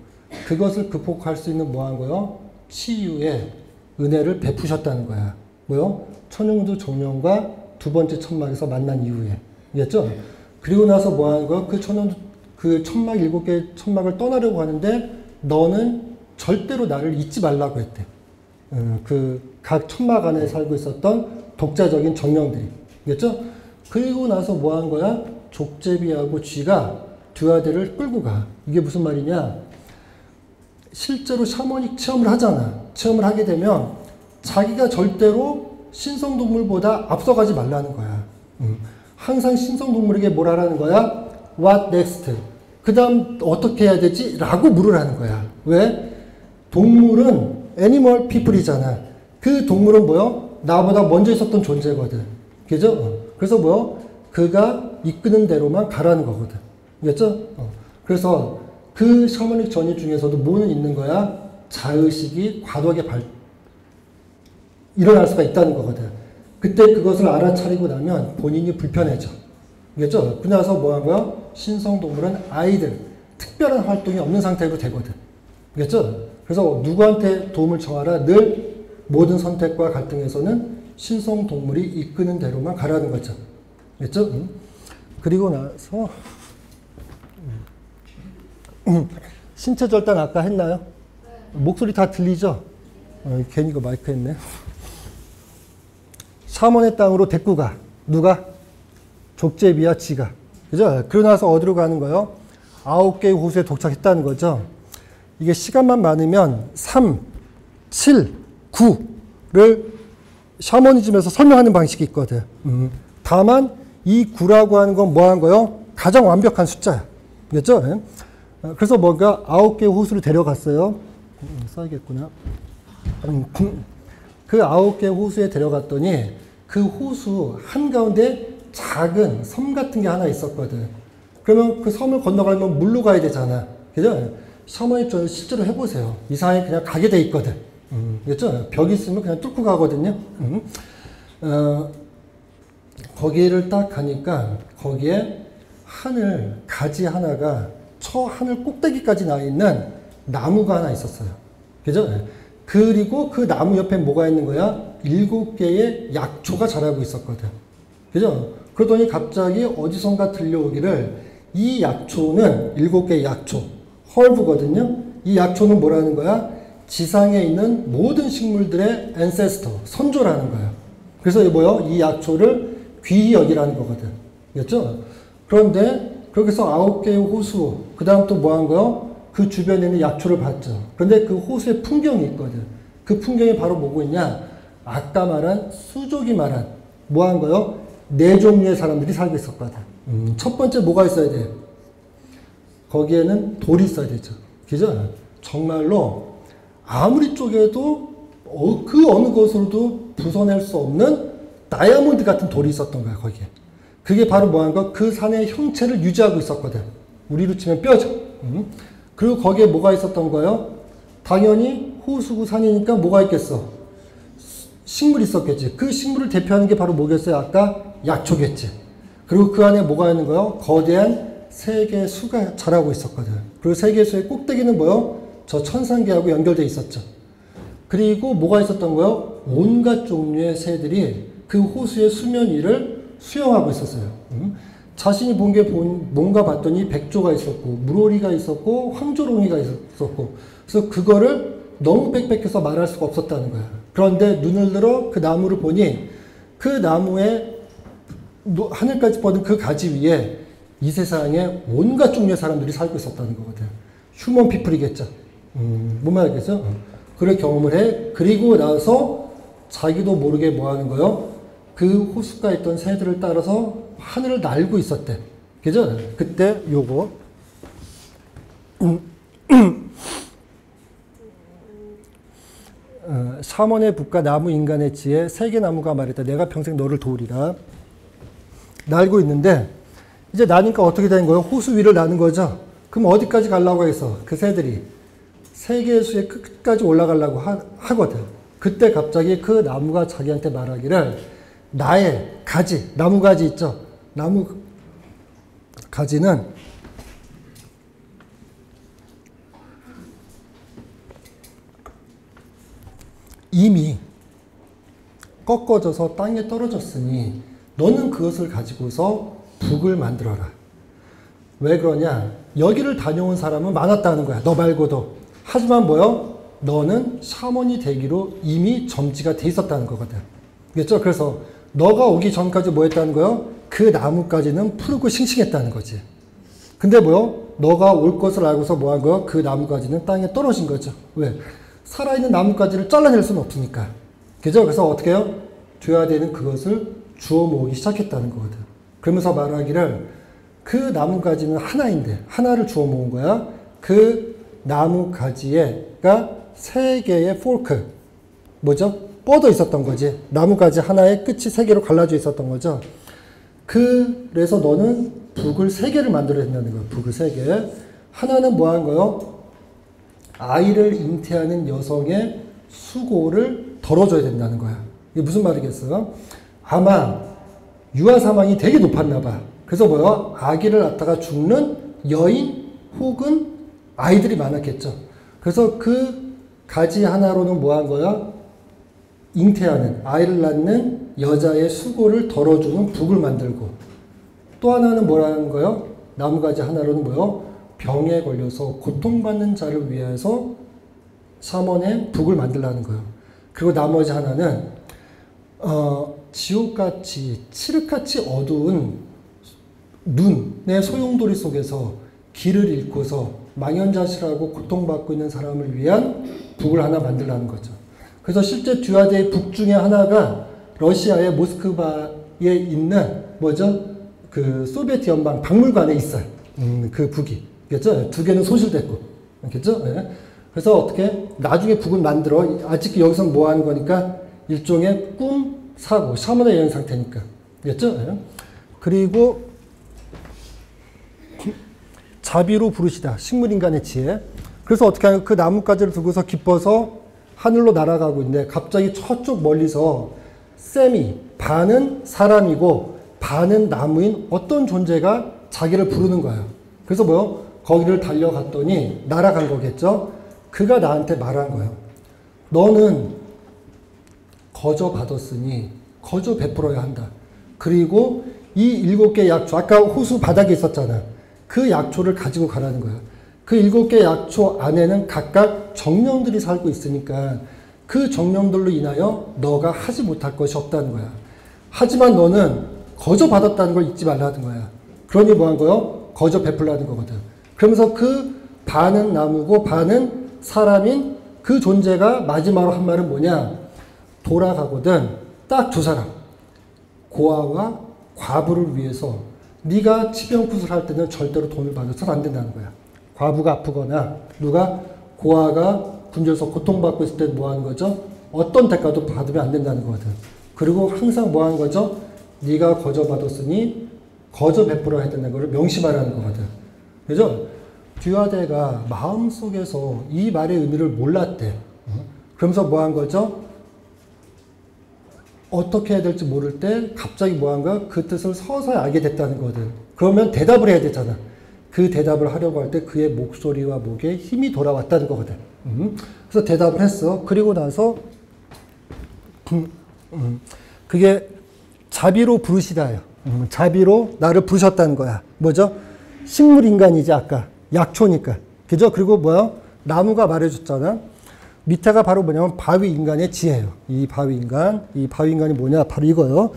그것을 극복할 수 있는 뭐 한 거요? 치유의 은혜를 베푸셨다는 거야. 뭐요? 천용두 정령과 두 번째 천막에서 만난 이후에. 알겠죠? 그리고 나서 뭐 하는 거야? 그 천막 7개 천막을 떠나려고 하는데, 너는 절대로 나를 잊지 말라고 했대. 그 각 천막 안에 살고 있었던 독자적인 정령들이. 알겠죠? 그리고 나서 뭐 한 거야? 족제비하고 쥐가 두 아들을 끌고 가. 이게 무슨 말이냐? 실제로 샤머닉 체험을 하잖아. 체험을 하게 되면 자기가 절대로 신성동물보다 앞서가지 말라는 거야. 항상 신성동물에게 뭘 하라는 거야? What next? 그 다음 어떻게 해야 되지? 라고 물으라는 거야. 왜? 동물은 애니멀 피플이잖아. 그 동물은 뭐요? 나보다 먼저 있었던 존재거든. 그죠? 그래서 뭐요? 그가 이끄는 대로만 가라는 거거든. 알겠죠? 그래서 그 샤머닉 전이 중에서도 뭐는 있는 거야? 자의식이 과도하게 일어날 수가 있다는 거거든. 그때 그것을 알아차리고 나면 본인이 불편해져. 알겠죠? 그래서 뭐 한 거야? 신성동물은 아이들, 특별한 활동이 없는 상태로 되거든. 알겠죠? 그래서 누구한테 도움을 청하라? 늘 모든 선택과 갈등에서는 신성동물이 이끄는 대로만 가라는 거죠. 알겠죠? 그리고 나서 신체 절단 아까 했나요? 목소리 다 들리죠? 괜히 이거 마이크 했네. 샤먼의 땅으로 데리고 가. 누가? 족제비와 쥐가. 그죠? 그러고 나서 어디로 가는 거예요? 9개의 호수에 도착했다는 거죠. 이게 시간만 많으면 3, 7, 9를 샤머니즘에서 설명하는 방식이 있거든. 다만 이 9라고 하는 건 뭐 한 거예요? 가장 완벽한 숫자야. 알겠죠? 그래서 뭔가 9개의 호수를 데려갔어요. 써야겠구나. 그 9개의 호수에 데려갔더니 그 호수 한가운데 작은 섬 같은 게 하나 있었거든. 그러면 그 섬을 건너가려면 물로 가야 되잖아. 그죠? 샤머닉 전을 실제로 해보세요. 이상하게 그냥 가게 돼 있거든. 그렇죠? 벽이 있으면 그냥 뚫고 가거든요. 거기를 딱 가니까 거기에 하늘 가지 하나가 저 하늘 꼭대기까지 나 있는 나무가 하나 있었어요. 그죠? 그리고 그 나무 옆에 뭐가 있는 거야? 7개의 약초가 자라고 있었거든. 그죠? 그러더니 갑자기 어디선가 들려오기를 이 약초는 7개의 약초, 헐브거든요. 이 약초는 뭐라는 거야? 지상에 있는 모든 식물들의 앤세스터, 선조라는 거야. 그래서 이 뭐요? 이 약초를 귀히 여기라는 거거든. 그렇죠? 그런데 거기서 9개의 호수, 그 다음 또 뭐 한 거요? 그 주변에 있는 약초를 봤죠. 그런데 그 호수에 풍경이 있거든. 그 풍경이 바로 뭐고 있냐? 아까 말한 수족이 말한 뭐 한 거요? 4종류의 사람들이 살고 있었거든. 첫 번째 뭐가 있어야 돼? 거기에는 돌이 있어야 되죠. 그죠? 정말로 아무리 쪼개도 그 어느 것으로도 부숴낼 수 없는 다이아몬드 같은 돌이 있었던 거야, 거기에. 그게 바로 뭐 한 거? 그 산의 형체를 유지하고 있었거든. 우리로 치면 뼈죠. 그리고 거기에 뭐가 있었던 거예요? 당연히 호수구 산이니까 뭐가 있겠어? 식물이 있었겠지. 그 식물을 대표하는 게 바로 뭐겠어요? 아까 약초겠지. 그리고 그 안에 뭐가 있는 거예요? 거대한 세계수가 자라고 있었거든. 그리고 세계수의 꼭대기는 뭐요? 저 천상계하고 연결되어 있었죠. 그리고 뭐가 있었던 거요? 온갖 종류의 새들이 그 호수의 수면 위를 수영하고 있었어요. 자신이 본 게 뭔가 봤더니 백조가 있었고 물오리가 있었고 황조롱이가 있었고 그래서 그거를 너무 빽빽해서 말할 수가 없었다는 거야. 그런데 눈을 들어 그 나무를 보니 그 나무에 하늘까지 뻗은 그 가지 위에 이 세상에 온갖 종류의 사람들이 살고 있었다는 거거든. 휴먼 피플이겠죠. 뭔 말이겠죠? 그걸 경험을 해. 그리고 나서 자기도 모르게 뭐 하는 거요? 그 호숫가에 있던 새들을 따라서 하늘을 날고 있었대. 그죠? 그때 요거 샤먼의 북과 나무 인간의 지혜 세계나무가 말했다. 내가 평생 너를 도우리라. 날고 있는데 이제 나니까 어떻게 된 거예요? 호수 위를 나는 거죠. 그럼 어디까지 가려고 해서 그 새들이 세계의 수의 끝까지 올라가려고 하거든. 그때 갑자기 그 나무가 자기한테 말하기를 나의 가지, 나무 가지 있죠? 나무 가지는 이미 꺾어져서 땅에 떨어졌으니 너는 그것을 가지고서 북을 만들어라. 왜 그러냐? 여기를 다녀온 사람은 많았다는 거야. 너 말고도. 하지만 뭐요? 너는 샤먼이 되기로 이미 점지가 돼 있었다는 거거든. 그렇죠? 그래서 너가 오기 전까지 뭐 했다는 거요? 그 나무까지는 푸르고 싱싱했다는 거지. 근데 뭐요? 너가 올 것을 알고서 뭐 한 거요? 그 나무까지는 땅에 떨어진 거죠. 왜? 살아있는 나뭇가지를 잘라낼 수는 없으니까. 그죠? 그래서 어떻게 해요? 줘야 되는 그것을 주워 모으기 시작했다는 거거든. 그러면서 말하기를 그 나뭇가지는 하나인데 하나를 주워 모은 거야. 그 나뭇가지가 세 개의 폴크 뭐죠? 뻗어 있었던 거지. 나뭇가지 하나의 끝이 세 개로 갈라져 있었던 거죠. 그래서 너는 북을 세 개를 만들어야 된다는 거야. 북을 세 개. 하나는 뭐 한 거요? 아이를 잉태하는 여성의 수고를 덜어줘야 된다는 거야. 이게 무슨 말이겠어요? 아마 유아 사망이 되게 높았나 봐. 그래서 뭐요? 아기를 낳다가 죽는 여인 혹은 아이들이 많았겠죠. 그래서 그 가지 하나로는 뭐 한 거야? 잉태하는, 아이를 낳는 여자의 수고를 덜어주는 북을 만들고, 또 하나는 뭐라는 거요? 나무가지 하나로는 뭐요? 병에 걸려서 고통받는 자를 위해서 샤먼의 북을 만들라는 거예요. 그리고 나머지 하나는 지옥같이 칠흑같이 어두운 눈의 소용돌이 속에서 길을 잃고서 망연자실하고 고통받고 있는 사람을 위한 북을 하나 만들라는 거죠. 그래서 실제 듀아데의 북 중에 하나가 러시아의 모스크바에 있는 뭐죠? 그 소비에트 연방 박물관에 있어요. 그 북이. 그렇죠? 두 개는 소실됐고. 그렇죠? 네. 그래서 어떻게 나중에 북을 만들어. 아직 여기서 뭐 하는 거니까 일종의 꿈, 사고, 샤먼의 여행 상태니까. 그렇죠? 네. 그리고 자비로 부르시다. 식물인간의 지혜. 그래서 어떻게 하면 그 나뭇가지를 두고서 기뻐서 하늘로 날아가고 있는데 갑자기 저쪽 멀리서 쌤이 반은 사람이고 반은 나무인 어떤 존재가 자기를 부르는 거예요. 그래서 뭐요? 거기를 달려갔더니 날아간 거겠죠? 그가 나한테 말한 거예요. 너는 거저 받았으니 거저 베풀어야 한다. 그리고 이 7개 약초, 아까 호수 바닥에 있었잖아. 그 약초를 가지고 가라는 거야. 그 7개 약초 안에는 각각 정령들이 살고 있으니까 그 정령들로 인하여 너가 하지 못할 것이 없다는 거야. 하지만 너는 거저 받았다는 걸 잊지 말라는 거야. 그러니 뭐 한 거요? 거저 베풀라는 거거든. 그러면서 그 반은 나무고 반은 사람인 그 존재가 마지막으로 한 말은 뭐냐? 돌아가거든 딱 두 사람. 고아와 과부를 위해서 네가 치병굿을 할 때는 절대로 돈을 받아서는 안 된다는 거야. 과부가 아프거나 누가 고아가 굶주려서 고통받고 있을 때 뭐 하는 거죠? 어떤 대가도 받으면 안 된다는 거거든. 그리고 항상 뭐 하는 거죠? 네가 거저 받았으니 거저 베풀어야 된다는 걸 명심하라는 거거든. 그죠? 듀아데가 마음속에서 이 말의 의미를 몰랐대. 그러면서 뭐 한 거죠? 어떻게 해야 될지 모를 때 갑자기 뭐 한 거야? 그 뜻을 서서히 알게 됐다는 거거든. 그러면 대답을 해야 되잖아. 그 대답을 하려고 할 때 그의 목소리와 목에 힘이 돌아왔다는 거거든. 그래서 대답을 했어. 그리고 나서 그게 자비로 부르시다예요. 자비로 나를 부르셨다는 거야. 뭐죠? 식물인간이지 아까. 약초니까. 그죠? 그리고 뭐야? 나무가 말해줬잖아. 밑에가 바로 뭐냐면 바위인간의 지혜예요. 이 바위인간이 뭐냐? 바로 이거요.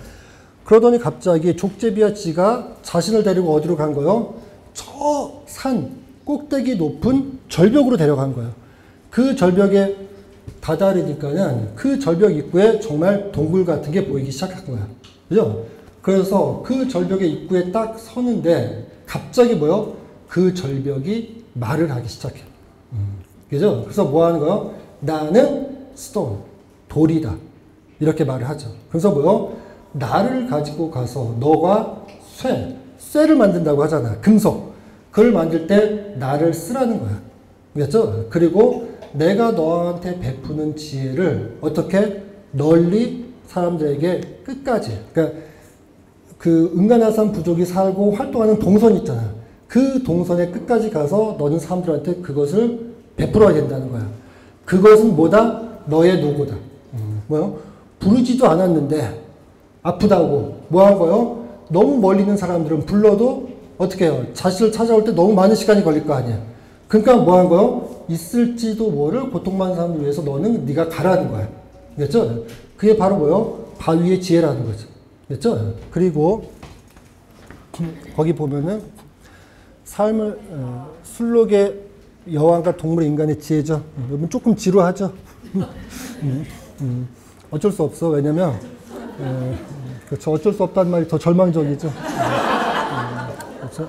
그러더니 갑자기 족제비아씨가 자신을 데리고 어디로 간 거요? 저 산 꼭대기 높은 절벽으로 데려간 거예요. 그 절벽에 다다르니까는 그 절벽 입구에 정말 동굴 같은 게 보이기 시작한 거야. 그죠? 그래서 그 절벽의 입구에 딱 서는데 갑자기 뭐요? 그 절벽이 말을 하기 시작해. 그죠? 그래서 뭐 하는 거요? 나는 stone, 돌이다. 이렇게 말을 하죠. 그래서 뭐요? 나를 가지고 가서 너가 쇠를 만든다고 하잖아. 금속. 그걸 만들 때 나를 쓰라는 거야. 그렇죠? 그리고 내가 너한테 베푸는 지혜를 어떻게 널리 사람들에게 끝까지. 그러니까 그 은가나산 부족이 살고 활동하는 동선 있잖아. 그 동선의 끝까지 가서 너는 사람들한테 그것을 베풀어야 된다는 거야. 그것은 뭐다? 너의 노고다. 뭐요? 부르지도 않았는데 아프다고 뭐 한 거요? 너무 멀리 있는 사람들은 불러도 어떻게 해요? 자신을 찾아올 때 너무 많은 시간이 걸릴 거 아니야. 그러니까 뭐 한 거요? 있을지도 모를 고통받는 사람을 위해서 너는 네가 가라는 거야. 그렇죠? 그게 바로 뭐요? 바위의 지혜라는 거죠. 그렇죠? 그리고 거기 보면은 삶을 술록의 여왕과 동물의 인간의 지혜죠. 여러분 조금 지루하죠. 어쩔 수 없어. 왜냐면 그렇죠. 어쩔 수 없다는 말이 더 절망적이죠. 그렇죠.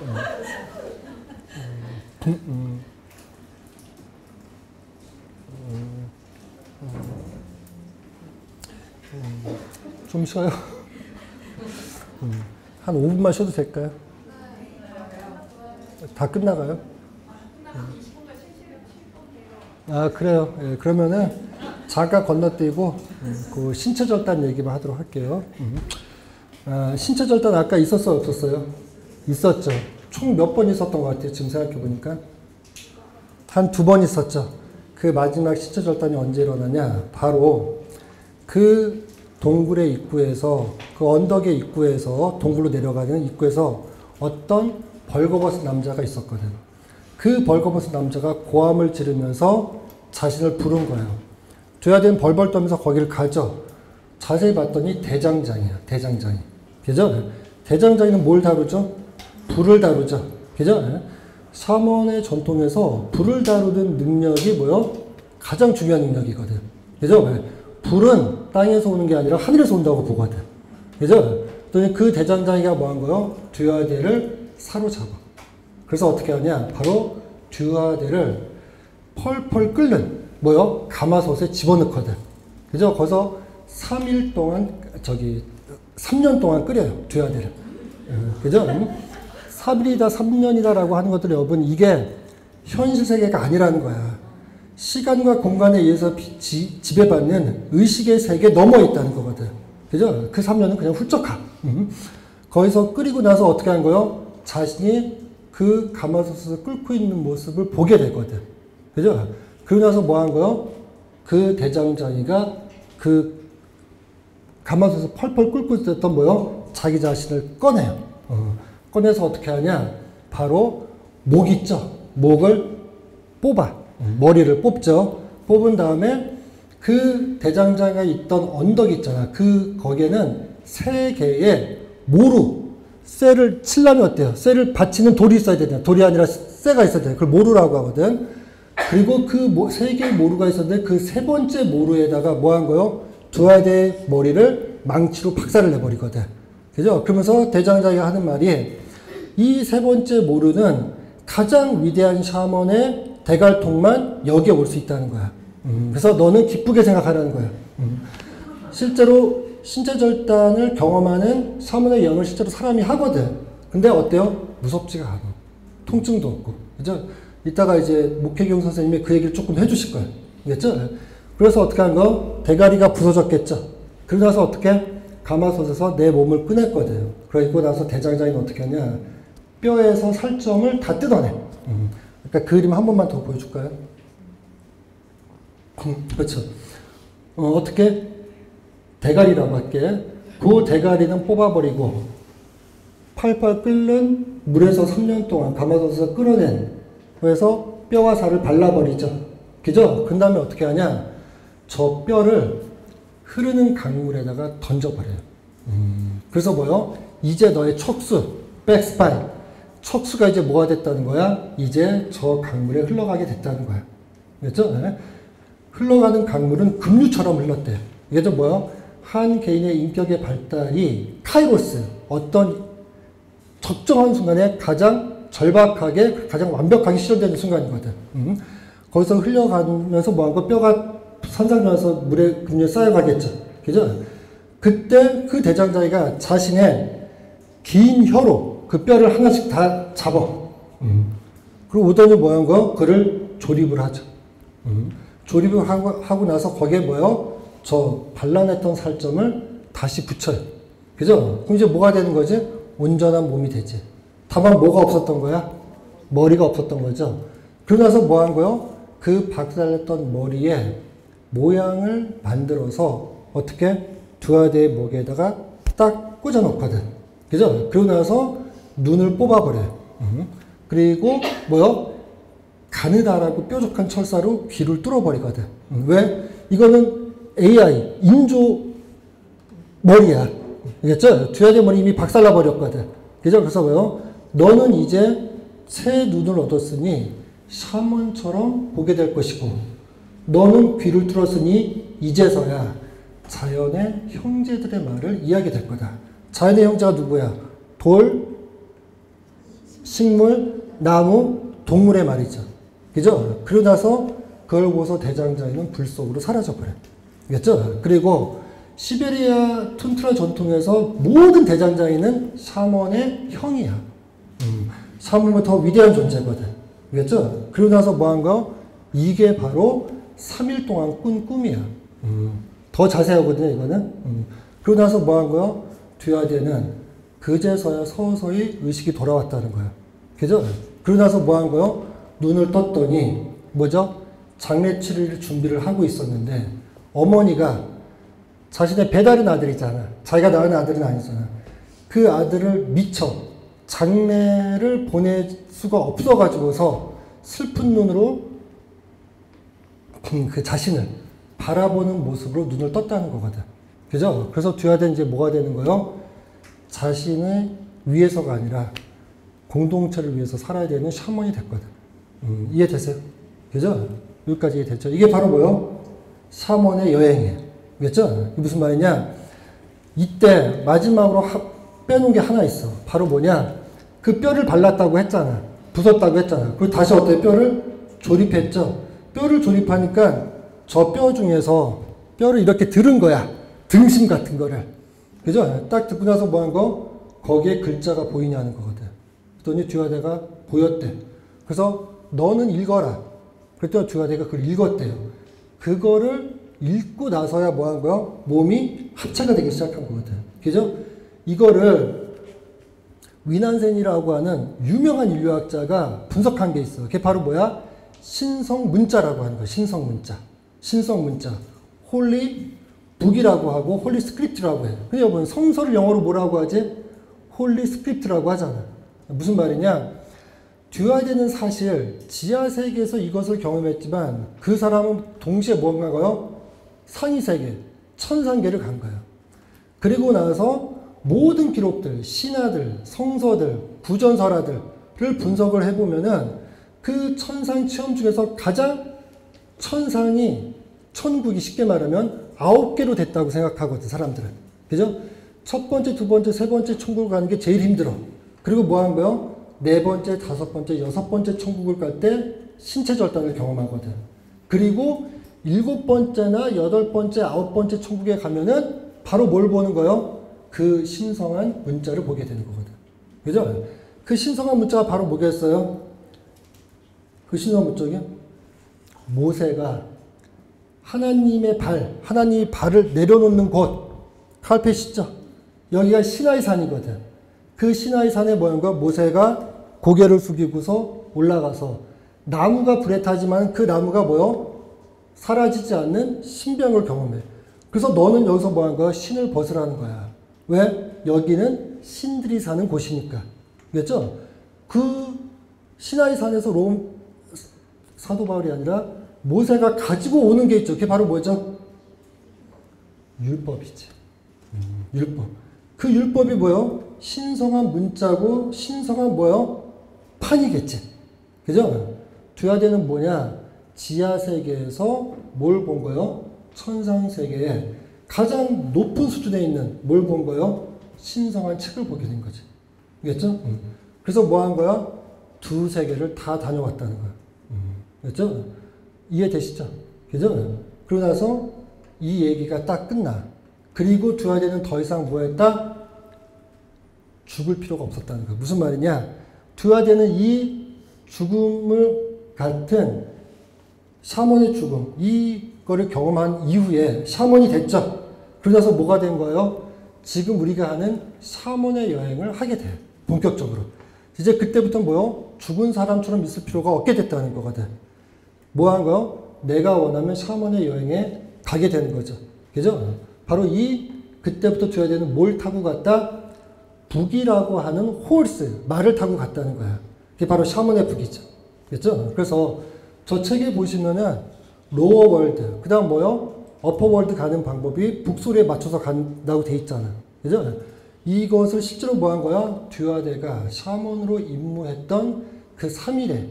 좀 쉬어요. 한 5분만 쉬어도 될까요? 다 끝나가요? 아, 그래요. 예, 그러면은 잠깐 건너뛰고 그 신체절단 얘기만 하도록 할게요. 신체절단 아까 있었어요? 없었어요? 있었죠. 총 몇 번 있었던 것 같아요? 지금 생각해보니까. 한 2번 있었죠. 그 마지막 신체절단이 언제 일어나냐? 바로 그 동굴의 입구에서, 그 언덕의 입구에서, 동굴로 내려가는 입구에서 어떤 벌거벗은 남자가 있었거든. 그 벌거벗은 남자가 고함을 지르면서 자신을 부른 거예요. 죄아들은 벌벌 떨면서 거기를 가죠. 자세히 봤더니 대장장이야. 대장장이. 그죠? 대장장이는 뭘 다루죠? 불을 다루죠. 그죠? 샤먼의 전통에서 불을 다루는 능력이 뭐요? 가장 중요한 능력이거든. 그죠? 불은 땅에서 오는 게 아니라 하늘에서 온다고 보거든. 그죠? 그 대장장이가 뭐 한 거요? 듀아델을 사로잡아. 그래서 어떻게 하냐? 바로 듀아델을 펄펄 끓는 뭐요? 가마솥에 집어넣거든. 그죠? 거기서 3일 동안 3년 동안 끓여요. 듀아델을. 그죠? 3일이다 3년이다 라고 하는 것들이 여러분 이게 현실 세계가 아니라는 거야. 시간과 공간에 의해서 지배받는 의식의 세계에 넘어 있다는 거거든. 그죠? 그 3년은 그냥 훌쩍 가. 거기서 끓이고 나서 어떻게 한 거요? 자신이 그 가마솥에서 끓고 있는 모습을 보게 되거든. 그죠? 그러고 나서 뭐 한 거요? 그 대장장이가 그 가마솥에서 펄펄 끓고 있었던 뭐요? 자기 자신을 꺼내요. 꺼내서 어떻게 하냐? 바로 목 있죠? 목을 뽑아. 머리를 뽑죠. 뽑은 다음에 그 대장장이가 있던 언덕 있잖아. 거기에는 3개의 모루, 쇠를 치려면 어때요? 쇠를 받치는 돌이 있어야 되잖아. 돌이 아니라 쇠가 있어야 돼. 그걸 모루라고 하거든. 그리고 그 3개의 모루가 있었는데 그 3번째 모루에다가 뭐 한 거요? 듀아델의 머리를 망치로 박살을 내버리거든. 그죠? 그러면서 대장장이가 하는 말이 이 3번째 모루는 가장 위대한 샤먼의 대갈통만 여기에 올 수 있다는 거야. 그래서 너는 기쁘게 생각하라는 거야. 실제로 신체절단을 경험하는 샤먼의 영을 실제로 사람이 하거든. 근데 어때요? 무섭지가 않아. 통증도 없고. 그죠? 이따가 이제 목혜경 선생님이 그 얘기를 조금 해주실 거예요. 알겠죠? 그래서 어떻게 한 거? 대가리가 부서졌겠죠? 그러고 나서 어떻게? 가마솥에서 내 몸을 꺼냈거든. 그러고 나서 대장장이는 어떻게 하냐? 뼈에서 살점을 다 뜯어내. 그러니까 그 그림 한 번만 더 보여줄까요? 그렇죠. 어떻게? 대가리라고 할게. 그 대가리는 뽑아버리고 팔팔 끓는 물에서 3년 동안 가마솥에서 끓어낸, 그래서 뼈와 살을 발라버리죠. 그죠? 그 다음에 어떻게 하냐? 저 뼈를 흐르는 강물에다가 던져버려요. 그래서 뭐요? 이제 너의 척수, 백스파인, 척수가 이제 뭐가 됐다는 거야? 이제 저 강물에 흘러가게 됐다는 거야. 그렇죠? 네? 흘러가는 강물은 급류처럼 흘렀대요. 이게 좀 뭐요? 한 개인의 인격의 발달이 카이로스, 어떤 적정한 순간에 가장 절박하게, 가장 완벽하게 실현되는 순간이거든. 거기서 흘러가면서 뭐한 거? 뼈가 산산하면서 물에 급류에 쌓여가겠죠. 그죠? 그때 그 대장장이가 자신의 긴 혀로 그 뼈를 하나씩 다 잡아. 그리고 오더니 뭐한 거? 그를 조립을 하죠. 조립을 하고 나서 거기에 뭐요? 저 발라냈던 살점을 다시 붙여요. 그죠? 그럼 이제 뭐가 되는 거지? 온전한 몸이 되지. 다만 뭐가 없었던 거야? 머리가 없었던 거죠. 그러고 나서 뭐 한 거요? 그 박살냈던 머리에 모양을 만들어서 어떻게 두 아대의 목에다가 딱 꽂아 놓거든. 그죠? 그러고 나서 눈을 뽑아버려요. 그리고 뭐요? 가느다랗고 뾰족한 철사로 귀를 뚫어버리거든. 왜? 이거는 AI, 인조 머리야. 알겠죠? 두 아대의 머리 이미 박살나버렸거든. 그죠? 그래서 뭐요? 너는 이제 새 눈을 얻었으니 샤먼처럼 보게 될 것이고, 너는 귀를 뚫었으니 이제서야 자연의 형제들의 말을 이해하게 될 거다. 자연의 형제가 누구야? 돌, 식물, 나무, 동물의 말이죠. 그죠? 그러고 나서 그걸 보고서 대장장이는 불 속으로 사라져버려요. 알겠죠? 그리고 시베리아 툰트라 전통에서 모든 대장장이는 샤먼의 형이야. 샤먼은 더 위대한 존재거든. 알겠죠? 그러고 나서 뭐 한 거? 이게 바로 3일 동안 꾼 꿈이야. 더 자세하거든요, 이거는. 그러고 나서 뭐 한 거요? 듀아데는 그제서야 서서히 의식이 돌아왔다는 거야. 그죠? 그러고 나서 뭐 한 거요? 눈을 떴더니, 뭐죠? 장례 치를 준비를 하고 있었는데, 어머니가 자신의 배다른 아들이잖아. 자기가 낳은 아들은 아니잖아. 그 아들을 미처 장례를 보낼 수가 없어가지고서 슬픈 눈으로 그 자신을 바라보는 모습으로 눈을 떴다는 거거든. 그죠? 그래서 듀아데는 이제 뭐가 되는 거요? 자신을 위해서가 아니라 공동체를 위해서 살아야 되는 샤먼이 됐거든. 이해되세요? 그죠? 여기까지 이해됐죠? 이게 바로 뭐요? 샤먼의 여행이에요. 알겠죠? 이게 무슨 말이냐? 이때 마지막으로 빼놓은 게 하나 있어. 바로 뭐냐? 그 뼈를 발랐다고 했잖아. 부쉈다고 했잖아. 그리고 다시 어때? 뼈를 조립했죠? 뼈를 조립하니까 저 뼈 중에서 뼈를 이렇게 들은 거야. 등심 같은 거를. 그죠? 딱 듣고 나서 뭐 한 거? 거기에 글자가 보이냐는 거거든. 그랬더니 듀아데가 보였대. 그래서 너는 읽어라. 그랬더니 듀아데가 그걸 읽었대요. 그거를 읽고 나서야 뭐 한 거야? 몸이 합체가 되기 시작한 거거든. 그죠? 이거를 위난센이라고 하는 유명한 인류학자가 분석한 게 있어. 그게 바로 뭐야? 신성문자라고 하는 거야. 신성문자. 신성문자. 홀리 북이라고 하고 홀리 스크립트라고 해. 근데 여러분 성서를 영어로 뭐라고 하지? 홀리 스크립트라고 하잖아. 무슨 말이냐? 듀아데는 사실 지하세계에서 이것을 경험했지만 그 사람은 동시에 뭔가가요? 상위세계, 천상계를 간 거야. 그리고 나서 모든 기록들, 신화들, 성서들, 부전설화들을 분석을 해보면은 그 천상 체험 중에서 가장 천국이 쉽게 말하면 9개로 됐다고 생각하거든, 사람들은. 그죠? 첫 번째, 두 번째, 세 번째 천국을 가는 게 제일 힘들어. 그리고 뭐 한 거요? 네 번째, 다섯 번째, 여섯 번째 천국을 갈 때 신체 절단을 경험하거든. 그리고 일곱 번째나 여덟 번째, 아홉 번째 천국에 가면은 바로 뭘 보는 거요? 그 신성한 문자를 보게 되는 거거든. 그죠? 그 신성한 문자가 바로 뭐겠어요? 그 신성한 문자가 모세가 하나님의 하나님이 발을 내려놓는 곳, 칼페시죠? 여기가 시나이 산이거든. 그 시나이 산에 뭐인가? 모세가 고개를 숙이고서 올라가서 나무가 불에 타지만 그 나무가 뭐요? 사라지지 않는 신병을 경험해. 그래서 너는 여기서 뭐한 거야? 신을 벗으라는 거야. 왜? 여기는 신들이 사는 곳이니까. 그렇죠? 그 시나이 산에서 사도 바울이 아니라 모세가 가지고 오는 게 있죠. 그게 바로 뭐죠? 율법이지. 율법. 그 율법이 뭐요? 신성한 문자고 신성한 뭐요? 판이겠지. 그죠? 두야대는 뭐냐? 지하 세계에서 뭘 본 거요? 천상 세계에 가장 높은 수준에 있는 뭘 본 거요? 신성한 책을 보게 된 거지. 알겠죠? 그래서 뭐 한 거야? 두 세계를 다 다녀왔다는 거야. 알겠죠? 이해되시죠? 그죠? 그러고 나서 이 얘기가 딱 끝나. 그리고 두야대는 더 이상 뭐 했다? 죽을 필요가 없었다는 거야. 무슨 말이냐? 두야대는 이 죽음을 같은 샤먼의 죽음, 이거를 경험한 이후에 샤먼이 됐죠. 그러면서 뭐가 된 거예요? 지금 우리가 하는 샤먼의 여행을 하게 돼. 본격적으로. 이제 그때부터 뭐요? 죽은 사람처럼 있을 필요가 없게 됐다는 거거든. 뭐 한 거요? 내가 원하면 샤먼의 여행에 가게 되는 거죠. 그죠? 바로 그때부터 줘야 되는 뭘 타고 갔다? 북이라고 하는 홀스, 말을 타고 갔다는 거야. 그게 바로 샤먼의 북이죠. 그죠? 그래서 저 책에 보시면은 로어 월드, 그 다음 뭐요? 어퍼 월드 가는 방법이 북소리에 맞춰서 간다고 돼 있잖아. 그죠? 이것을 실제로 뭐 한 거야? 듀아데가 샤먼으로 임무했던 그 3일의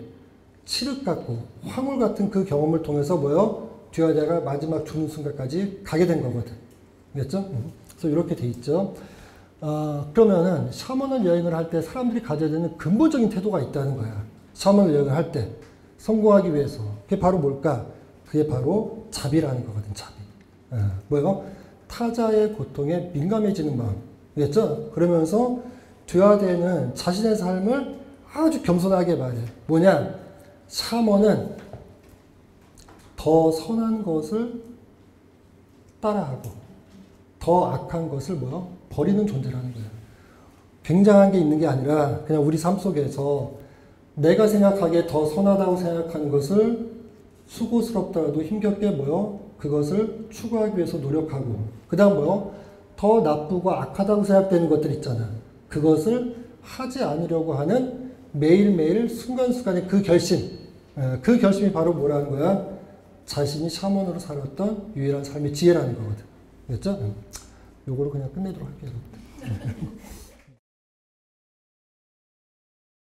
칠흑 같고 황홀 같은 그 경험을 통해서 뭐요? 듀아데가 마지막 죽는 순간까지 가게 된 거거든. 알겠죠? 그래서 이렇게 돼 있죠. 그러면은 샤먼을 여행을 할 때 사람들이 가져야 되는 근본적인 태도가 있다는 거야. 샤먼을 여행을 할 때 성공하기 위해서. 그게 바로 뭘까? 그게 바로 자비라는 거거든. 자비. 뭐요? 타자의 고통에 민감해지는 마음. 알겠죠? 그러면서 듀아데는 자신의 삶을 아주 겸손하게 말해. 뭐냐? 샤먼은 더 선한 것을 따라하고 더 악한 것을 뭐요? 버리는 존재라는 거예요. 굉장한 게 있는 게 아니라 그냥 우리 삶 속에서 내가 생각하기에 더 선하다고 생각하는 것을 수고스럽더라도 힘겹게 뭐요? 그것을 추구하기 위해서 노력하고 그 다음 뭐요? 더 나쁘고 악하다고 생각되는 것들 있잖아. 그것을 하지 않으려고 하는 매일매일 순간순간의 그 결심. 그 결심이 바로 뭐라는 거야? 자신이 샤먼으로 살았던 유일한 삶의 지혜라는 거거든. 그렇죠? 요거로 그냥 끝내도록 할게요.